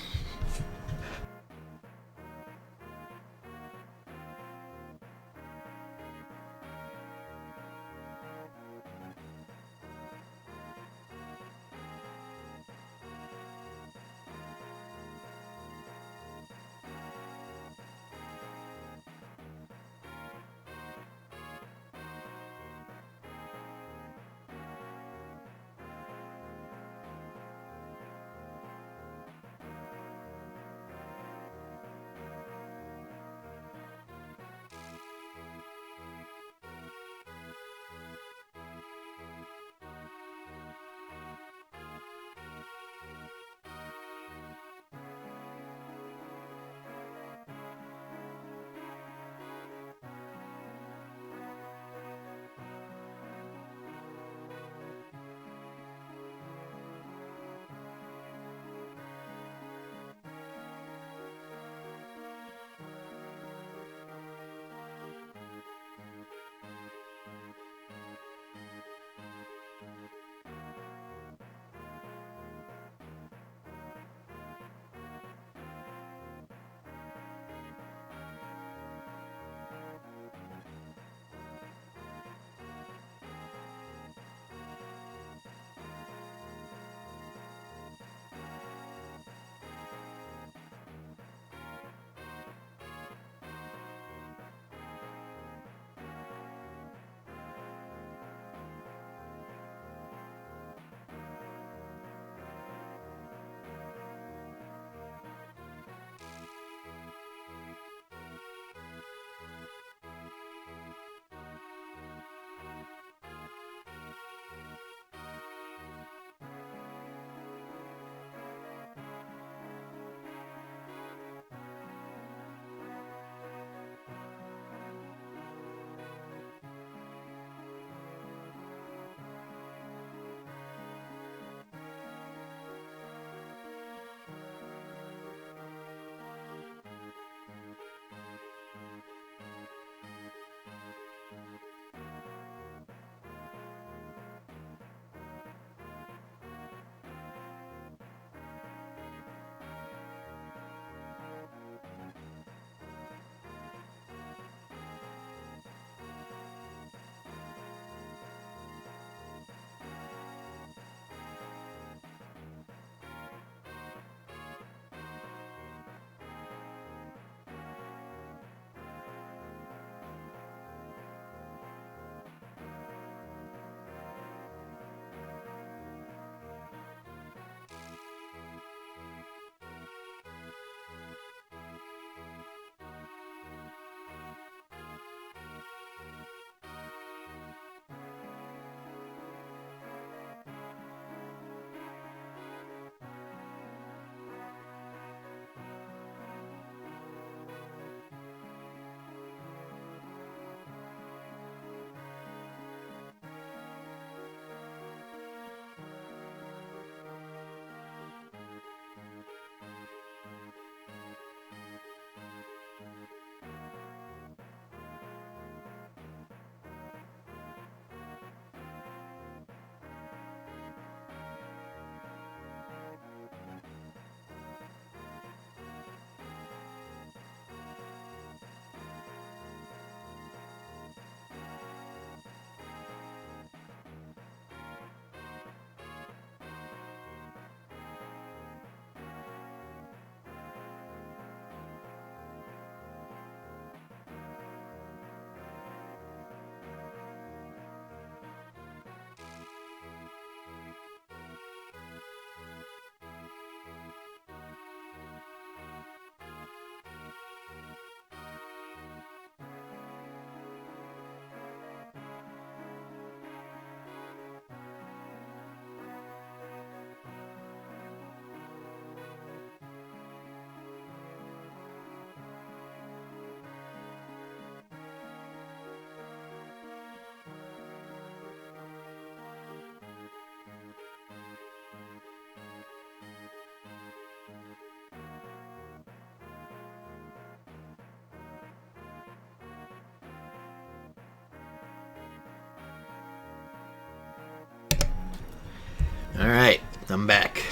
Alright, I'm back.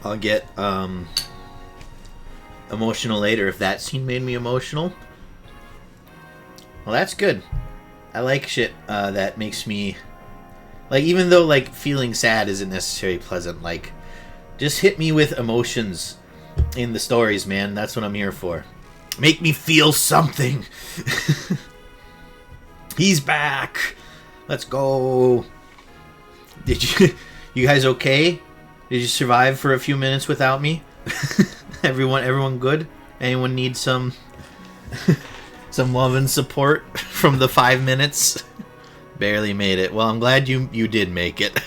I'll get emotional later if that scene made me emotional. Well, that's good. I like shit that makes me... Like, even though, like, feeling sad isn't necessarily pleasant, like, just hit me with emotions in the stories, man. That's what I'm here for. Make me feel something. He's back. Let's go. You guys okay? Did you survive for a few minutes without me? Everyone good? Anyone need some love and support from the 5 minutes? Barely made it. Well, I'm glad you did make it.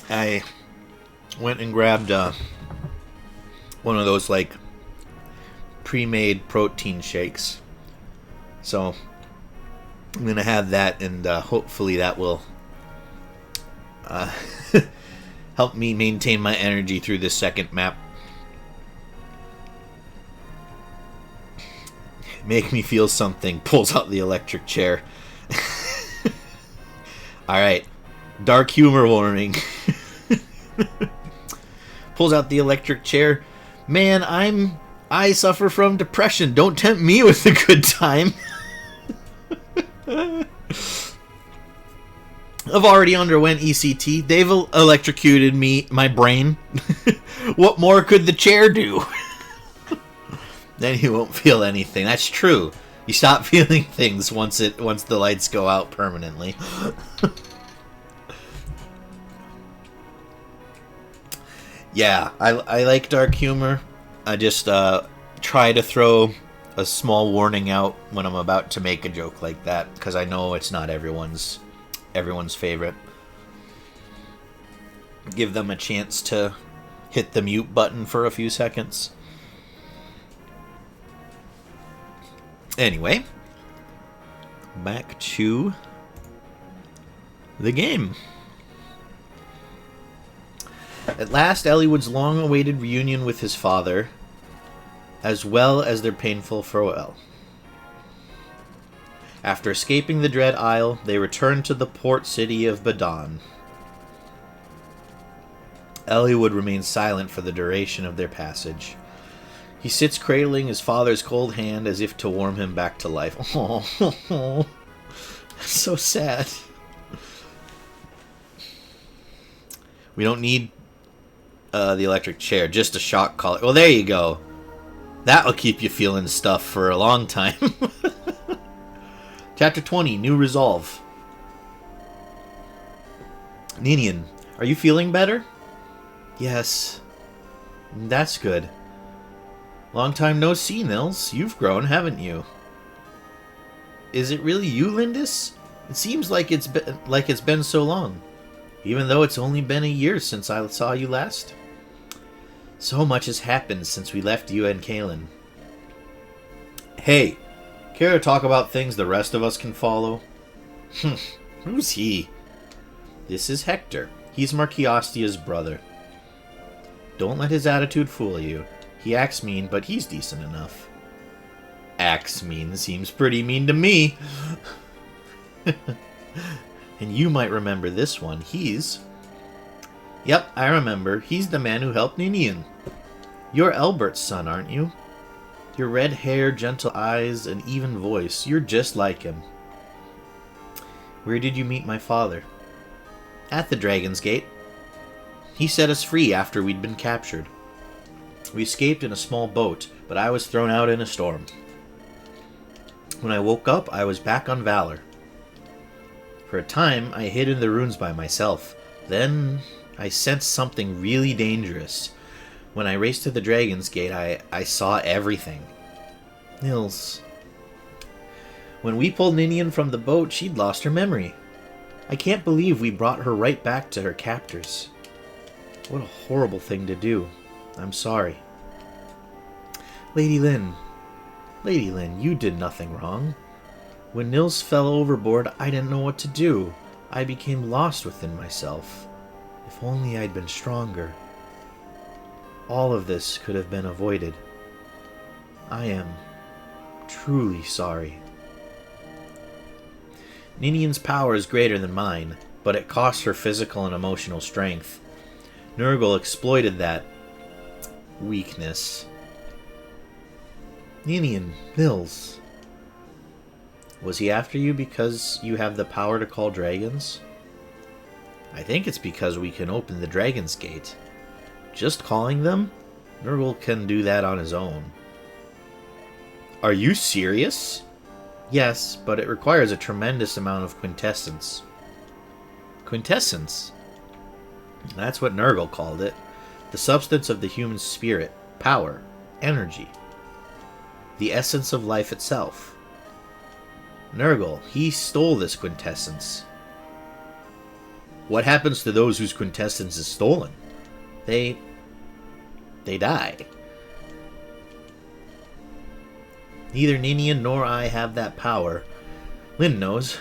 I went and grabbed one of those, like, pre-made protein shakes. So I'm going to have that, and hopefully that will help me maintain my energy through this second map. Make me feel something. Pulls out the electric chair. Alright. Dark humor warning. Pulls out the electric chair. Man, I suffer from depression. Don't tempt me with a good time. I've already underwent ECT. They've electrocuted my brain. What more could the chair do? Then you won't feel anything. That's true. You stop feeling things once the lights go out permanently. Yeah, I like dark humor. I just try to throw a small warning out when I'm about to make a joke like that, because I know it's not everyone's favorite. Give them a chance to hit the mute button for a few seconds. Anyway, back to the game. At last, Eliwood's long-awaited reunion with his father, as well as their painful farewell. After escaping the Dread Isle, they returned to the port city of Badon. Eliwood remains silent for the duration of their passage. He sits cradling his father's cold hand as if to warm him back to life. Oh, that's so sad. We don't need the electric chair, just a shock collar. Well, there you go. That'll keep you feeling stuff for a long time. Chapter 20, New Resolve. Ninian, are you feeling better? Yes. That's good. Long time no see, Nils. You've grown, haven't you? Is it really you, Lindis? It seems like it's been so long. Even though it's only been a year since I saw you last. So much has happened since we left you and Kalen. Hey, care to talk about things the rest of us can follow? Who's he? This is Hector. He's Marchiostia's brother. Don't let his attitude fool you. He acts mean, but he's decent enough. Acts mean seems pretty mean to me. And you might remember this one. Yep, I remember. He's the man who helped Ninian. You're Elbert's son, aren't you? Your red hair, gentle eyes, and even voice. You're just like him. Where did you meet my father? At the Dragon's Gate. He set us free after we'd been captured. We escaped in a small boat, but I was thrown out in a storm. When I woke up, I was back on Valor. For a time, I hid in the ruins by myself. Then, I sensed something really dangerous. When I raced to the Dragon's Gate, I saw everything. Nils. When we pulled Ninian from the boat, she'd lost her memory. I can't believe we brought her right back to her captors. What a horrible thing to do. I'm sorry. Lady Lynn, you did nothing wrong. When Nils fell overboard, I didn't know what to do. I became lost within myself. If only I'd been stronger. All of this could have been avoided. I am truly sorry. Ninian's power is greater than mine, but it costs her physical and emotional strength. Nergal exploited that weakness. Ninian, Nils. Was he after you because you have the power to call dragons? I think it's because we can open the Dragon's Gate. Just calling them? Nergal can do that on his own. Are you serious? Yes, but it requires a tremendous amount of quintessence. Quintessence? That's what Nergal called it. The substance of the human spirit, power, energy. The essence of life itself. Nergal, he stole this quintessence. What happens to those whose quintessence is stolen? They die. Neither Ninian nor I have that power. Lynn knows.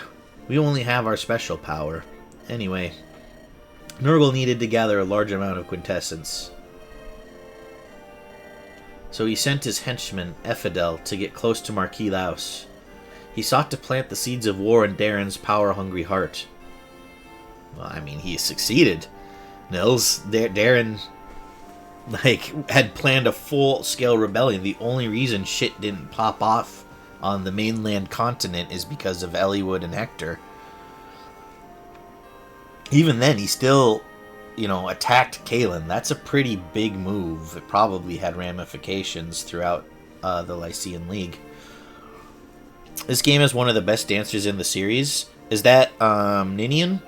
We only have our special power. Anyway, Nergal needed to gather a large amount of quintessence. So he sent his henchman, Eliwood, to get close to Marquis Laus. He sought to plant the seeds of war in Darren's power-hungry heart. Well, I mean, he succeeded. Nils, Darren, had planned a full-scale rebellion. The only reason shit didn't pop off on the mainland continent is because of Eliwood and Hector. Even then, he still, attacked Kalen. That's a pretty big move. It probably had ramifications throughout the Lycian League. This game is one of the best dancers in the series. Is that Ninian?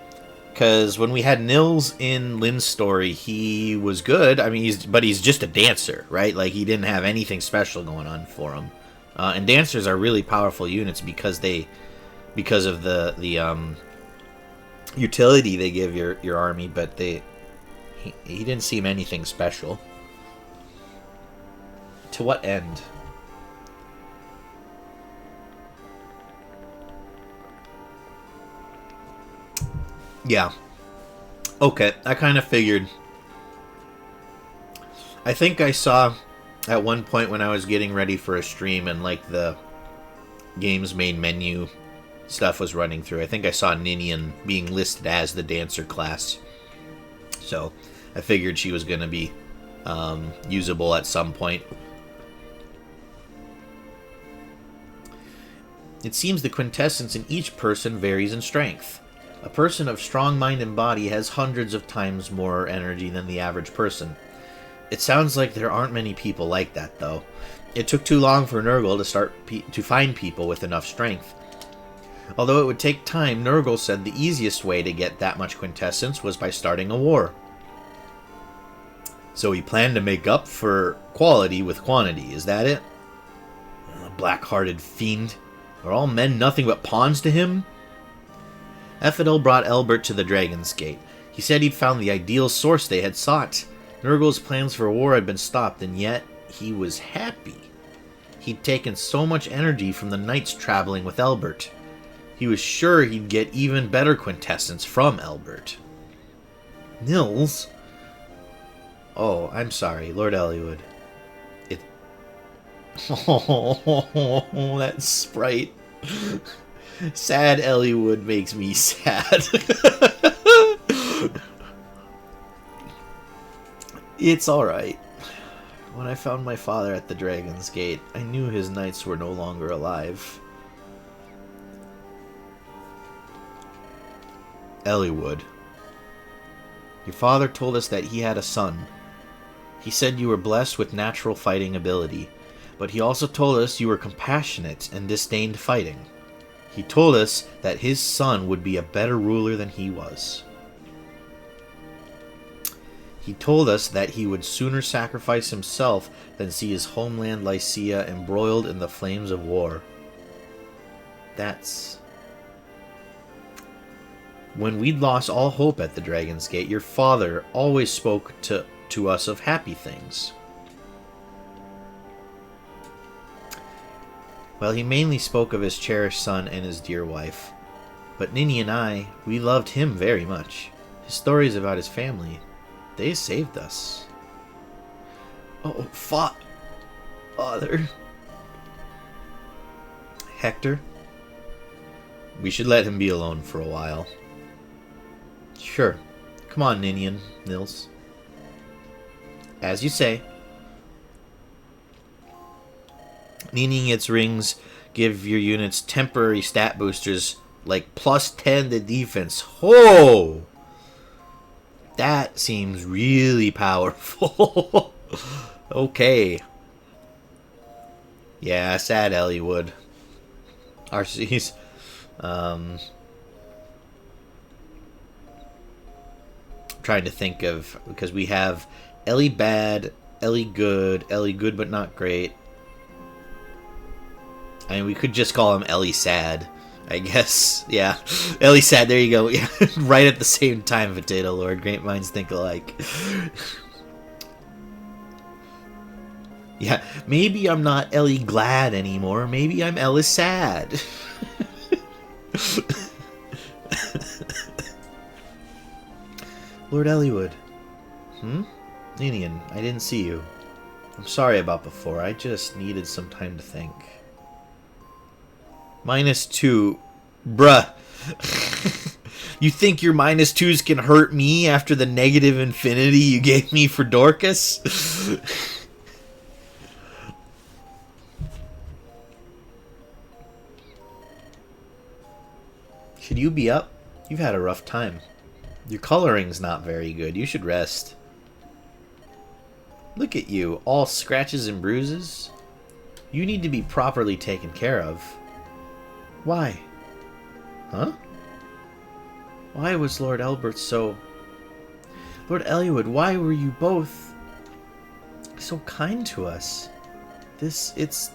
Because when we had Nils in Lynn's story, he was good. I mean, he's just a dancer, right? Like, he didn't have anything special going on for him. And dancers are really powerful units because of the utility they give your army, but he didn't seem anything special. To what end? Yeah. Okay, I kind of figured. I think I saw at one point when I was getting ready for a stream and the game's main menu stuff was running through, I think I saw Ninian being listed as the dancer class. So I figured she was going to be usable at some point. It seems the quintessence in each person varies in strength. A person of strong mind and body has hundreds of times more energy than the average person. It sounds like there aren't many people like that, though. It took too long for Nergal to find people with enough strength. Although it would take time, Nergal said the easiest way to get that much quintessence was by starting a war. So he planned to make up for quality with quantity, is that it? Black-hearted fiend. Are all men nothing but pawns to him? Eliwood brought Elbert to the Dragon's Gate. He said he'd found the ideal source they had sought. Nergal's plans for war had been stopped, and yet he was happy. He'd taken so much energy from the knights traveling with Elbert. He was sure he'd get even better quintessence from Elbert. Nils? Oh, I'm sorry, Lord Eliwood. Oh, that sprite. Sad Eliwood makes me sad. It's alright. When I found my father at the Dragon's Gate, I knew his knights were no longer alive. Eliwood. Your father told us that he had a son. He said you were blessed with natural fighting ability, but he also told us you were compassionate and disdained fighting. He told us that his son would be a better ruler than he was. He told us that he would sooner sacrifice himself than see his homeland Lycia embroiled in the flames of war. That's... When we'd lost all hope at the Dragon's Gate, your father always spoke to us of happy things. Well, he mainly spoke of his cherished son and his dear wife. But Nini and I, we loved him very much. His stories about his family, they saved us. Oh, father. Hector? We should let him be alone for a while. Sure. Come on, Ninian, Nils. As you say. Ninian gets rings, give your units temporary stat boosters, like +10 to defense. Oh! That seems really powerful. Okay. Yeah, sad Eliwood. RC's. Trying to think of, because we have Ellie bad, Ellie good but not great. I mean, we could just call him Ellie sad, I guess. Yeah, Ellie sad, there you go. Yeah, right at the same time, Potato Lord. Great minds think alike. Yeah, maybe I'm not Ellie glad anymore. Maybe I'm Ellie sad. Lord Eliwood. Ninian, I didn't see you. I'm sorry about before. I just needed some time to think. -2. Bruh. You think your -2s can hurt me after the negative infinity you gave me for Dorcas? Should you be up? You've had a rough time. Your coloring's not very good. You should rest. Look at you, all scratches and bruises. You need to be properly taken care of. Why? Huh? Why was Lord Elbert so... Lord Eliwood, why were you both so kind to us? This is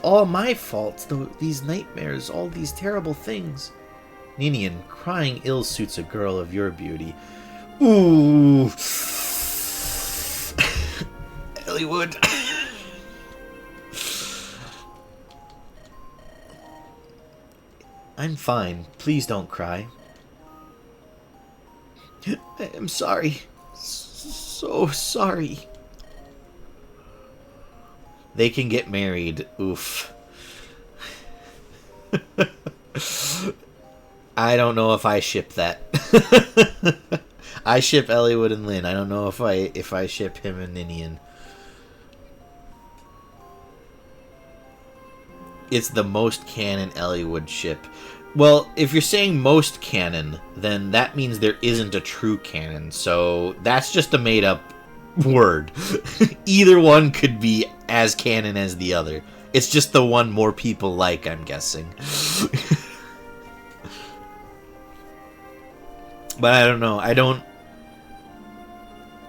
all my fault. These nightmares, all these terrible things. Ninian, crying ill suits a girl of your beauty. Ooh. Eliwood. I'm fine. Please don't cry. I am sorry. So sorry. They can get married. Oof. I don't know if I ship that. I ship Eliwood and Lynn. I don't know if I ship him and Ninian. It's the most canon Eliwood ship. Well, if you're saying most canon, then that means there isn't a true canon. So that's just a made up word. Either one could be as canon as the other. It's just the one more people like, I'm guessing. But I don't know. I don't...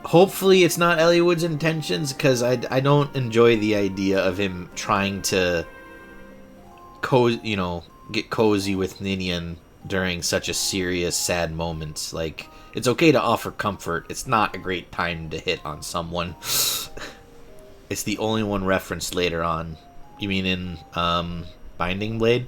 Hopefully it's not Eliwood's intentions, because I don't enjoy the idea of him trying to get cozy with Ninian during such a serious, sad moment. Like, it's okay to offer comfort. It's not a great time to hit on someone. It's the only one referenced later on. You mean in Binding Blade?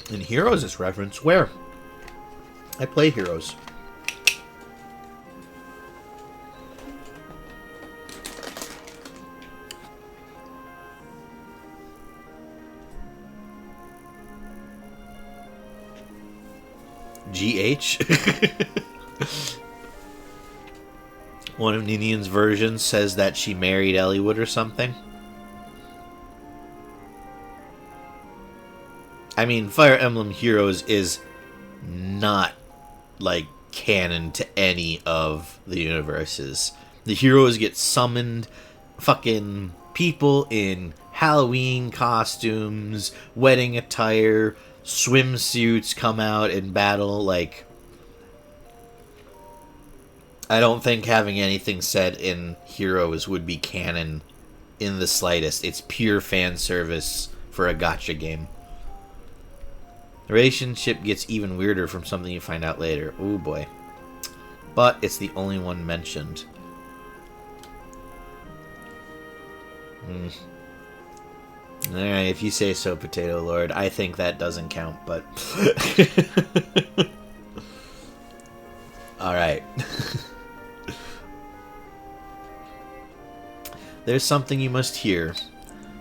In Heroes it's referenced. Where? I play Heroes. GH? One of Ninian's versions says that she married Eliwood or something. I mean, Fire Emblem Heroes is not, like, canon to any of the universes. The heroes get summoned, fucking people in Halloween costumes, wedding attire, swimsuits come out and battle. Like, I don't think having anything said in Heroes would be canon in the slightest. It's pure fan service for a gacha game. The relationship gets even weirder from something you find out later. Oh boy. But it's the only one mentioned. Alright, if you say so, Potato Lord. I think that doesn't count, but... Alright. There's something you must hear.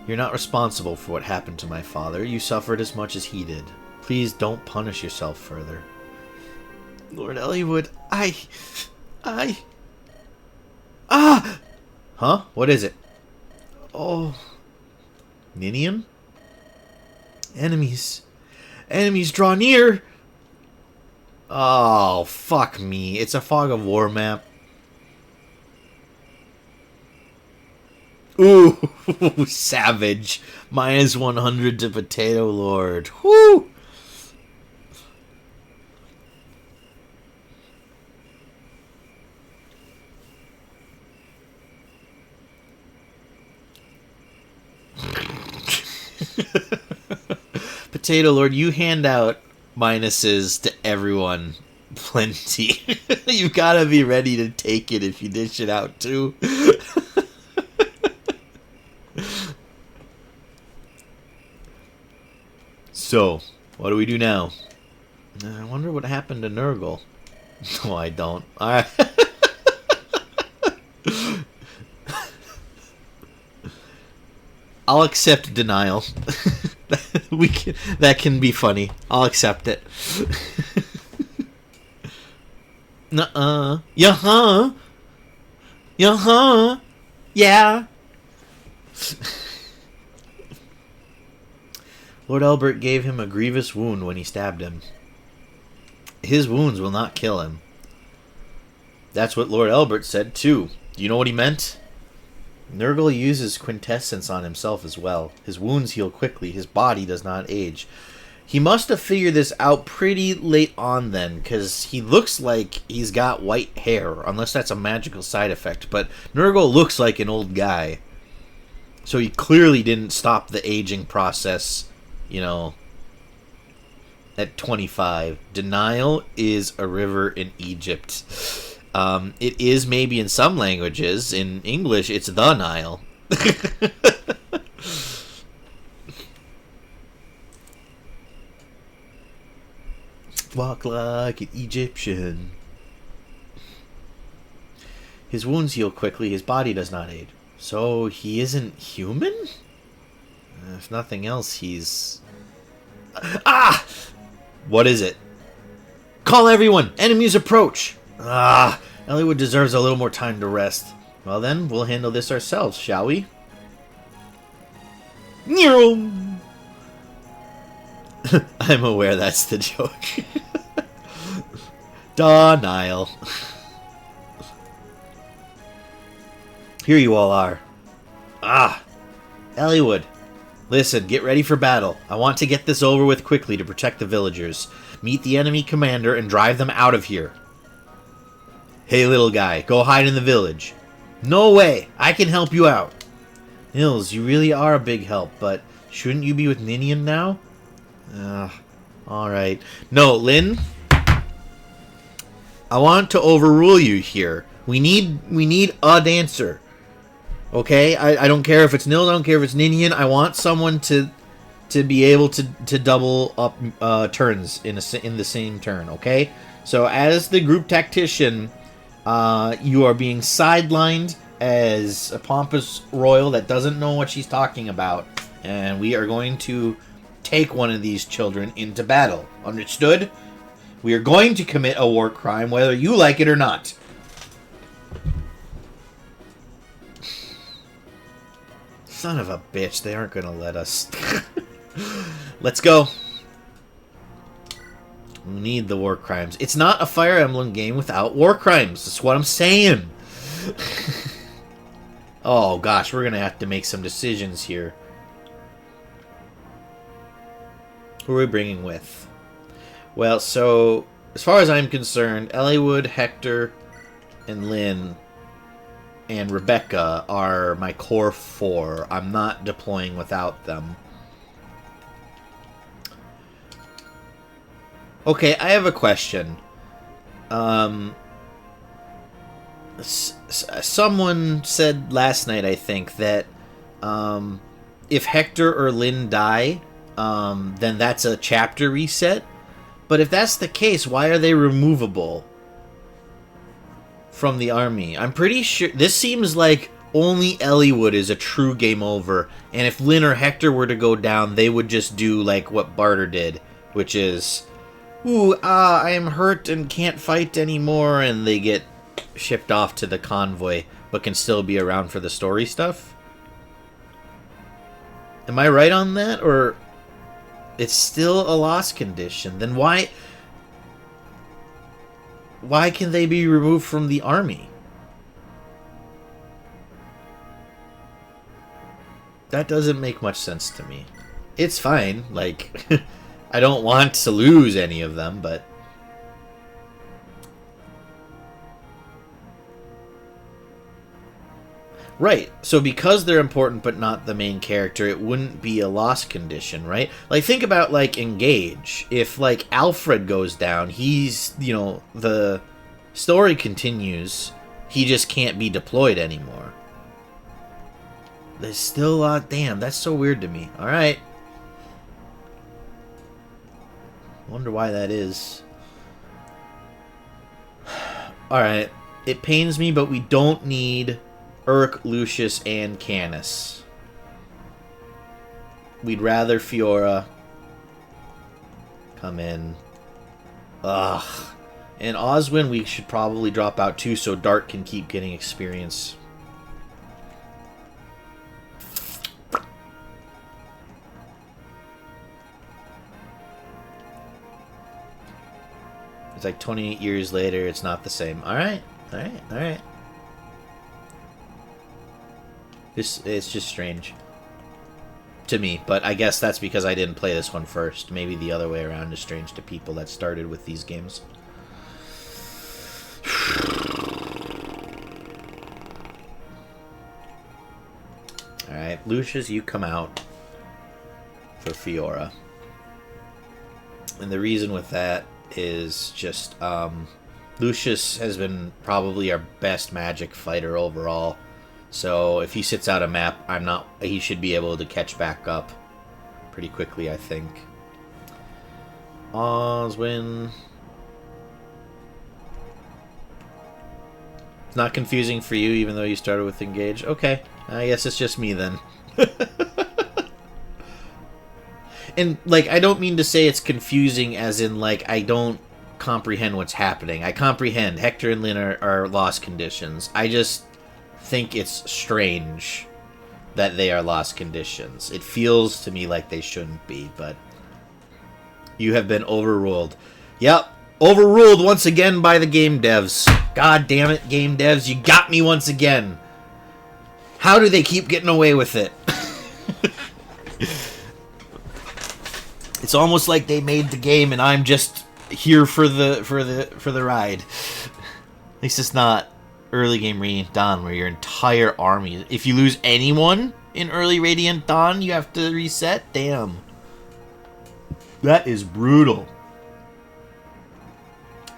You're not responsible for what happened to my father. You suffered as much as he did. Please don't punish yourself further. Lord Eliwood, Ah! Huh? What is it? Oh. Ninian? Enemies. Enemies draw near! Oh, fuck me. It's a Fog of War map. Ooh, savage. Minus 100 to Potato Lord. Woo! Potato Lord, you hand out minuses to everyone. Plenty. You gotta be ready to take it if you dish it out too. So, what do we do now? I wonder what happened to Nergal. No, I don't. Alright. I'll accept denial. That can be funny. I'll accept it. Nuh-uh. Yeah-huh. Yeah-huh. Yeah. Lord Elbert gave him a grievous wound when he stabbed him. His wounds will not kill him. That's what Lord Elbert said, too. Do you know what he meant? Nergal uses quintessence on himself as well. His wounds heal quickly. His body does not age. He must have figured this out pretty late on then, because he looks like he's got white hair, unless that's a magical side effect. But Nergal looks like an old guy. So he clearly didn't stop the aging process, you know, at 25. Denial is a river in Egypt. It is maybe in some languages. In English, it's the Nile. Walk like an Egyptian. His wounds heal quickly. His body does not age. So he isn't human? If nothing else, he's... Ah! What is it? Call everyone! Enemies approach! Ah! Eliwood deserves a little more time to rest. Well then, we'll handle this ourselves, shall we? I'm aware that's the joke. Denial. Here you all are. Ah! Eliwood. Listen, get ready for battle. I want to get this over with quickly to protect the villagers. Meet the enemy commander and drive them out of here. Hey, little guy, go hide in the village. No way! I can help you out. Nils, you really are a big help, but shouldn't you be with Ninian now? Alright. No, Lynn. I want to overrule you here. We need a dancer. Okay? I don't care if it's Nils, I don't care if it's Ninian. I want someone to be able to double up turns in the same turn, okay? So as the group tactician, you are being sidelined as a pompous royal that doesn't know what she's talking about. And we are going to take one of these children into battle. Understood? We are going to commit a war crime whether you like it or not. Son of a bitch, they aren't going to let us. Let's go. We need the war crimes. It's not a Fire Emblem game without war crimes. That's what I'm saying. Oh gosh, we're going to have to make some decisions here. Who are we bringing with? Well, so, as far as I'm concerned, Eliwood, Hector, and Lynn, and Rebecca are my core 4. I'm not deploying without them. Okay, I have a question. Someone said last night, I think, that if Hector or Lynn die, then that's a chapter reset. But if that's the case, why are they removable from the army? I'm pretty sure this seems like only Eliwood is a true game over, and if Lynn or Hector were to go down, they would just do like what Barter did, which is, I am hurt and can't fight anymore, and they get shipped off to the convoy, but can still be around for the story stuff. Am I right on that, or it's still a lost condition? Then why can they be removed from the army? That doesn't make much sense to me. It's fine, like, I don't want to lose any of them, but... Right, so because they're important but not the main character, it wouldn't be a lost condition, right? Like, think about, like, Engage. If, like, Alfred goes down, he's, you know, the story continues, he just can't be deployed anymore. There's still a lot... Damn, that's so weird to me. Alright. Wonder why that is. Alright. It pains me, but we don't need Urk, Lucius, and Canis. We'd rather Fiora come in. Ugh. And Oswin, we should probably drop out too, so Dart can keep getting experience. It's like 28 years later, it's not the same. Alright, alright, alright. It's just strange to me, but I guess that's because I didn't play this one first. Maybe the other way around is strange to people that started with these games. Alright, Lucius, you come out for Fiora. And the reason with that is just Lucius has been probably our best magic fighter overall. So if he sits out a map, he should be able to catch back up pretty quickly, I think. Oswin. It's not confusing for you, even though you started with Engage. Okay, I guess it's just me then. And, like, I don't mean to say it's confusing as in, like, I don't comprehend what's happening. I comprehend. Hector and Lynn are lost conditions. I just think it's strange that they are lost conditions. It feels to me like they shouldn't be, but you have been overruled. Yep, overruled once again by the game devs. God damn it, game devs, you got me once again. How do they keep getting away with it? It's almost like they made the game and I'm just here for the ride. At least it's not early game Radiant Dawn where your entire army, if you lose anyone in early Radiant Dawn, you have to reset. Damn. That is brutal.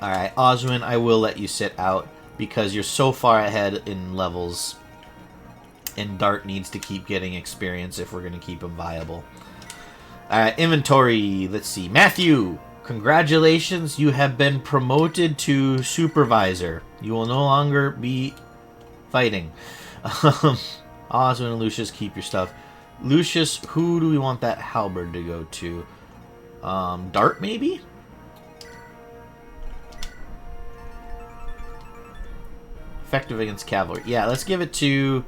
Alright, Oswin, I will let you sit out because you're so far ahead in levels and Dart needs to keep getting experience if we're going to keep him viable. Alright, inventory. Let's see. Matthew, congratulations. You have been promoted to supervisor. You will no longer be fighting. Oswin and Lucius, keep your stuff. Lucius, who do we want that halberd to go to? Dart, maybe? Effective against cavalry. Yeah, let's give it to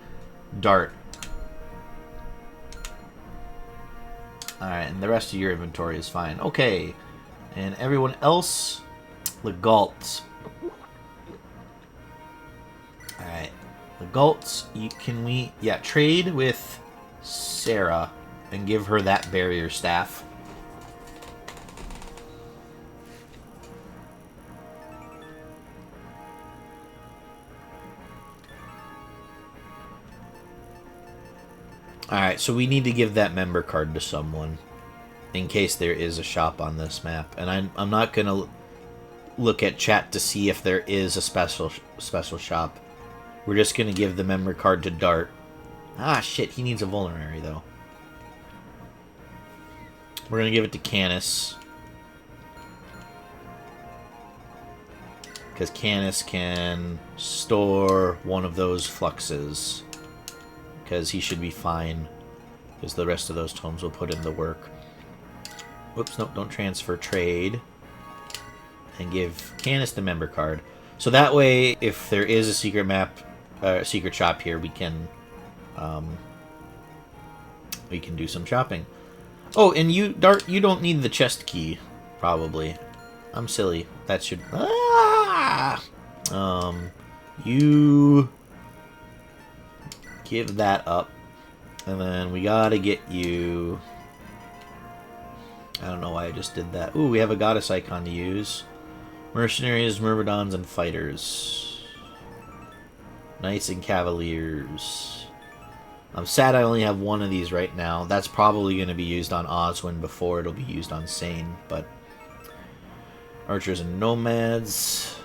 Dart. Alright, and the rest of your inventory is fine. Okay. And everyone else, Legalt. Alright. Legalt, trade with Sarah and give her that barrier staff. Alright, so we need to give that member card to someone in case there is a shop on this map. And I'm not going to look at chat to see if there is a special shop. We're just going to give the member card to Dart. Ah, shit, he needs a vulnerary, though. We're going to give it to Canis. Because Canis can store one of those fluxes. Because he should be fine. Because the rest of those tomes will put in the work. Whoops, nope, don't transfer. Trade. And give Canis the member card. So that way, if there is a secret map, secret shop here, we can do some shopping. Oh, and you, Dart, you don't need the chest key, probably. I'm silly. That should... Ah! You... give that up. And then we gotta get you... I don't know why I just did that. Ooh, we have a goddess icon to use. Mercenaries, Myrmidons, and Fighters. Knights and Cavaliers. I'm sad I only have one of these right now. That's probably going to be used on Oswin before it'll be used on Sane, but... Archers and Nomads.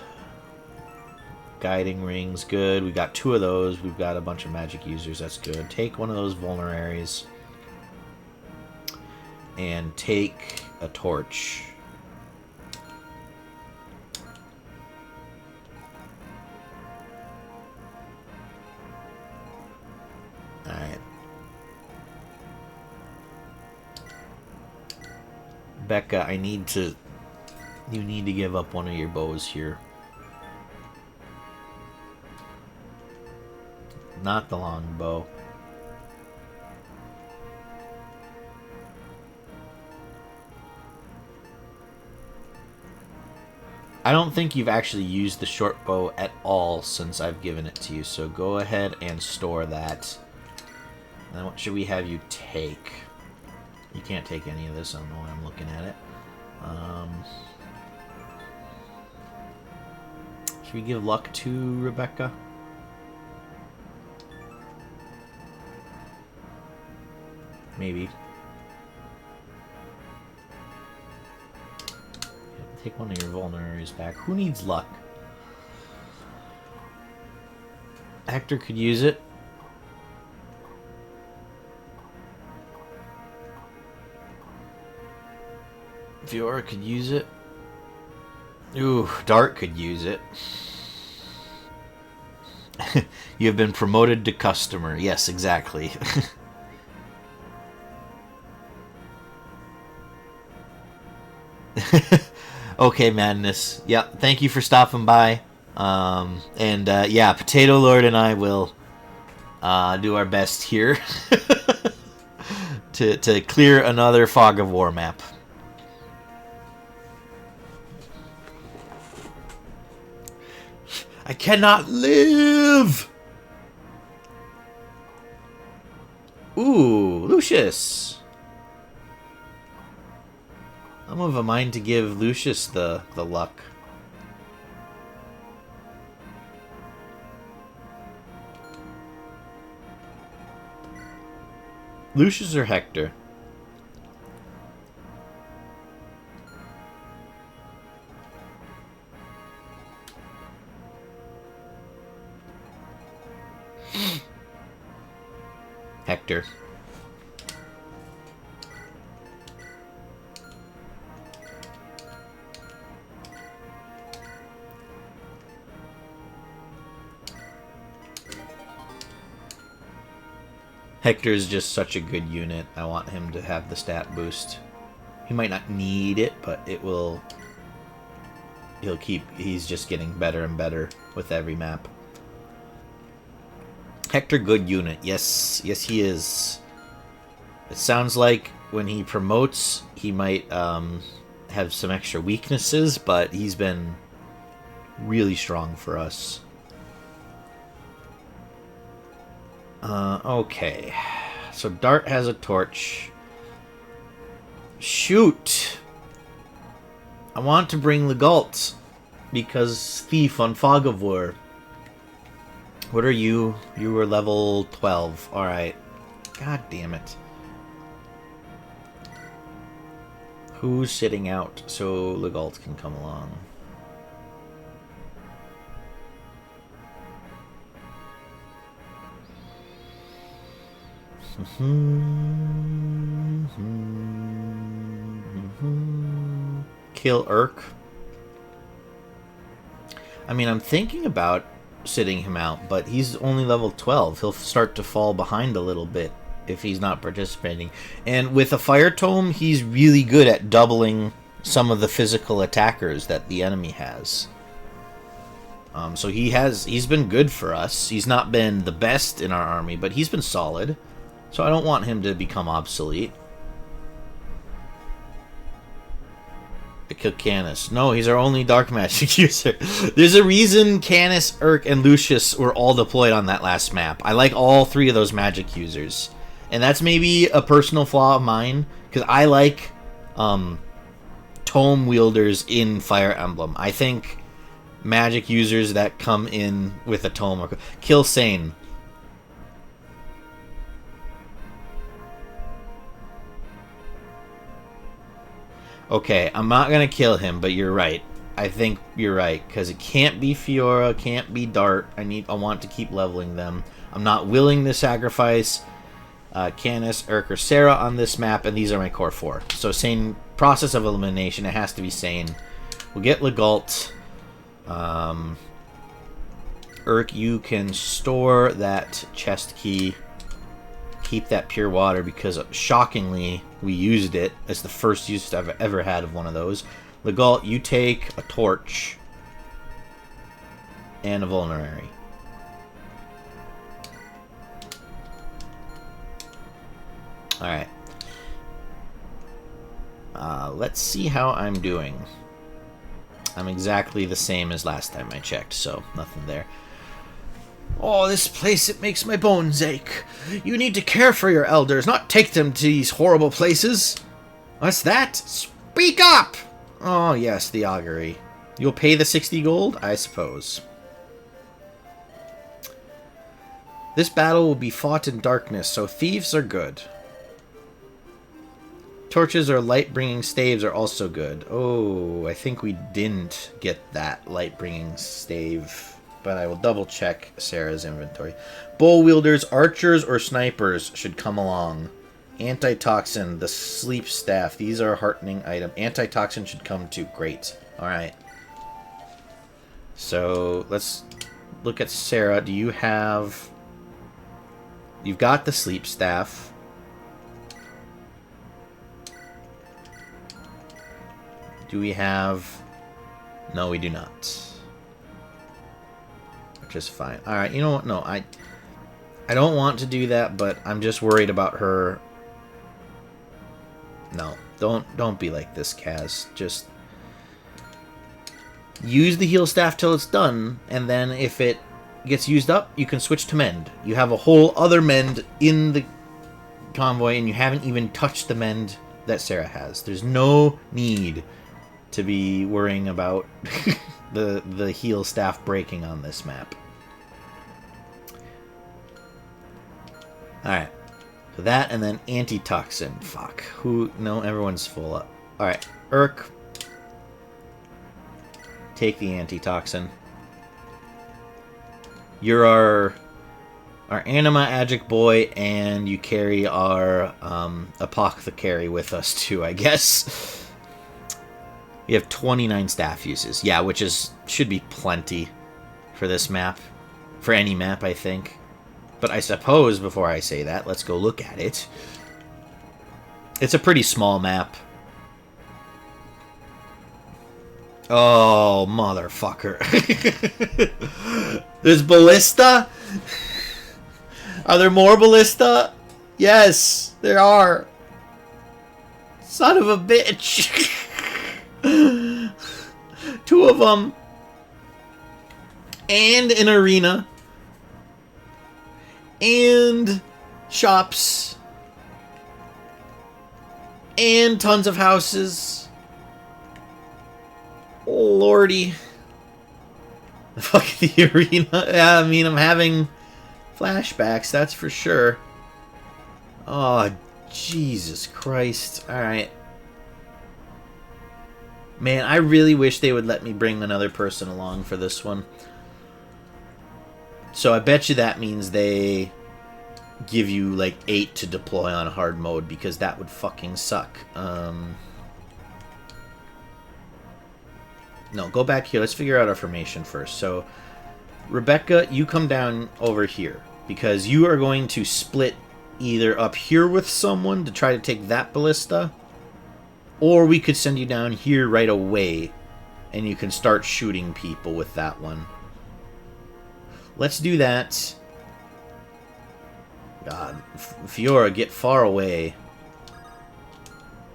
Guiding Rings, good. We got 2 of those. We've got a bunch of magic users, that's good. Take one of those Vulneraries. And take a torch. Alright. Becca, I need to... You need to give up one of your bows here. Not the long bow. I don't think you've actually used the short bow at all since I've given it to you, so go ahead and store that. And then what should we have you take? You can't take any of this, I don't know why I'm looking at it. Should we give luck to Rebecca? Maybe. Take one of your vulneraries back. Who needs luck? Hector could use it. Fiora could use it. Ooh, Dart could use it. You have been promoted to customer. Yes, exactly. Okay, Madness. Yeah, thank you for stopping by. Yeah, Potato Lord and I will do our best here to clear another Fog of War map. I cannot live! Ooh, Lucius! I'm of a mind to give Lucius the luck. Lucius or Hector? Hector. Hector is just such a good unit. I want him to have the stat boost. He might not need it, but it will... He's just getting better and better with every map. Hector, good unit. Yes, yes he is. It sounds like when he promotes, he might have some extra weaknesses, but he's been really strong for us. Okay. So Dart has a torch. Shoot! I want to bring Legalt, because Thief on Fog of War. What are you? You were level 12. Alright. God damn it. Who's sitting out so Legalt can come along? kill Urk. I mean, I'm thinking about sitting him out, but he's only level 12. He'll start to fall behind a little bit if he's not participating. And with a Fire Tome, he's really good at doubling some of the physical attackers that the enemy has. So he's been good for us. He's not been the best in our army, but he's been solid. So I don't want him to become obsolete. I killed Canis. No, he's our only dark magic user. There's a reason Canis, Urk, and Lucius were all deployed on that last map. I like all three of those magic users. And that's maybe a personal flaw of mine, because I like tome wielders in Fire Emblem. I think magic users that come in with a tome or kill Sane. Okay, I'm not gonna kill him, but you're right. I think you're right, because it can't be Fiora, can't be Dart. I want to keep leveling them. I'm not willing to sacrifice Canis, Urk, or Sarah on this map, and these are my core four. So Sane, process of elimination, it has to be Sane. We'll get Legault. Urk, you can store that chest key. Keep that pure water, because shockingly we used it as the first use I've ever had of one of those. Legault, you take a torch and a vulnerary. Alright. Let's see how I'm doing. I'm exactly the same as last time I checked, so nothing there. Oh, this place, it makes my bones ache. You need to care for your elders, not take them to these horrible places. What's that? Speak up! Oh, yes, the augury. You'll pay the 60 gold, I suppose. This battle will be fought in darkness, so thieves are good. Torches or light-bringing staves are also good. Oh, I think we didn't get that light-bringing stave, but I will double-check Sarah's inventory. Bow wielders, archers, or snipers should come along. Antitoxin, the sleep staff. These are a heartening item. Antitoxin should come too. Great. Alright. So, let's look at Sarah. Do you have... You've got the sleep staff. Do we have... No, we do not. Which is fine. Alright, you know what? No, I don't want to do that, but I'm just worried about her. No, don't be like this, Kaz. Just use the heal staff till it's done, and then if it gets used up, you can switch to mend. You have a whole other mend in the convoy, and you haven't even touched the mend that Sarah has. There's no need to be worrying about the heal staff breaking on this map. Alright. So that, and then antitoxin. Fuck. Who? No, everyone's full up. Alright. Urk. Take the antitoxin. You're our Anima Agic boy, and you carry our apothecary with us too, I guess. We have 29 staff uses. Yeah, which should be plenty for this map. For any map, I think. But I suppose, before I say that, let's go look at it. It's a pretty small map. Oh, motherfucker. There's ballista? Are there more ballista? Yes, there are. Son of a bitch. 2 of them. And an arena. And shops. And tons of houses. Lordy. Fuck the arena. Yeah, I mean, I'm having flashbacks, that's for sure. Oh, Jesus Christ. Alright. Man, I really wish they would let me bring another person along for this one. So I bet you that means they give you like 8 to deploy on hard mode, because that would fucking suck. No, go back here. Let's figure out our formation first. So, Rebecca, you come down over here. Because you are going to split either up here with someone to try to take that ballista. Or we could send you down here right away. And you can start shooting people with that one. Let's do that. God, Fiora, get far away.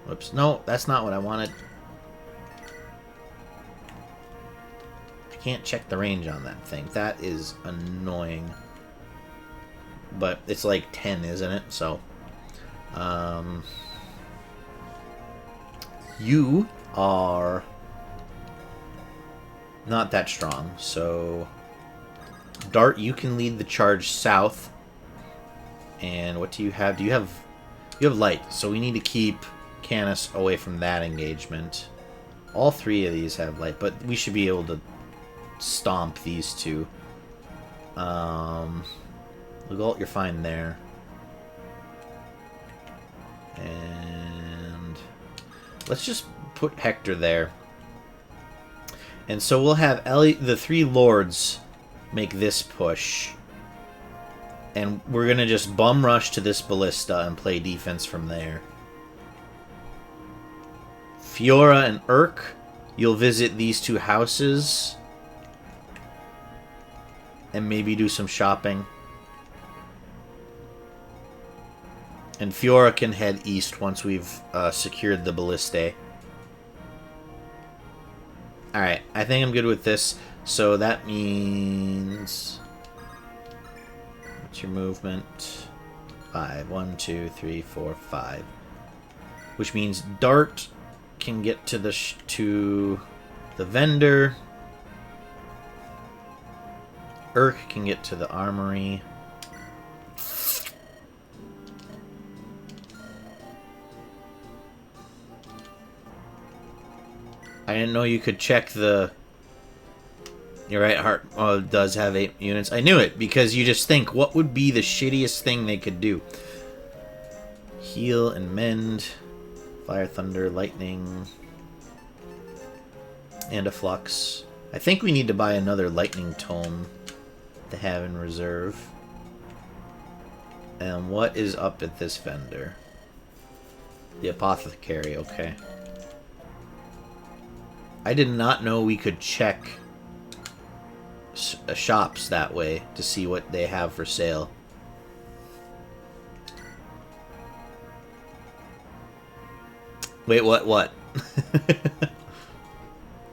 Whoops. No, that's not what I wanted. I can't check the range on that thing. That is annoying. But it's like 10, isn't it? So, you are not that strong. So, Dart, you can lead the charge south. And what do you have? You have light, so we need to keep Canis away from that engagement. All three of these have light, but we should be able to stomp these two. Legault, you're fine there. And let's just put Hector there. And so we'll have the three lords make this push. And we're going to just bum rush to this ballista and play defense from there. Fiora and Urk, you'll visit these two houses. And maybe do some shopping. And Fiora can head east once we've secured the ballistae. Alright, I think I'm good with this. So that means... What's your movement? 5. 1, 2, 3, 4, 5. Which means Dart can get to the vendor. Urk can get to the armory. I didn't know you could check the... You're right, Heart does have 8 units. I knew it, because you just think, what would be the shittiest thing they could do? Heal and mend. Fire, thunder, lightning. And a flux. I think we need to buy another lightning tome to have in reserve. And what is up at this vendor? The apothecary, okay. I did not know we could check shops that way to see what they have for sale. Wait, what?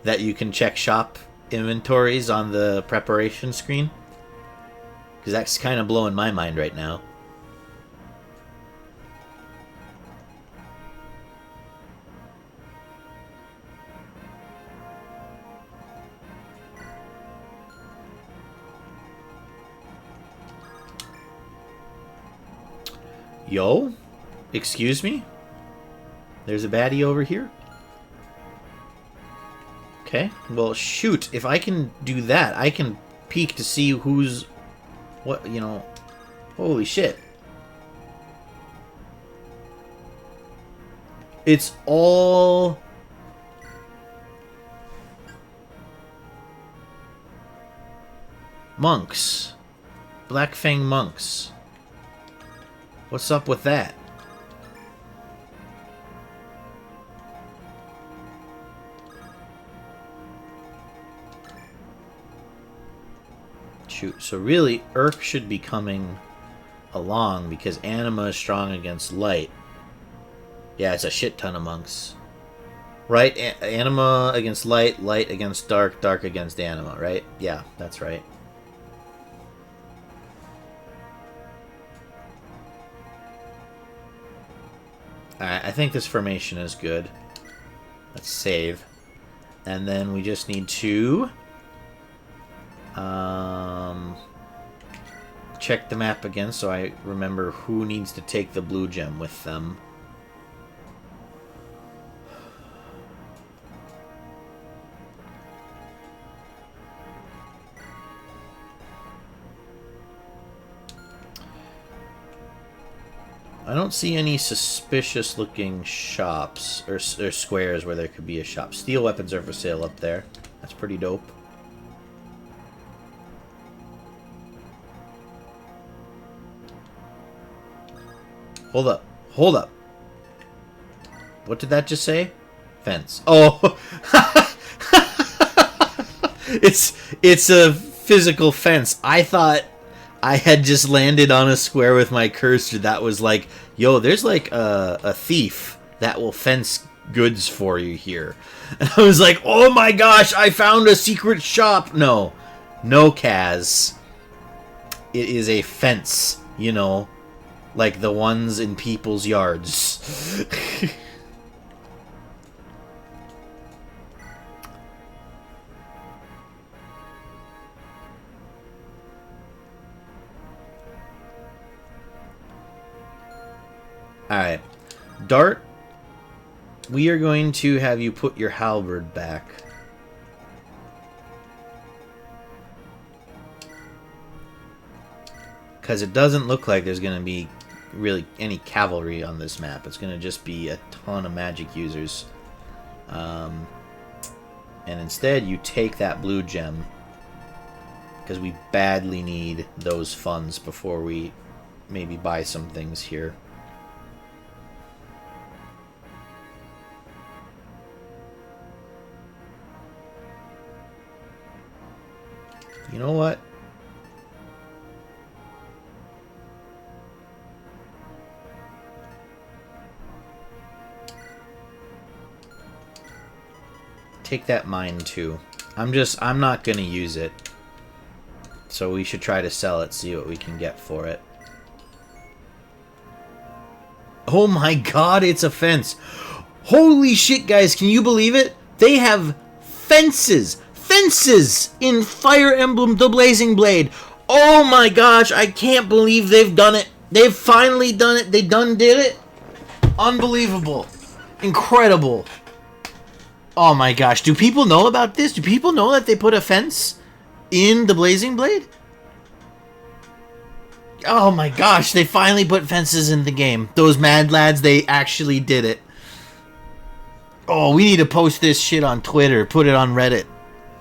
That you can check shop inventories on the preparation screen? Because that's kind of blowing my mind right now. Yo? Excuse me? There's a baddie over here? Okay. Well, shoot. If I can do that, I can peek to see who's... What, you know... Holy shit. It's all... monks. Black Fang monks. What's up with that? Shoot, so really, Urk should be coming along because Anima is strong against light. Yeah, it's a shit ton of monks. Right? Anima against light, light against dark, dark against Anima, right? Yeah, that's right. Alright, I think this formation is good. Let's save. And then we just need to... check the map again so I remember who needs to take the blue gem with them. I don't see any suspicious looking shops or squares where there could be a shop. Steel weapons are for sale up there. That's pretty dope. Hold up. Hold up. What did that just say? Fence. Oh! It's a physical fence. I thought I had just landed on a square with my cursor that was like, yo, there's like a thief that will fence goods for you here. And I was like, oh my gosh, I found a secret shop. No. No, Kaz. It is a fence, you know, like the ones in people's yards. Alright. Dart, we are going to have you put your halberd back. Because it doesn't look like there's going to be really any cavalry on this map. It's going to just be a ton of magic users. And instead, you take that blue gem. Because we badly need those funds before we maybe buy some things here. You know what? Take that mine too. I'm not gonna use it. So we should try to sell it, see what we can get for it. Oh my god, it's a fence. Holy shit, guys, can you believe it? They have fences. Fences in Fire Emblem The Blazing Blade. Oh my gosh, I can't believe they've done it. They've finally done it. They done did it. Unbelievable. Incredible. Oh my gosh, do people know about this? Do people know that they put a fence in The Blazing Blade? Oh my gosh, they finally put fences in the game. Those mad lads, they actually did it. Oh, we need to post this shit on Twitter, put it on Reddit.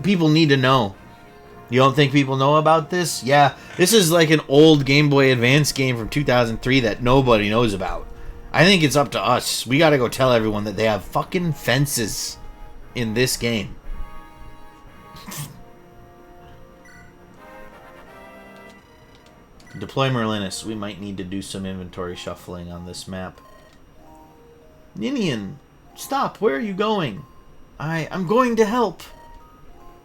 People need to know. You don't think people know about this? Yeah, this is like an old Game Boy Advance game from 2003 that nobody knows about. I think it's up to us. We gotta go tell everyone that they have fucking fences in this game. Deploy Merlinus. We might need to do some inventory shuffling on this map. Ninian, stop. Where are you going? I'm going to help.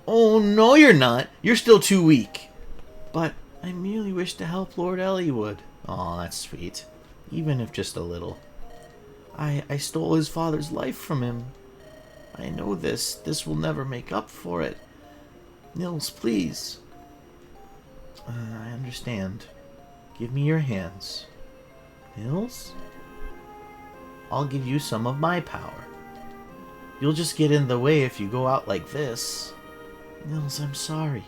Oh, no, you're not. You're still too weak. But I merely wish to help Lord Eliwood. Aw, that's sweet. Even if just a little. I stole his father's life from him. I know this. This will never make up for it. Nils, please. I understand. Give me your hands. Nils? I'll give you some of my power. You'll just get in the way if you go out like this. Nils, I'm sorry.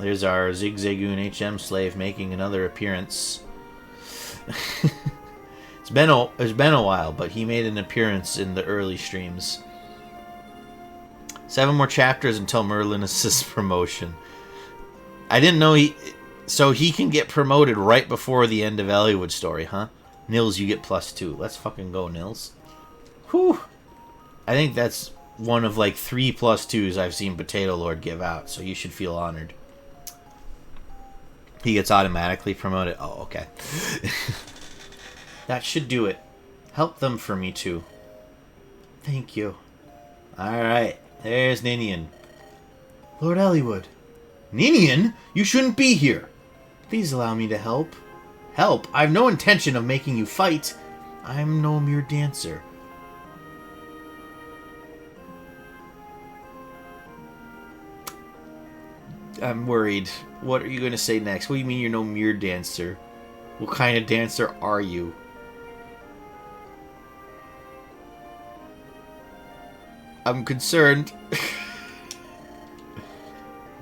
There's our Zigzagoon HM slave making another appearance. It's been a while, but he made an appearance in the early streams. 7 more chapters until Merlinus' promotion. I didn't know so he can get promoted right before the end of Eliwood's story, huh? Nils, you get +2. Let's fucking go, Nils. Whew. I think that's one of like 3 +2s I've seen Potato Lord give out, so you should feel honored. He gets automatically promoted. Oh, okay. That should do it. Help them for me too. Thank you. Alright, there's Ninian. Lord Eliwood. Ninian? You shouldn't be here. Please allow me to help. Help? I've no intention of making you fight. I'm no mere dancer. I'm worried. What are you going to say next? What do you mean you're no mere dancer? What kind of dancer are you? I'm concerned.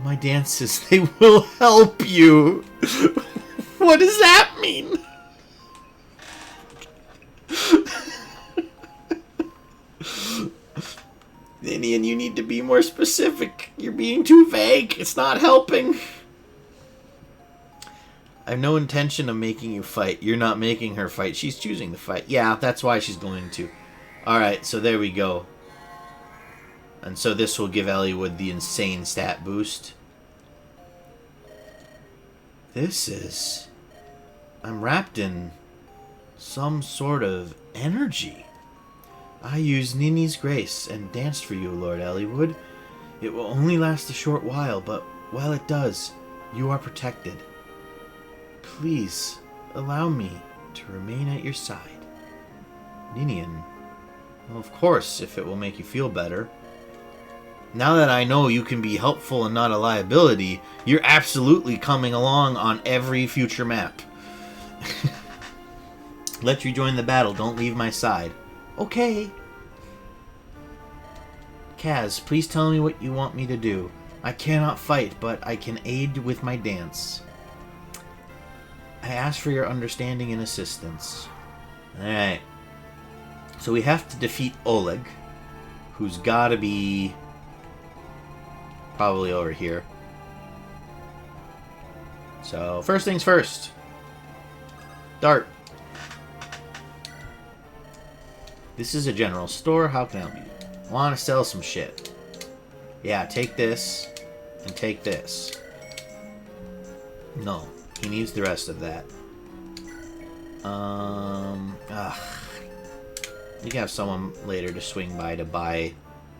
My dances, they will help you. What does that mean? Ninian, you need to be more specific. You're being too vague. It's not helping. I have no intention of making you fight. You're not making her fight. She's choosing to fight. Yeah, that's why she's going to. Alright, so there we go. And so this will give Eliwood the insane stat boost. This is... I'm wrapped in some sort of energy. I used Nini's grace and danced for you, Lord Eliwood. It will only last a short while, but while it does, you are protected. Please, allow me to remain at your side. Ninian. Well, of course, if it will make you feel better. Now that I know you can be helpful and not a liability, you're absolutely coming along on every future map. Let you join the battle. Don't leave my side. Okay. Kaz, please tell me what you want me to do. I cannot fight, but I can aid with my dance. I ask for your understanding and assistance. Alright. So we have to defeat Oleg, who's gotta be probably over here. So, first things first. Dart. This is a general store. How can I help you? I want to sell some shit. Yeah, take this and take this. No, he needs the rest of that. We can have someone later to swing by to buy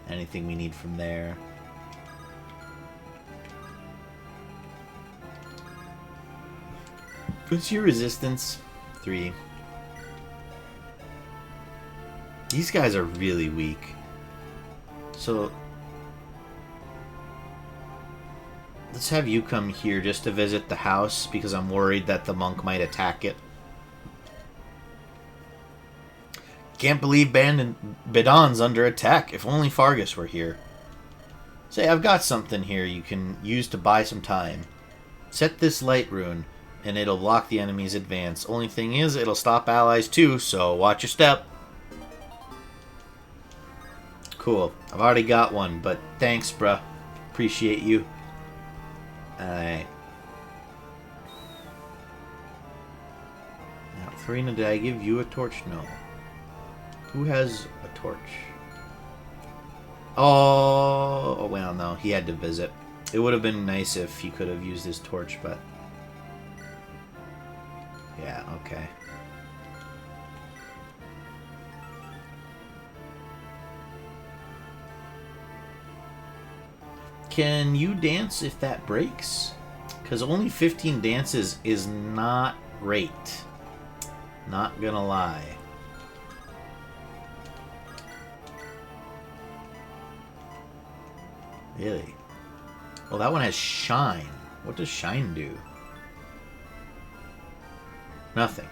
anything we need from there. What's your resistance? 3. These guys are really weak. So let's have you come here just to visit the house because I'm worried that the monk might attack it. Can't believe Badon's under attack. If only Fargus were here. Say, I've got something here you can use to buy some time. Set this light rune, and it'll block the enemy's advance. Only thing is, it'll stop allies too, so watch your step. Cool. I've already got one, but thanks, bruh. Appreciate you. Alright. Now, Farina, did I give you a torch? No. Who has a torch? Oh, well, no. He had to visit. It would have been nice if he could have used his torch, but... yeah, okay. Can you dance if that breaks? Because only 15 dances is not great. Not gonna lie. Really? Well, that one has shine. What does shine do? Nothing.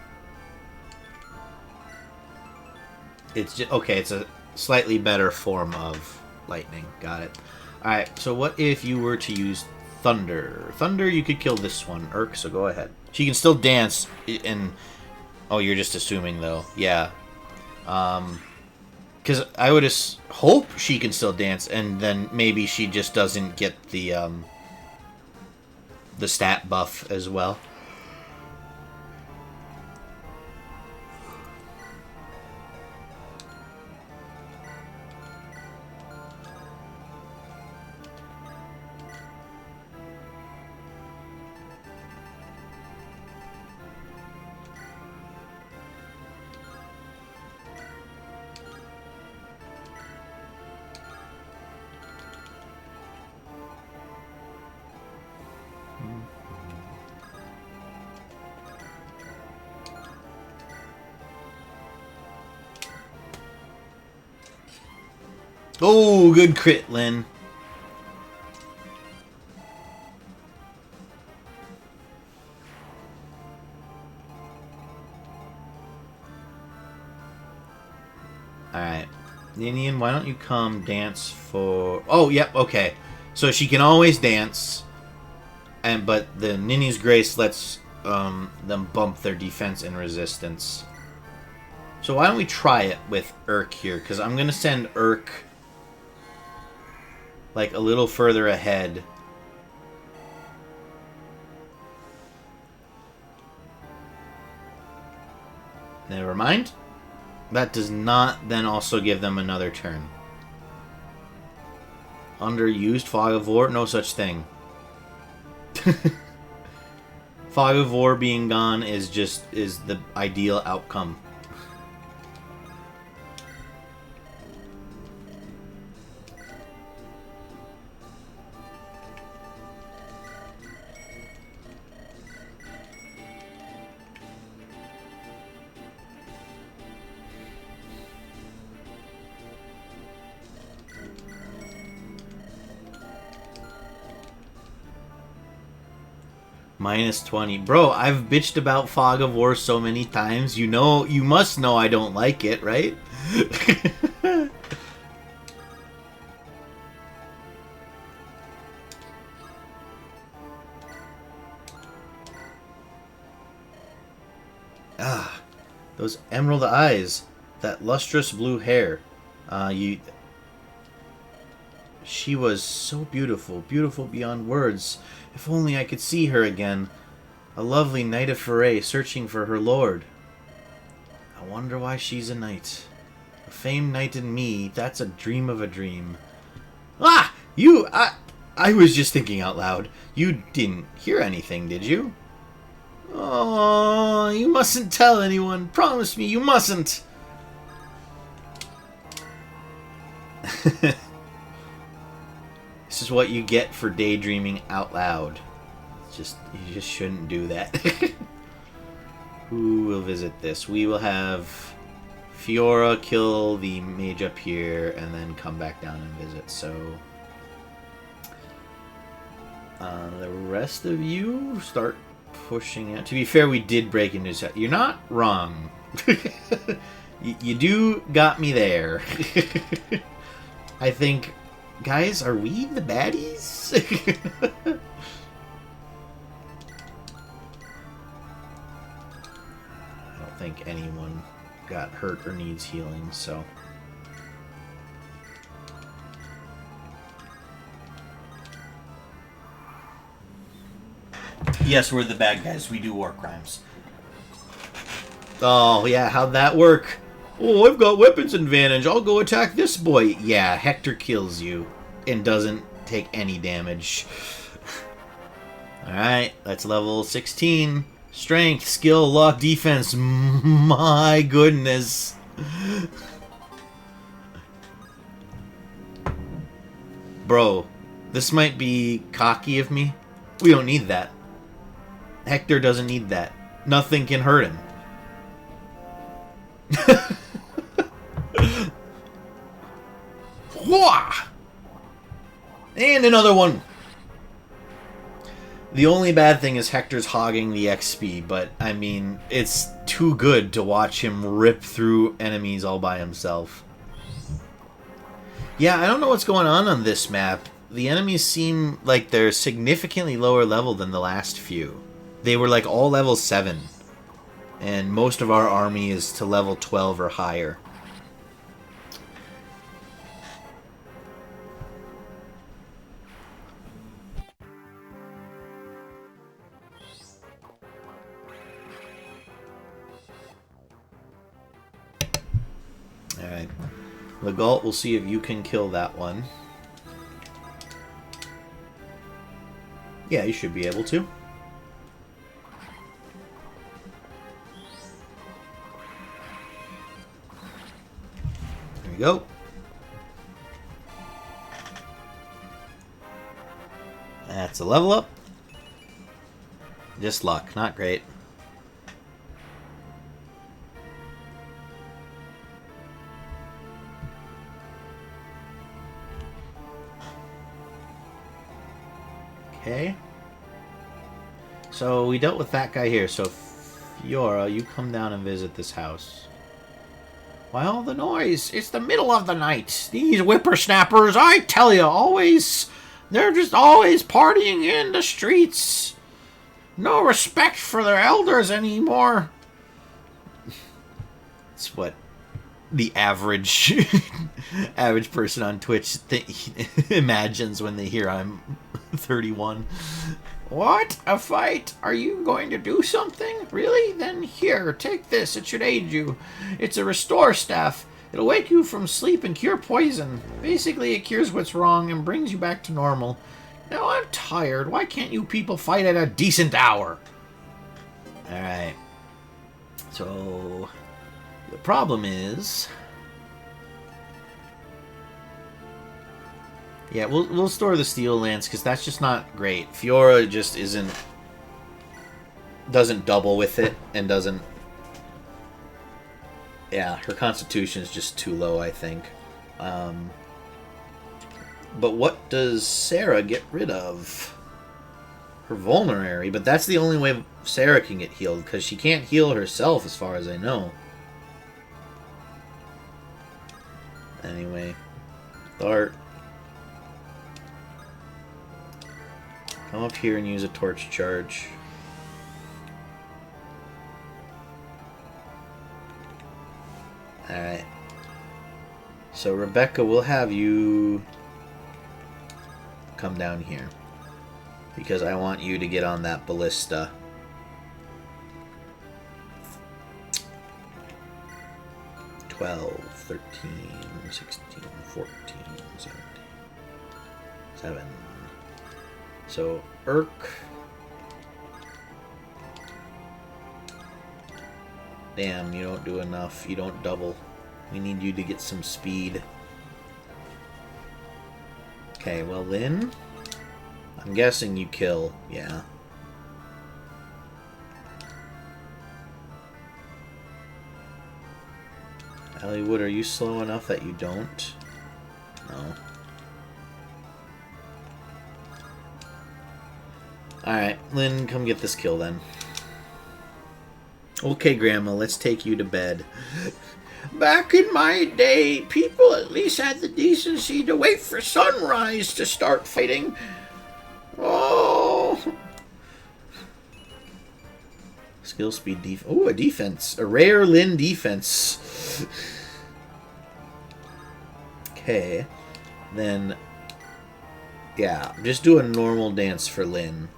It's just... okay, it's a slightly better form of lightning. Got it. Alright, so what if you were to use thunder? Thunder, you could kill this one, Urk, so go ahead. She can still dance, and... oh, you're just assuming, though. Yeah. Because I would hope she can still dance, and then maybe she just doesn't get the stat buff as well. Oh, good crit, Lynn. Alright. Ninian, why don't you come dance for... oh, yep, okay. So she can always dance, but the Nini's Grace lets them bump their defense and resistance. So why don't we try it with Urk here? Because I'm going to send Urk like a little further ahead. Never mind. That does not then also give them another turn. Underused Fog of War? No such thing. Fog of War being gone is the ideal outcome. Minus 20. Bro, I've bitched about Fog of War so many times. You know, you must know I don't like it, right? Ah, those emerald eyes. That lustrous blue hair. She was so beautiful, beautiful beyond words. If only I could see her again. A lovely knight of foray searching for her lord. I wonder why she's a knight. A famed knight in me, that's a dream of a dream. Ah! I was just thinking out loud. You didn't hear anything, did you? Oh, you mustn't tell anyone. Promise me you mustn't. This is what you get for daydreaming out loud. You just shouldn't do that. Who will visit this? We will have Fiora kill the mage up here and then come back down and visit. So the rest of you start pushing out. To be fair, we did break into set. You're not wrong. you do got me there. I think. Guys, are we the baddies? I don't think anyone got hurt or needs healing, so... Yes, we're the bad guys. We do war crimes. Oh, yeah, how'd that work? Oh, I've got weapons advantage. I'll go attack this boy. Yeah, Hector kills you and doesn't take any damage. Alright, that's level 16. Strength, skill, luck, defense. My goodness. Bro, this might be cocky of me. We don't need that. Hector doesn't need that. Nothing can hurt him. And another one. The only bad thing is Hector's hogging the XP, but I mean, it's too good to watch him rip through enemies all by himself. Yeah, I don't know what's going on this map. The enemies seem like they're significantly lower level than the last few. They were like all level 7. And most of our army is to level 12 or higher. Alright. Legault, we'll see if you can kill that one. Yeah, you should be able to. There you go. That's a level up. Just luck, not great. Okay. So we dealt with that guy here. So Fiora, you come down and visit this house. Why all the noise? It's the middle of the night. These whippersnappers, I tell you, they're just always partying in the streets. No respect for their elders anymore. It's what the average average person on Twitch imagines when they hear I'm 31. What? A fight? Are you going to do something? Really? Then here, take this. It should aid you. It's a restore staff. It'll wake you from sleep and cure poison. Basically, it cures what's wrong and brings you back to normal. Now I'm tired. Why can't you people fight at a decent hour? Alright. So, the problem is... Yeah, we'll store the Steel Lance, because that's just not great. Fiora just doesn't double with it, and doesn't... Yeah, her constitution is just too low, I think. But what does Sarah get rid of? Her vulnerary, but that's the only way Sarah can get healed, because she can't heal herself, as far as I know. Anyway, start. Come up here and use a torch charge. Alright. So, Rebecca, we'll have you come down here. Because I want you to get on that ballista. $12, $13, $16, $14, $17, $7. So, Urk. Damn, you don't do enough. You don't double. We need you to get some speed. Okay, well, Lynn. I'm guessing you kill. Yeah. Eliwood, are you slow enough that you don't? No. Alright, Lynn, come get this kill then. Okay, Grandma, let's take you to bed. Back in my day, people at least had the decency to wait for sunrise to start fighting. Oh. Skill speed defense. Oh, a defense. A rare Lynn defense. Okay. Then, yeah, just do a normal dance for Lynn.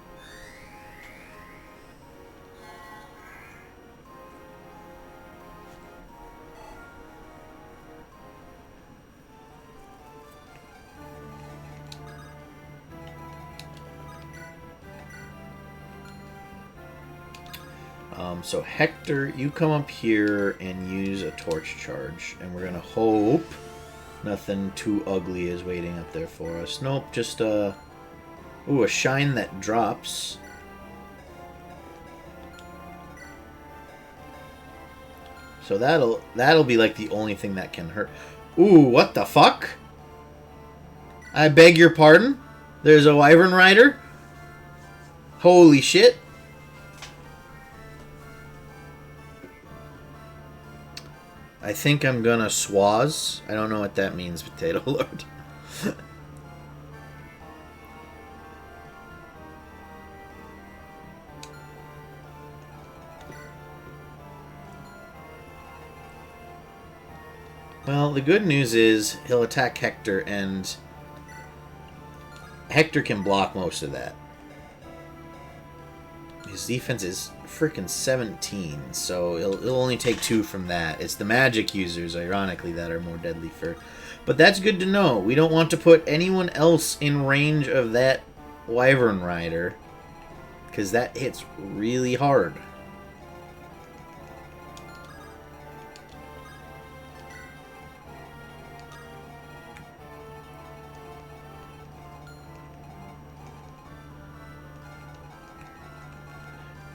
So Hector, you come up here and use a torch charge, and we're gonna hope nothing too ugly is waiting up there for us. Nope, just ooh, a shine that drops. So that'll be like the only thing that can hurt. Ooh, what the fuck? I beg your pardon? There's a Wyvern Rider? Holy shit. I think I'm gonna swaz. I don't know what that means, Potato Lord. Well, the good news is he'll attack Hector, and Hector can block most of that. His defense is freaking 17, so it'll only take 2 from that. It's the magic users, ironically, that are more deadly for... But that's good to know. We don't want to put anyone else in range of that Wyvern Rider, because that hits really hard.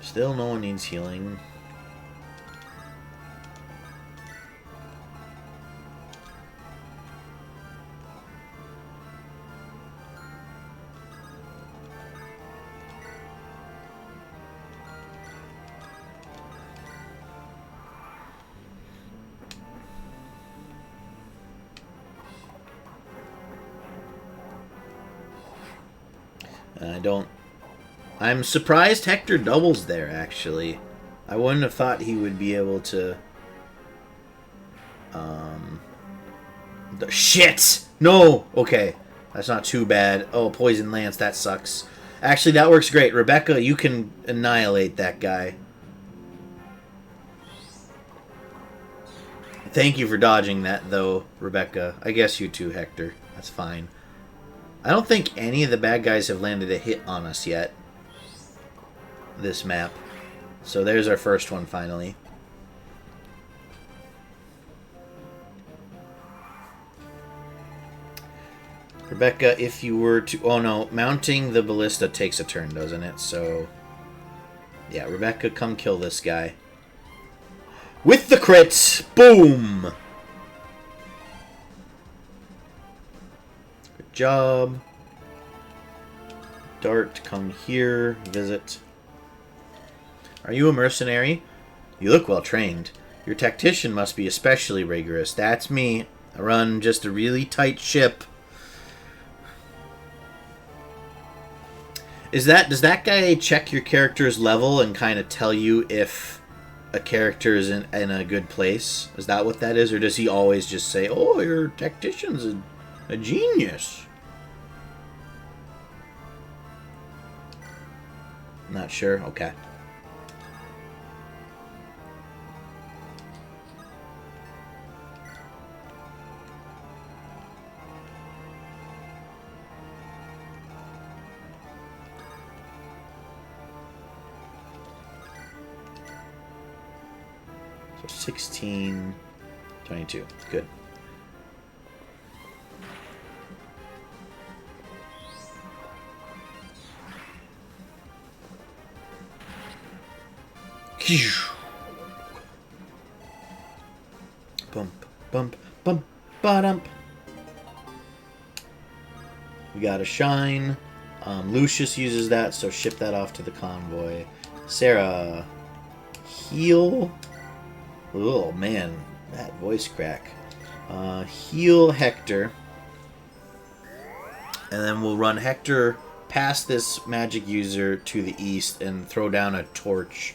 Still, no one needs healing. I'm surprised Hector doubles there, actually. I wouldn't have thought he would be able to Shit! No! Okay. That's not too bad. Oh, Poison Lance. That sucks. Actually, that works great. Rebecca, you can annihilate that guy. Thank you for dodging that, though, Rebecca. I guess you too, Hector. That's fine. I don't think any of the bad guys have landed a hit on us yet. This map. So there's our first one, finally. Rebecca, if you were to... Oh, no. Mounting the ballista takes a turn, doesn't it? So... Yeah, Rebecca, come kill this guy. With the crit! Boom! Good job. Dart, come here. Visit. Are you a mercenary? You look well trained. Your tactician must be especially rigorous. That's me. I run just a really tight ship. Does that guy check your character's level and kind of tell you if a character is in a good place? Is that what that is? Or does he always just say, oh, your tactician's a genius? Not sure. Okay. So 16, 22. Good. Bump, bump, bump, ba-dump. We got a shine. Lucius uses that, so ship that off to the convoy. Sarah, heal. Oh man, that voice crack. Heal Hector. And then we'll run Hector past this magic user to the east and throw down a torch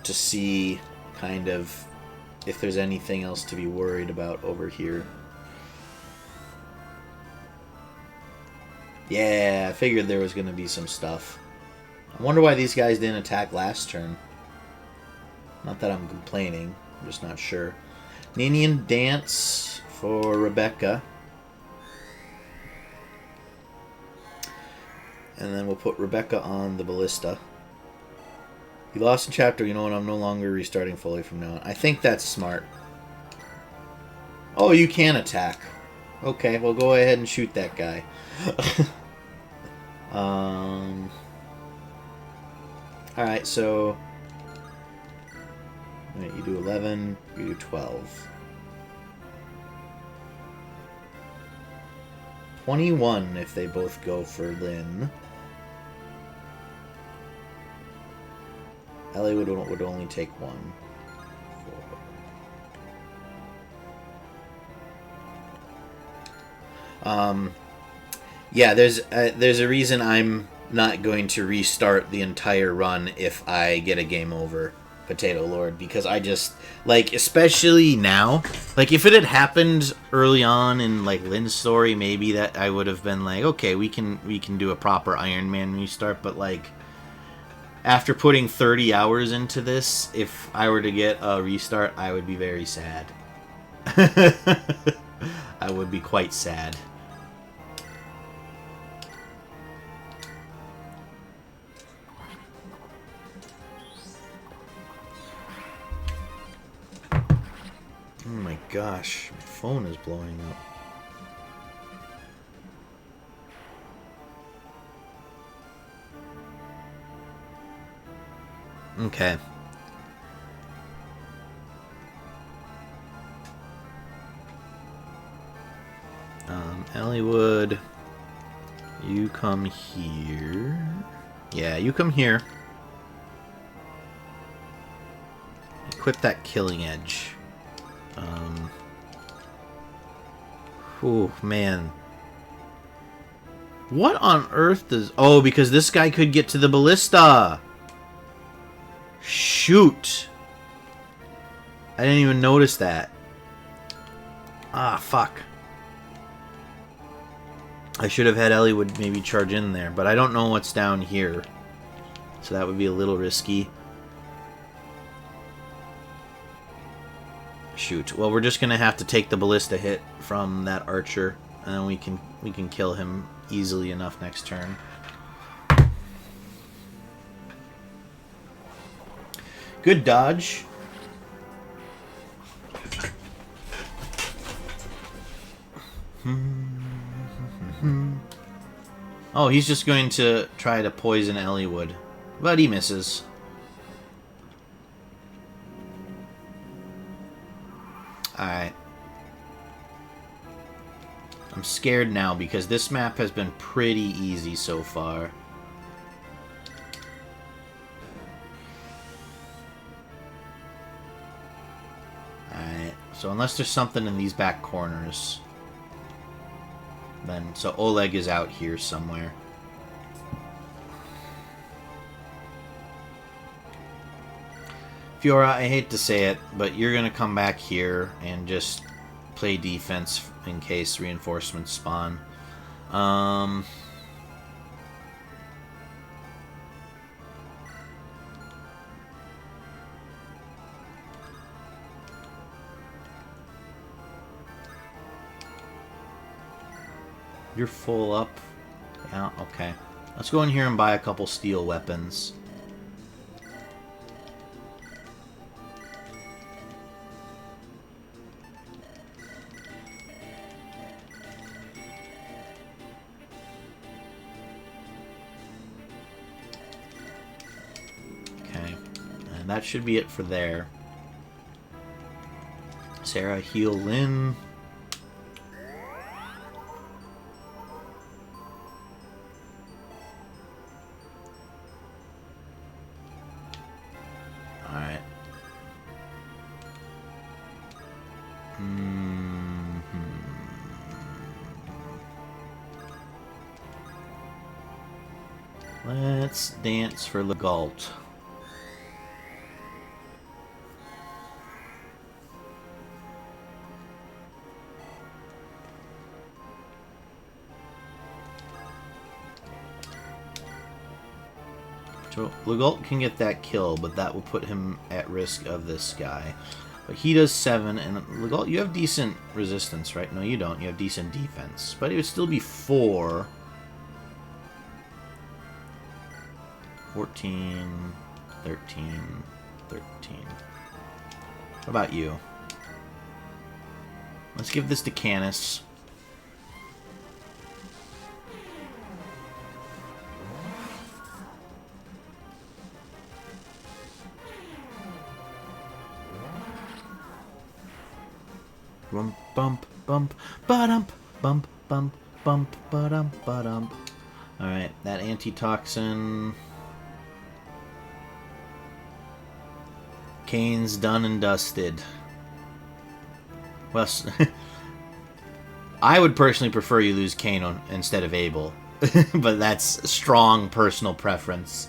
to see kind of if there's anything else to be worried about over here. Yeah, I figured there was going to be some stuff. I wonder why these guys didn't attack last turn. Not that I'm complaining, I'm just not sure. Ninian Dance for Rebecca. And then we'll put Rebecca on the ballista. You lost in chapter, you know what, I'm no longer restarting fully from now on. I think that's smart. Oh, you can attack. Okay, well go ahead and shoot that guy. Alright, so... You do 11, you do 12. 21 if they both go for Lynn. Eliwood would only take one. 4. Yeah, there's a reason I'm not going to restart the entire run if I get a game over, Potato Lord, because I just, like, especially now, like, if it had happened early on in, like, Lynn's story, maybe that I would have been like, okay, we can do a proper Iron Man restart, but, like, after putting 30 hours into this, if I were to get a restart, I would be very sad. I would be quite sad. Oh my gosh, my phone is blowing up. Okay. Eliwood, you come here. Yeah, you come here. Equip that killing edge. Oh, man. What on earth does... Oh, because this guy could get to the ballista. Shoot. I didn't even notice that. Ah, fuck. I should have had Eliwood maybe charge in there, but I don't know what's down here. So that would be a little risky. Shoot. Well, we're just gonna have to take the ballista hit from that archer, and then we can kill him easily enough next turn. Good dodge. Oh, he's just going to try to poison Eliwood, but he misses. Alright. I'm scared now because this map has been pretty easy so far. Alright, so unless there's something in these back corners, then, so Oleg is out here somewhere. Fiora, I hate to say it, but you're going to come back here and just play defense in case reinforcements spawn. You're full up. Yeah, okay. Let's go in here and buy a couple steel weapons. Okay. And that should be it for there. Sarah, heal Lynn. Let's dance for Legalt. So Legalt can get that kill, but that will put him at risk of this guy. But he does 7, and Legalt, you have decent resistance, right? No, you don't. You have decent defense. But it would still be 4. 14, 13, 13. What about you? Let's give this to Canis. Bump, bump, bump, ba-dump, bump, bump, bump, ba-dump, ba-dump. Alright, that antitoxin. Kane's done and dusted. Well, I would personally prefer you lose Kane instead of Abel. But that's strong personal preference.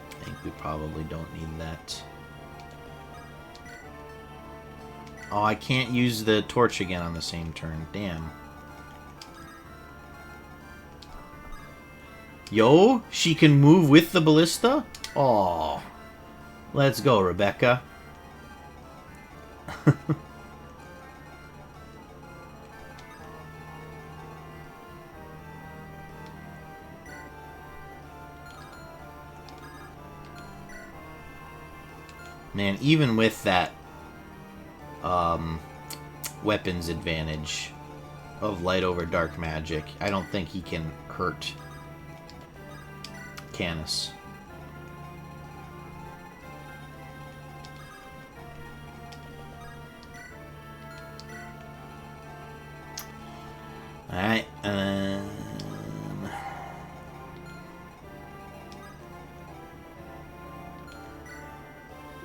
I think we probably don't need that. Oh, I can't use the torch again on the same turn. Damn. Yo, she can move with the ballista? Oh. Let's go, Rebecca. Man, even with that weapons advantage of light over dark magic, I don't think he can hurt Canis. Alright,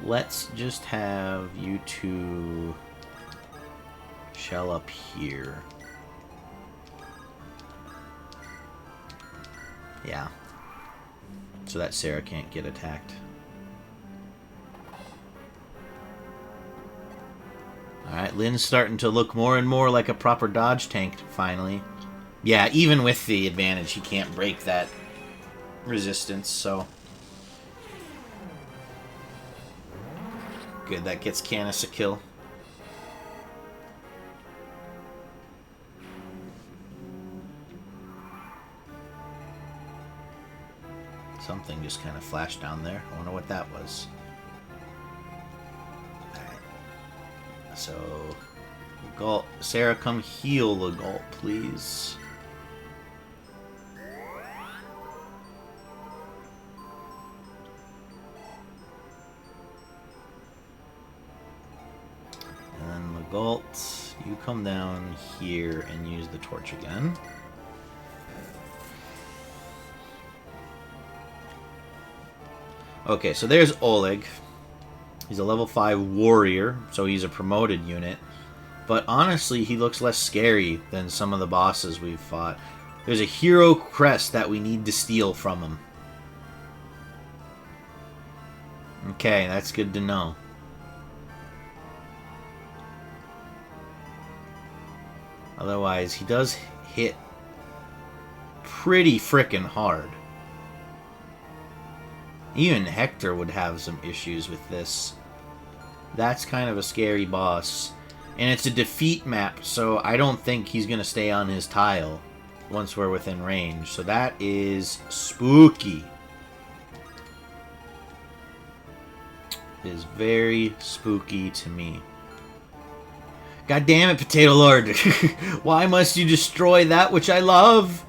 let's just have you two shell up here. Yeah. So that Sarah can't get attacked. Alright, Lynn's starting to look more and more like a proper dodge tank, finally. Yeah, even with the advantage, he can't break that resistance, so... Good, that gets Canis a kill. Something just kind of flashed down there. I wonder what that was. Alright. So... Legault. Sarah, come heal Legault, please. And then Legault, you come down here and use the torch again. Okay, so there's Oleg. He's a level 5 warrior, so he's a promoted unit. But honestly, he looks less scary than some of the bosses we've fought. There's a hero crest that we need to steal from him. Okay, that's good to know. Otherwise, he does hit pretty frickin' hard. Even Hector would have some issues with this. That's kind of a scary boss. And it's a defeat map, so I don't think he's going to stay on his tile once we're within range. So that is spooky. It is very spooky to me. God damn it, Potato Lord! Why must you destroy that which I love?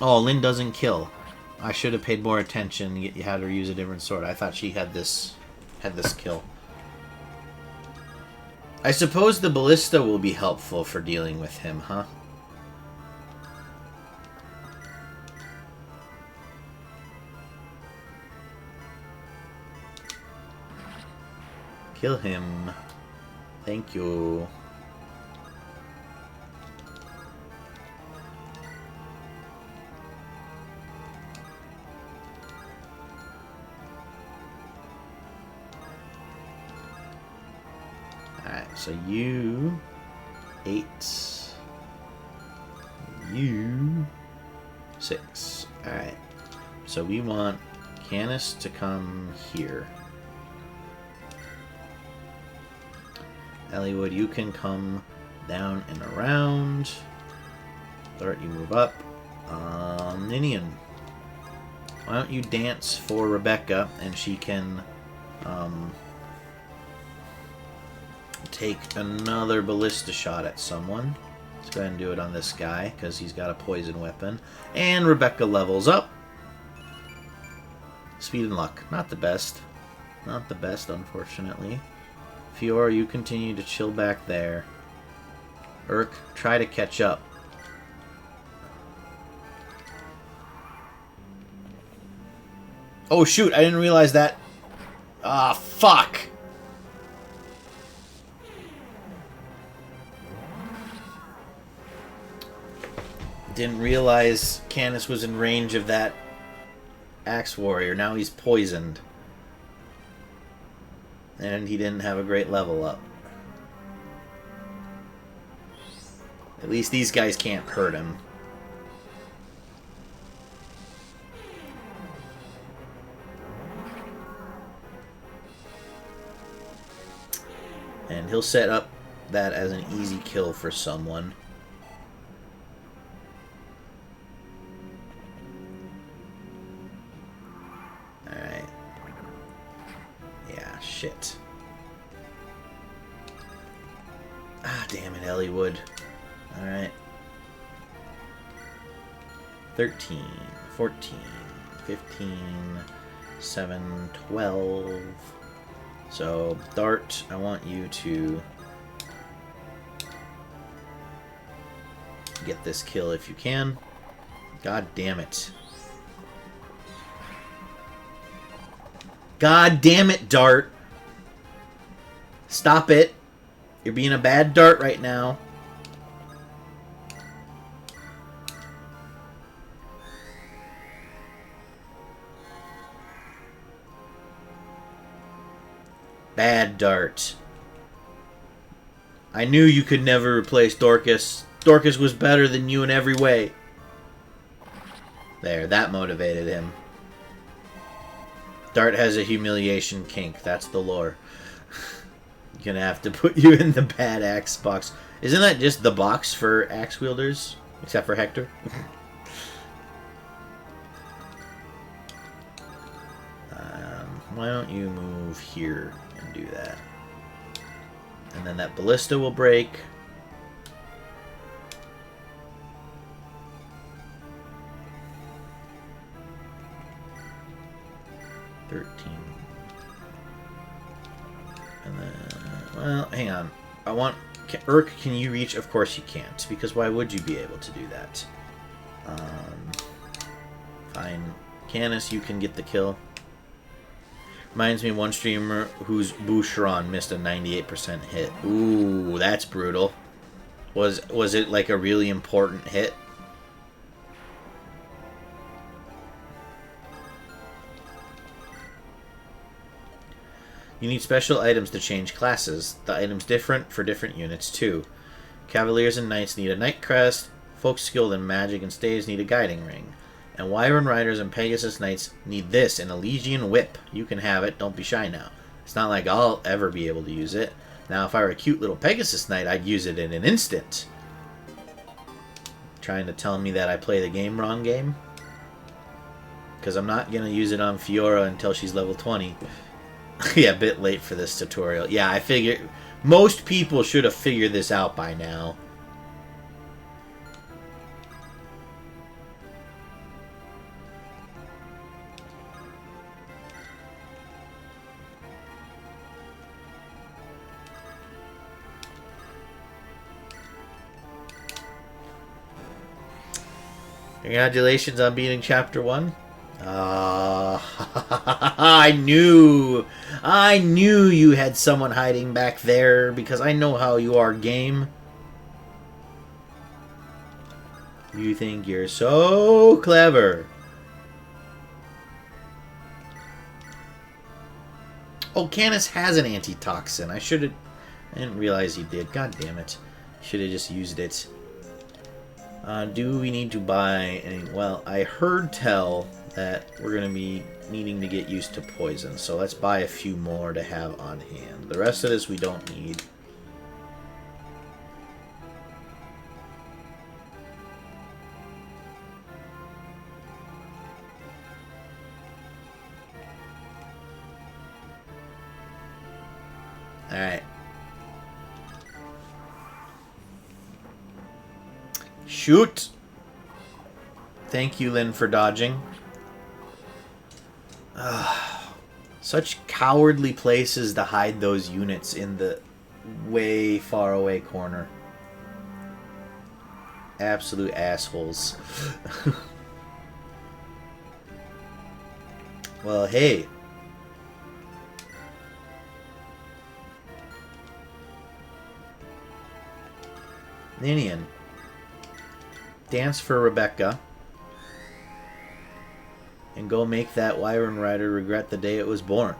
Oh, Lynn doesn't kill. I should have paid more attention. You had her use a different sword. I thought she had this kill. I suppose the ballista will be helpful for dealing with him, huh? Kill him. Thank you. Alright, so you 8. You 6. Alright. So we want Canis to come here. Eliwood, you can come down and around. Dart, you move up. Ninian, why don't you dance for Rebecca and she can take another ballista shot at someone. Let's go ahead and do it on this guy because he's got a poison weapon. And Rebecca levels up. Speed and luck. Not the best. Not the best, unfortunately. Fiora, you continue to chill back there. Urk, try to catch up. Oh shoot, I didn't realize that. Ah, fuck! Didn't realize Canis was in range of that Axe Warrior. Now he's poisoned. And he didn't have a great level up. At least these guys can't hurt him. And he'll set up that as an easy kill for someone. Alright. Yeah, shit. Ah, damn it, Eliwood. Alright. 13, 14, 15, 7, 12. So, Dart, I want you to get this kill if you can. God damn it. God damn it, Dart. Stop it. You're being a bad Dart right now. Bad Dart. I knew you could never replace Dorcas. Dorcas was better than you in every way. There, that motivated him. Dart has a humiliation kink. That's the lore. Gonna have to put you in the bad axe box. Isn't that just the box for axe wielders? Except for Hector? Why don't you move here and do that? And then that ballista will break. And then, well, hang on. I want... Urk, can you reach? Of course you can't, because why would you be able to do that? Fine. Canis, you can get the kill. Reminds me of one streamer whose Boucheron missed a 98% hit. Ooh, that's brutal. Was it like a really important hit? You need special items to change classes. The items different for different units too. Cavaliers and Knights need a Knight Crest. Folks skilled in magic and staves need a Guiding Ring. And Wyvern Riders and Pegasus Knights need this, an Elysian Whip. You can have it, don't be shy now. It's not like I'll ever be able to use it. Now if I were a cute little Pegasus Knight, I'd use it in an instant. Trying to tell me that I play the game wrong game? Because I'm not going to use it on Fiora until she's level 20. Yeah, a bit late for this tutorial. Yeah, I figured most people should have figured this out by now. Congratulations on beating Chapter 1. I knew you had someone hiding back there because I know how you are, game. You think you're so clever. Oh, Canis has an antitoxin. I didn't realize he did. God damn it. Should have just used it. Do we need to buy any... Well, I heard tell that we're going to be needing to get used to poison. So let's buy a few more to have on hand. The rest of this we don't need. Alright. Shoot! Thank you, Lynn, for dodging. Such cowardly places to hide those units in the way far away corner. Absolute assholes. Well, hey. Ninian. Dance for Rebecca. And go make that Wyvern Rider regret the day it was born.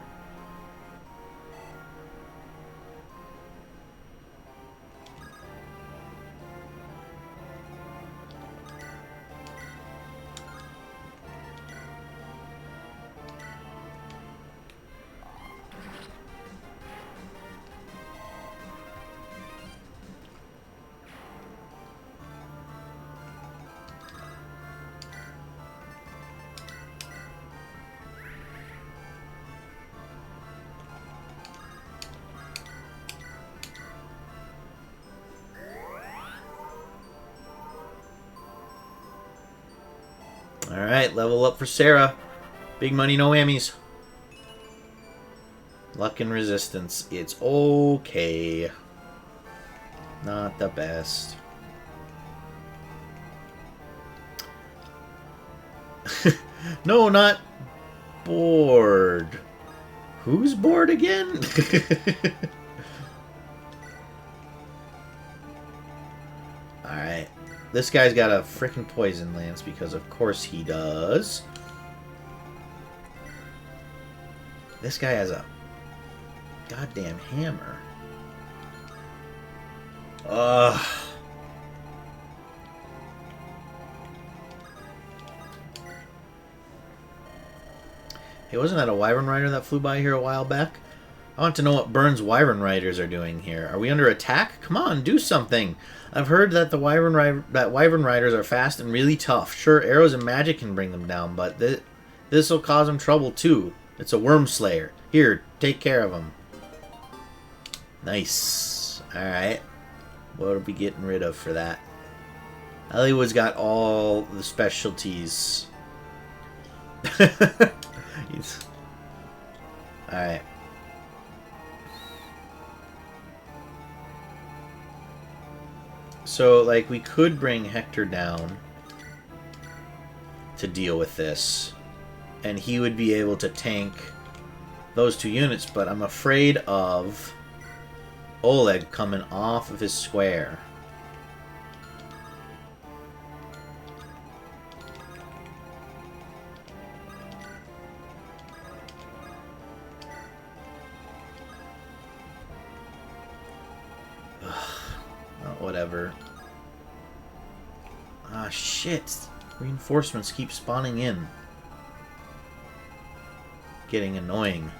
Alright, level up for Sarah. Big money, no whammies. Luck and resistance. It's okay. Not the best. No, not bored. Who's bored again? Alright. This guy's got a frickin' poison lance because of course he does. This guy has a goddamn hammer. Ugh. Hey, wasn't that a wyvern rider that flew by here a while back? I want to know what Burns' wyvern riders are doing here. Are we under attack? Come on, do something. I've heard that the wyvern riders are fast and really tough. Sure, arrows and magic can bring them down, but this will cause them trouble too. It's a worm slayer. Here, take care of him. Nice. Alright. What are we getting rid of for that? Eliwood's got all the specialties. Alright. So, like, we could bring Hector down to deal with this. And he would be able to tank those two units, but I'm afraid of Oleg coming off of his square. Whatever. Ah, shit. Reinforcements keep spawning in. Getting annoying.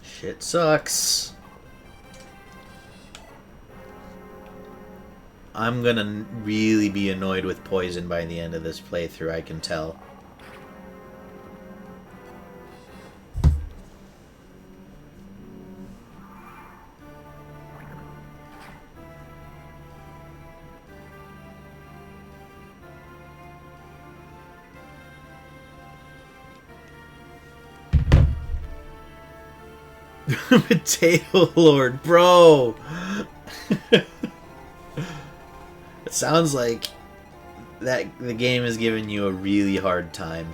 Shit sucks. I'm gonna really be annoyed with poison by the end of this playthrough, I can tell. Potato Lord, bro! It sounds like that the game is giving you a really hard time.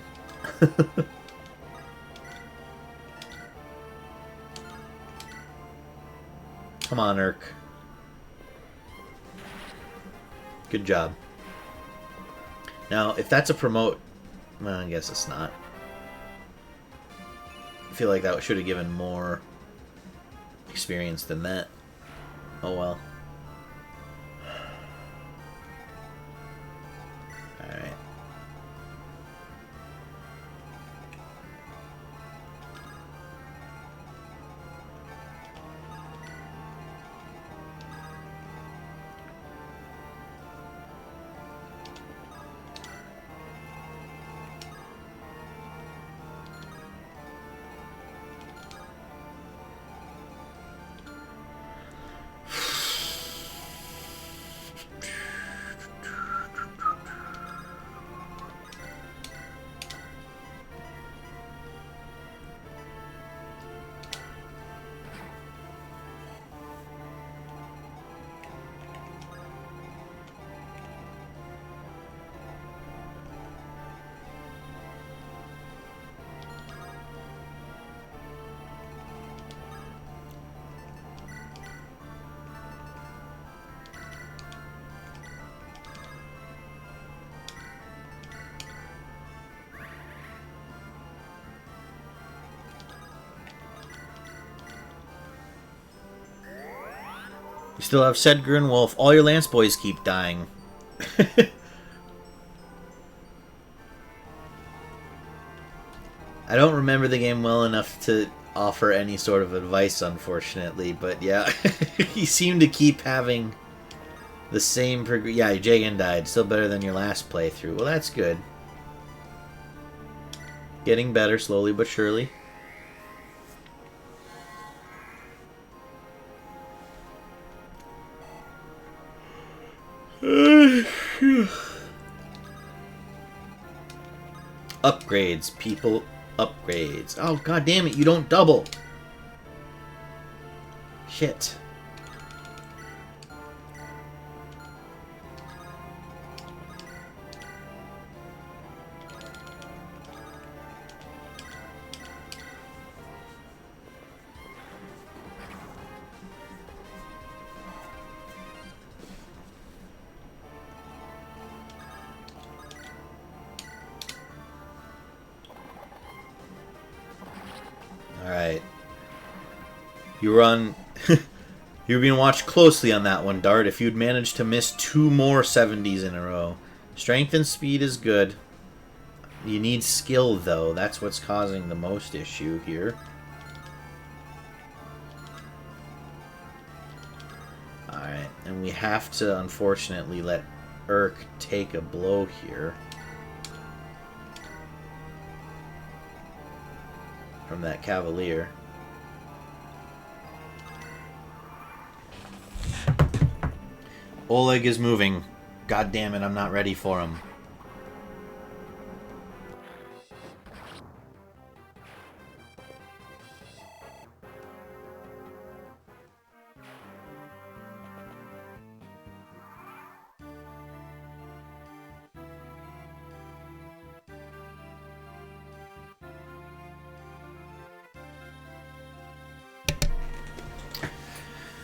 Come on, Urk. Good job. Now, if that's a promote... Well, I guess it's not. I feel like that should have given more experience than that. Oh well. Alright. You still have Sedgar and Wolf. All your Lance boys keep dying. I don't remember the game well enough to offer any sort of advice, unfortunately. But yeah, you seem to keep having the same yeah, Jagan died. Still better than your last playthrough. Well, that's good. Getting better slowly but surely. Upgrades, people. Upgrades. Oh, god damn it, you don't double. Shit. You run... You're being watched closely on that one, Dart. If you'd managed to miss 2 more 70s in a row. Strength and speed is good. You need skill, though. That's what's causing the most issue here. Alright, and we have to, unfortunately, let Urk take a blow here. From that Cavalier. Oleg is moving. God damn it, I'm not ready for him.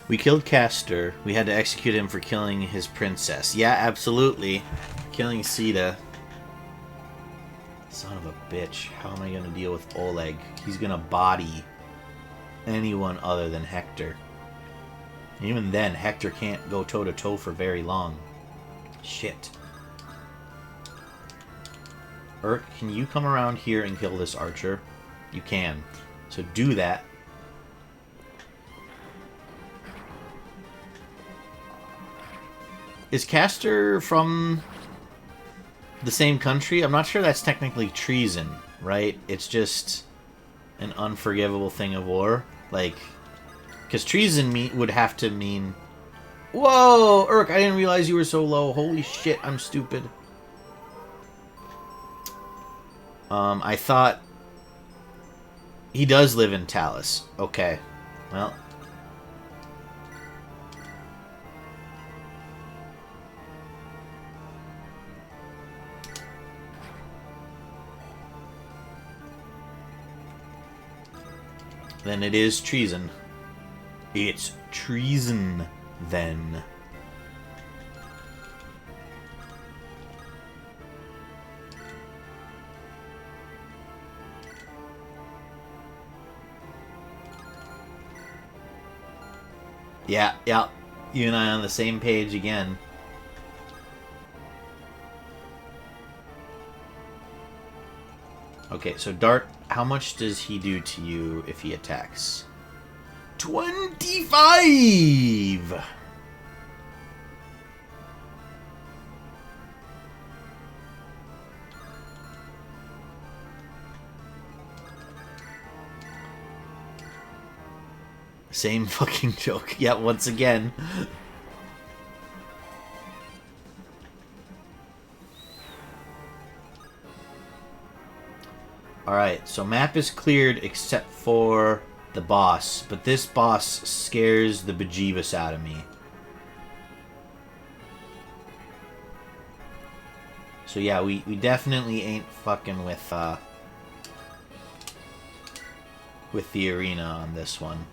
We killed Castor. We had to execute him for killing his princess. Yeah, absolutely. Killing Sita. Son of a bitch. How am I going to deal with Oleg? He's going to body anyone other than Hector. And even then, Hector can't go toe-to-toe for very long. Shit. Urk, can you come around here and kill this archer? You can. So do that. Is Castor from the same country? I'm not sure that's technically treason, right? It's just an unforgivable thing of war. Like, because treason would have to mean... Whoa! Urk, I didn't realize you were so low. Holy shit, I'm stupid. I thought... He does live in Talus. Okay. Well... Then it is treason. It's treason, then. Yeah. You and I on the same page again. Okay, so Dart, how much does he do to you if he attacks? 25! Same fucking joke. Yeah, once again. Alright, so map is cleared except for the boss. But this boss scares the bejeebus out of me. So yeah, we definitely ain't fucking with the arena on this one.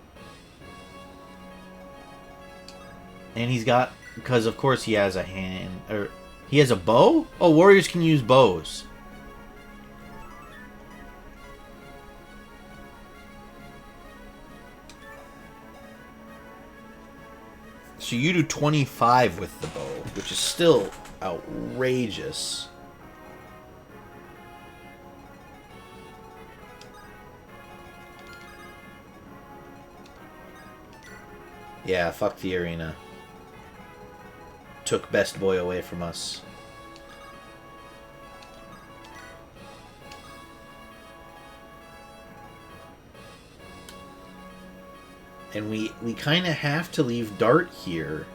And he's got... Because of course he has a hand... Or he has a bow? Oh, warriors can use bows. So you do 25 with the bow, which is still outrageous. Yeah, fuck the arena. Took best boy away from us. And we kind of have to leave Dart here.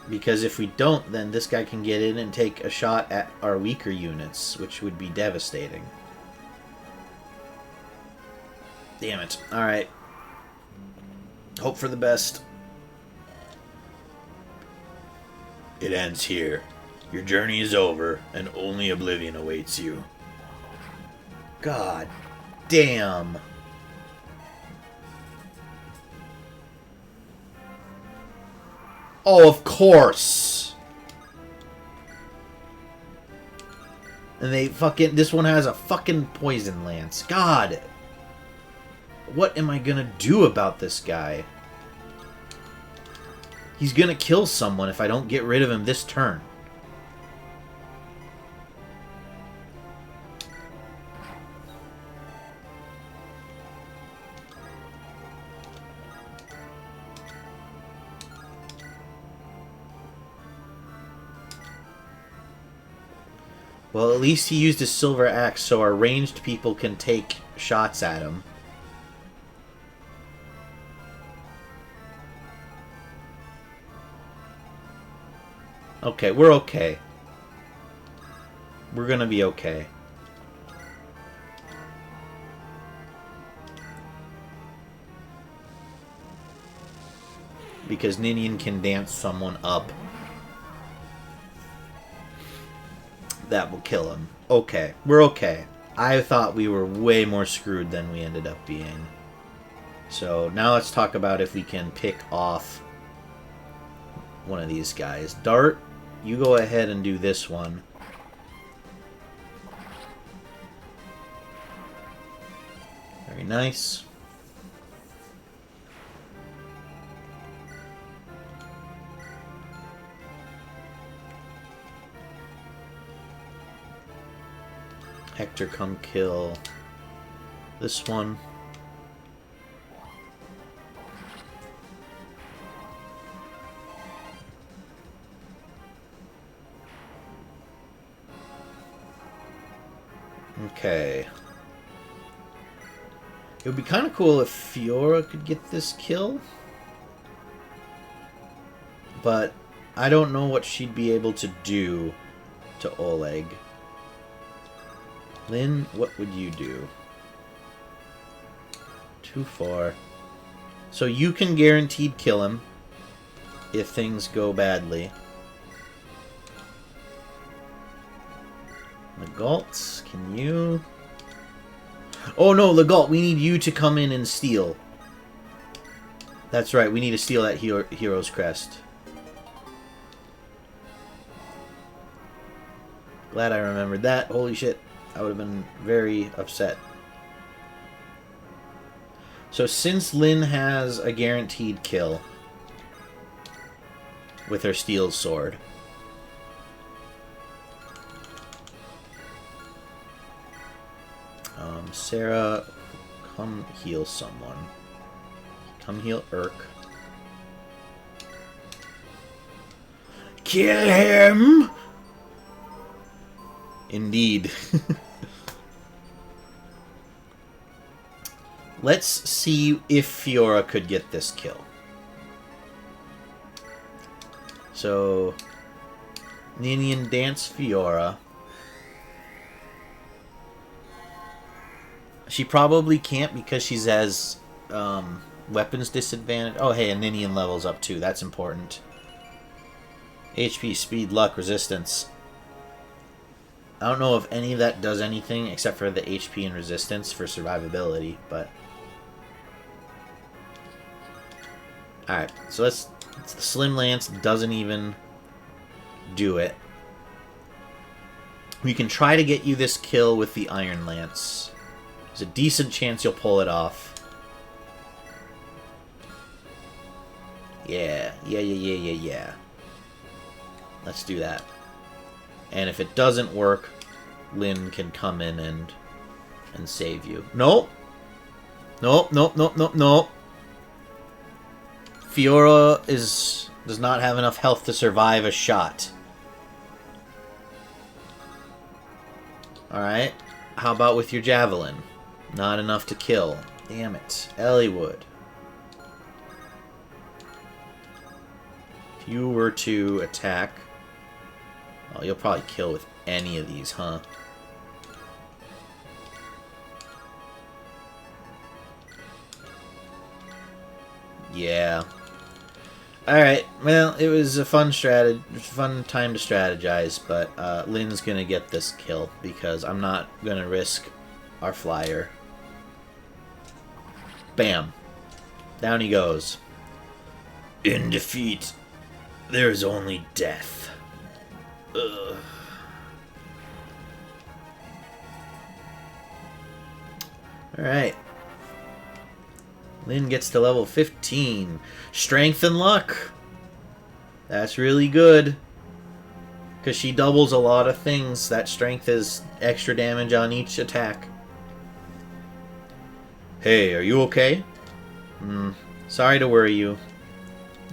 Because if we don't, then this guy can get in and take a shot at our weaker units, which would be devastating. Damn it. Alright. Hope for the best. It ends here. Your journey is over, and only oblivion awaits you. God damn. Oh, of course. And they fucking... This one has a fucking poison lance. God! What am I gonna do about this guy? He's gonna kill someone if I don't get rid of him this turn. Well, at least he used his silver axe, so our ranged people can take shots at him. Okay, we're okay. We're gonna be okay. Because Ninian can dance someone up. That will kill him. Okay, we're okay. I thought we were way more screwed than we ended up being. So now let's talk about if we can pick off one of these guys. Dart, you go ahead and do this one. Very nice. Hector, come kill this one. Okay. It would be kind of cool if Fiora could get this kill. But I don't know what she'd be able to do to Oleg. Lynn, what would you do? 2-4. So you can guaranteed kill him if things go badly. Legault, can you... Oh no, Legault, we need you to come in and steal. That's right, we need to steal that hero's crest. Glad I remembered that. Holy shit. I would have been very upset. So since Lynn has a guaranteed kill with her steel sword, Sarah, come heal someone. Come heal Urk. Kill him! Indeed. Let's see if Fiora could get this kill. So, Ninian dance Fiora. She probably can't because she has weapons disadvantage. Oh, hey, and Ninian levels up too. That's important. HP, speed, luck, resistance. I don't know if any of that does anything except for the HP and resistance for survivability, but... Alright, so let's... The Slim Lance doesn't even do it. We can try to get you this kill with the Iron Lance. There's a decent chance you'll pull it off. Yeah. Let's do that. And if it doesn't work, Lynn can come in and save you. Nope. Nope. Fiora does not have enough health to survive a shot. Alright. How about with your javelin? Not enough to kill. Damn it. Eliwood. If you were to attack... Oh, you'll probably kill with any of these, huh? Yeah. Alright, well, it was a fun time to strategize, but Lynn's gonna get this kill, because I'm not gonna risk our flyer. Bam. Down he goes. In defeat, there is only death. Ugh. Alright. Lynn gets to level 15. Strength and luck. That's really good. Because she doubles a lot of things. That strength is extra damage on each attack. Hey, are you okay? Sorry to worry you.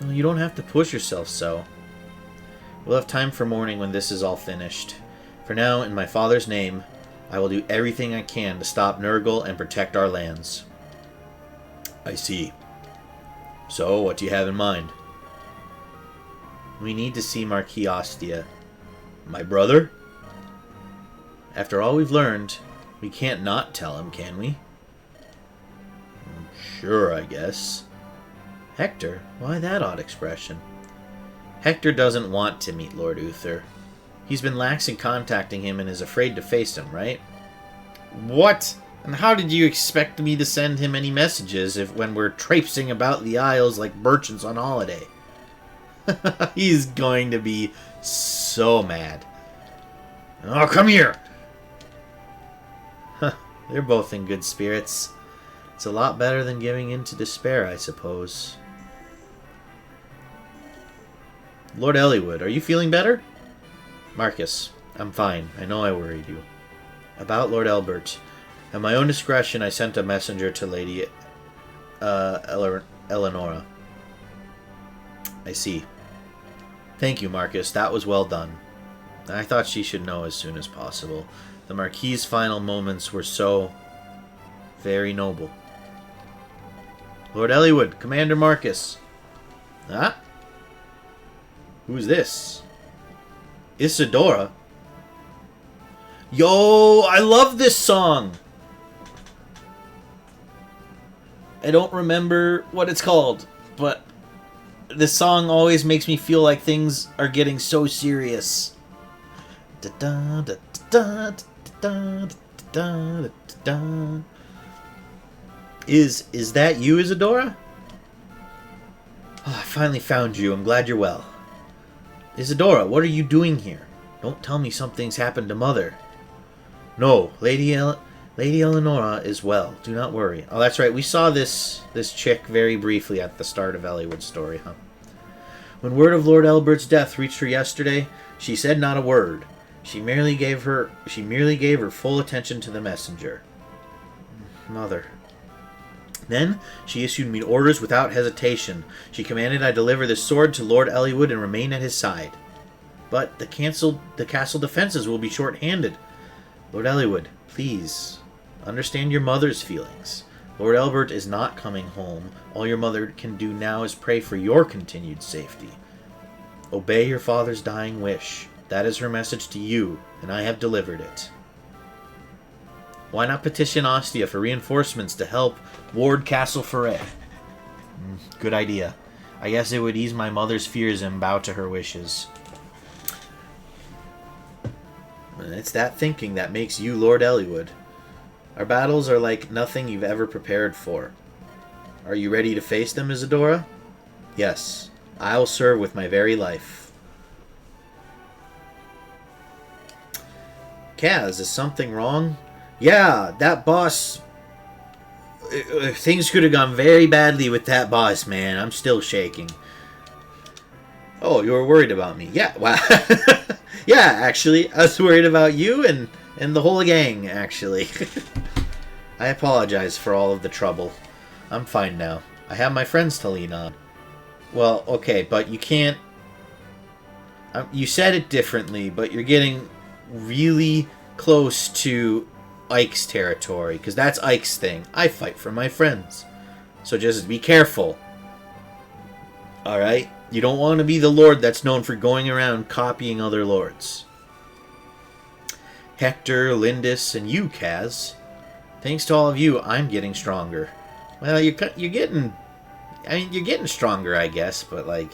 Well, you don't have to push yourself so. We'll have time for morning when this is all finished. For now, in my father's name, I will do everything I can to stop Nergal and protect our lands. I see. So, what do you have in mind? We need to see Marquis Ostia. My brother? After all we've learned, we can't not tell him, can we? Sure, I guess. Hector? Why that odd expression? Hector doesn't want to meet Lord Uther. He's been lax in contacting him and is afraid to face him, right? What? And how did you expect me to send him any messages when we're traipsing about the Isles like merchants on holiday? He's going to be so mad. Oh, come here! They're both in good spirits. It's a lot better than giving in to despair, I suppose. Lord Eliwood, are you feeling better? Marcus, I'm fine. I know I worried you. About Lord Elbert. At my own discretion, I sent a messenger to Lady Eleonora. I see. Thank you, Marcus. That was well done. I thought she should know as soon as possible. The Marquis's final moments were so very noble. Lord Eliwood, Commander Marcus. Huh? Who's this? Isadora? Yo, I love this song! I don't remember what it's called, but this song always makes me feel like things are getting so serious. Is that you, Isadora? Oh, I finally found you. I'm glad you're well. Isadora, what are you doing here? Don't tell me something's happened to Mother. No, Lady Eleonora is well. Do not worry. Oh, that's right. We saw this chick very briefly at the start of Eliwood's story, huh? When word of Lord Elbert's death reached her yesterday, she said not a word. She merely gave her full attention to the messenger. Mother. Then she issued me orders without hesitation. She commanded I deliver this sword to Lord Eliwood and remain at his side. But the castle defenses will be short-handed. Lord Eliwood, please, understand your mother's feelings. Lord Elbert is not coming home. All your mother can do now is pray for your continued safety. Obey your father's dying wish. That is her message to you, and I have delivered it. Why not petition Ostia for reinforcements to help ward Castle Foray? Good idea. I guess it would ease my mother's fears and bow to her wishes. It's that thinking that makes you Lord Eliwood. Our battles are like nothing you've ever prepared for. Are you ready to face them, Isadora? Yes, I'll serve with my very life. Kaz, is something wrong? Yeah, that boss... Things could have gone very badly with that boss, man. I'm still shaking. Oh, you were worried about me. Yeah, wow. Yeah, actually, I was worried about you and the whole gang, actually. I apologize for all of the trouble. I'm fine now. I have my friends to lean on. Well, okay, but you can't... You said it differently, but you're getting really close to Ike's territory, because that's Ike's thing. I fight for my friends. So just be careful. Alright? You don't want to be the lord that's known for going around copying other lords. Hector, Lindis, and you, Kaz. Thanks to all of you, I'm getting stronger. Well, you're getting... I mean, you're getting stronger, I guess, but, like...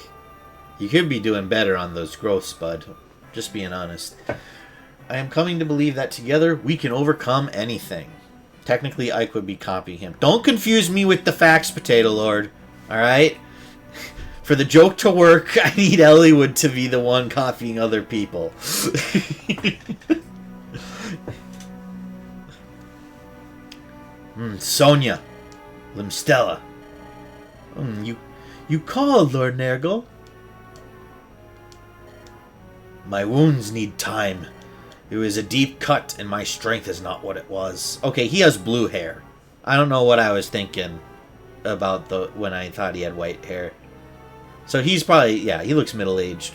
You could be doing better on those growths, bud. Just being honest. I am coming to believe that together, we can overcome anything. Technically, Ike would be copying him. Don't confuse me with the Fax Potato Lord. Alright? For the joke to work, I need Eliwood to be the one copying other people. Sonia. Limstella. You called, Lord Nergal? My wounds need time. It was a deep cut, and my strength is not what it was. Okay, he has blue hair. I don't know what I was thinking about when I thought he had white hair. So he's probably, yeah, he looks middle-aged.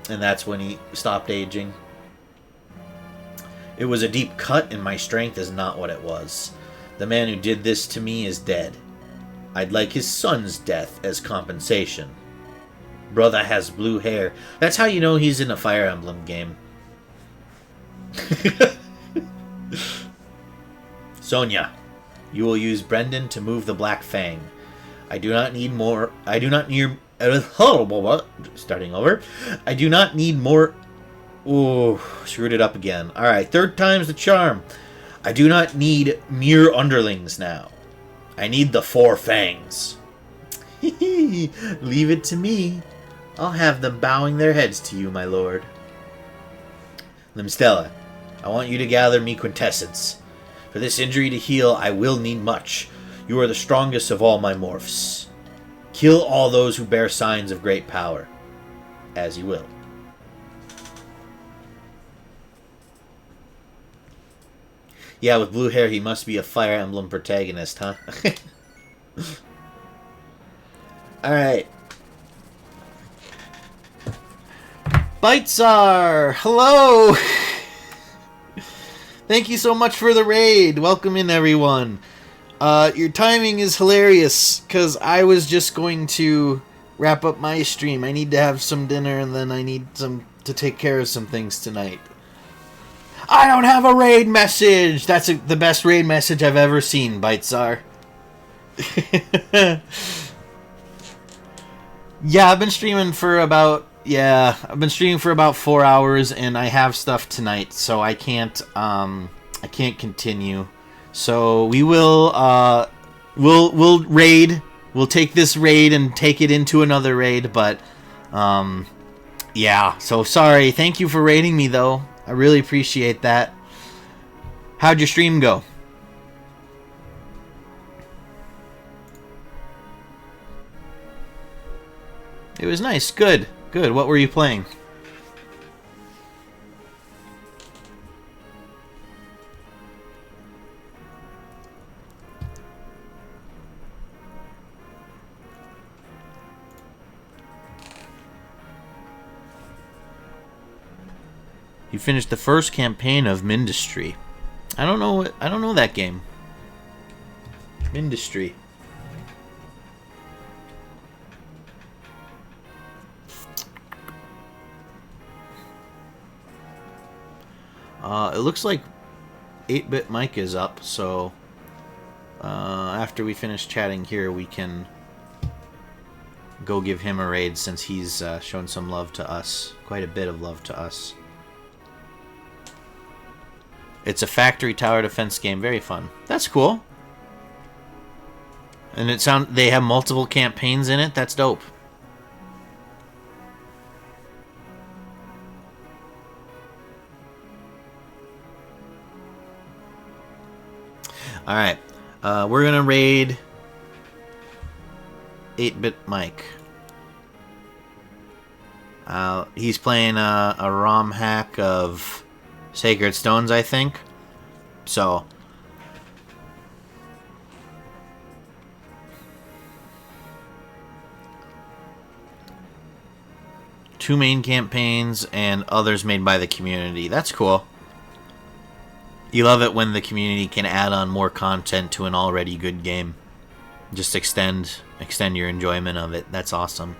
And that's when he stopped aging. It was a deep cut, and my strength is not what it was. The man who did this to me is dead. I'd like his son's death as compensation. Brother has blue hair. That's how you know he's in a Fire Emblem game. Sonia, you will use Brendan to move the Black Fang. I do not need more. Starting over. I do not need more. Ooh, screwed it up again. Alright, third time's the charm. I do not need mere underlings now. I need the 4 fangs. Leave it to me. I'll have them bowing their heads to you, my lord. Limstella, I want you to gather me quintessence. For this injury to heal, I will need much. You are the strongest of all my morphs. Kill all those who bear signs of great power. As you will. Yeah, with blue hair, he must be a Fire Emblem protagonist, huh? Alright. Bitesar! Hello! Thank you so much for the raid. Welcome in, everyone. Your timing is hilarious, because I was just going to wrap up my stream. I need to have some dinner, and then I need to take care of some things tonight. I don't have a raid message! That's the best raid message I've ever seen, Bitesar. Yeah, I've been streaming for about 4 hours, and I have stuff tonight, so I can't continue. So we will, we'll raid. We'll take this raid and take it into another raid, but, yeah. So sorry. Thank you for raiding me, though. I really appreciate that. How'd your stream go? It was nice. Good. Good. What were you playing? You finished the first campaign of Mindustry. I don't know that game. Mindustry. It looks like 8-Bit Mike is up, so after we finish chatting here, we can go give him a raid since he's shown some love to us. Quite a bit of love to us. It's a factory tower defense game. Very fun. That's cool. And they have multiple campaigns in it. That's dope. Alright. We're going to raid 8-Bit Mike. He's playing a ROM hack of Sacred Stones, I think. So, two main campaigns and others made by the community. That's cool. You love it when the community can add on more content to an already good game. Just extend your enjoyment of it. That's awesome.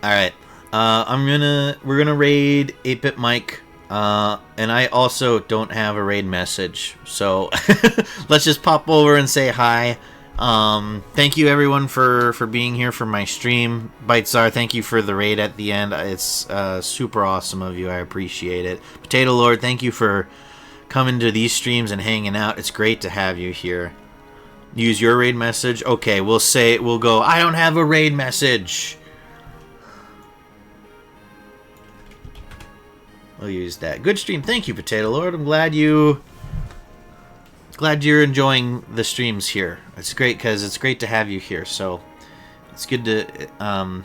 Alright, we're gonna raid 8-Bit Mike, and I also don't have a raid message, so let's just pop over and say hi. Thank you everyone for being here for my stream. Bitesar, thank you for the raid at the end. It's super awesome of you, I appreciate it. Potato Lord, thank you for coming to these streams and hanging out. It's great to have you here. Use your raid message. Okay, we'll go, I don't have a raid message. We'll use that. Good stream. Thank you, Potato Lord. I'm glad you're enjoying the streams here. It's great because it's great to have you here. So it's good to I'm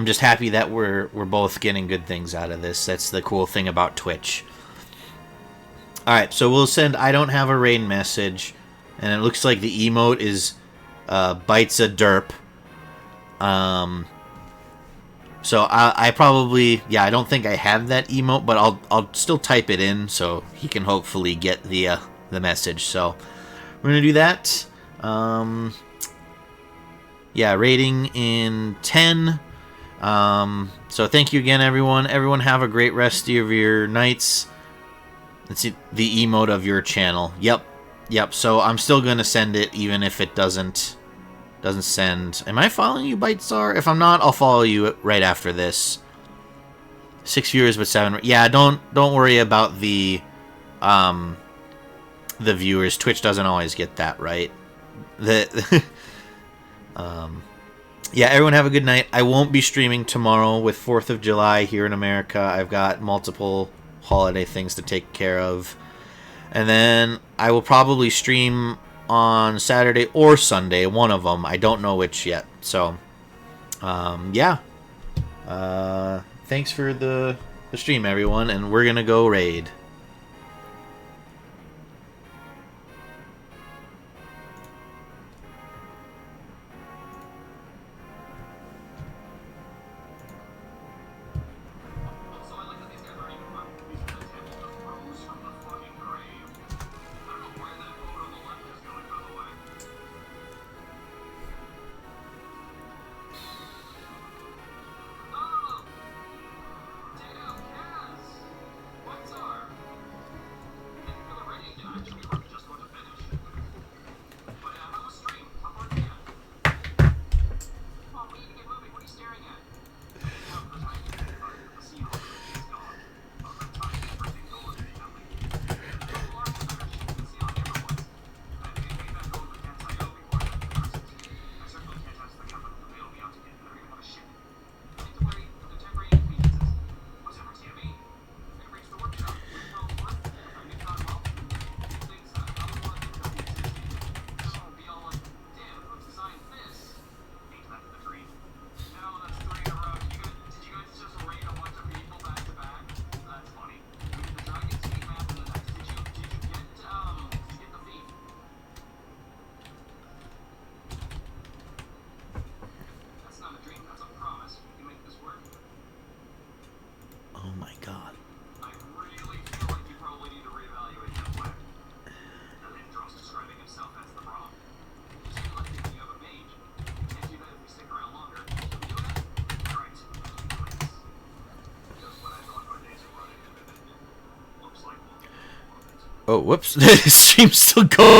just happy that we're both getting good things out of this. That's the cool thing about Twitch. Alright, so we'll send I don't have a raid message. And it looks like the emote is bites a derp. So I probably, yeah, I don't think I have that emote, but I'll still type it in so he can hopefully get the message. So we're gonna do that. Yeah, rating in 10. So thank you again, everyone. Everyone have a great rest of your nights. Let's see the emote of your channel. Yep. So I'm still gonna send it even if it doesn't send. Am I following you, Bitestar? If I'm not, I'll follow you right after this. 6 viewers but 7. Yeah, don't worry about the viewers. Twitch doesn't always get that right. Yeah, everyone have a good night. I won't be streaming tomorrow with 4th of July here in America. I've got multiple holiday things to take care of. And then I will probably stream on Saturday or Sunday, one of them. I don't know which yet. So, yeah. Thanks for the stream, everyone, and we're gonna go raid. Oh, whoops. The stream's still going.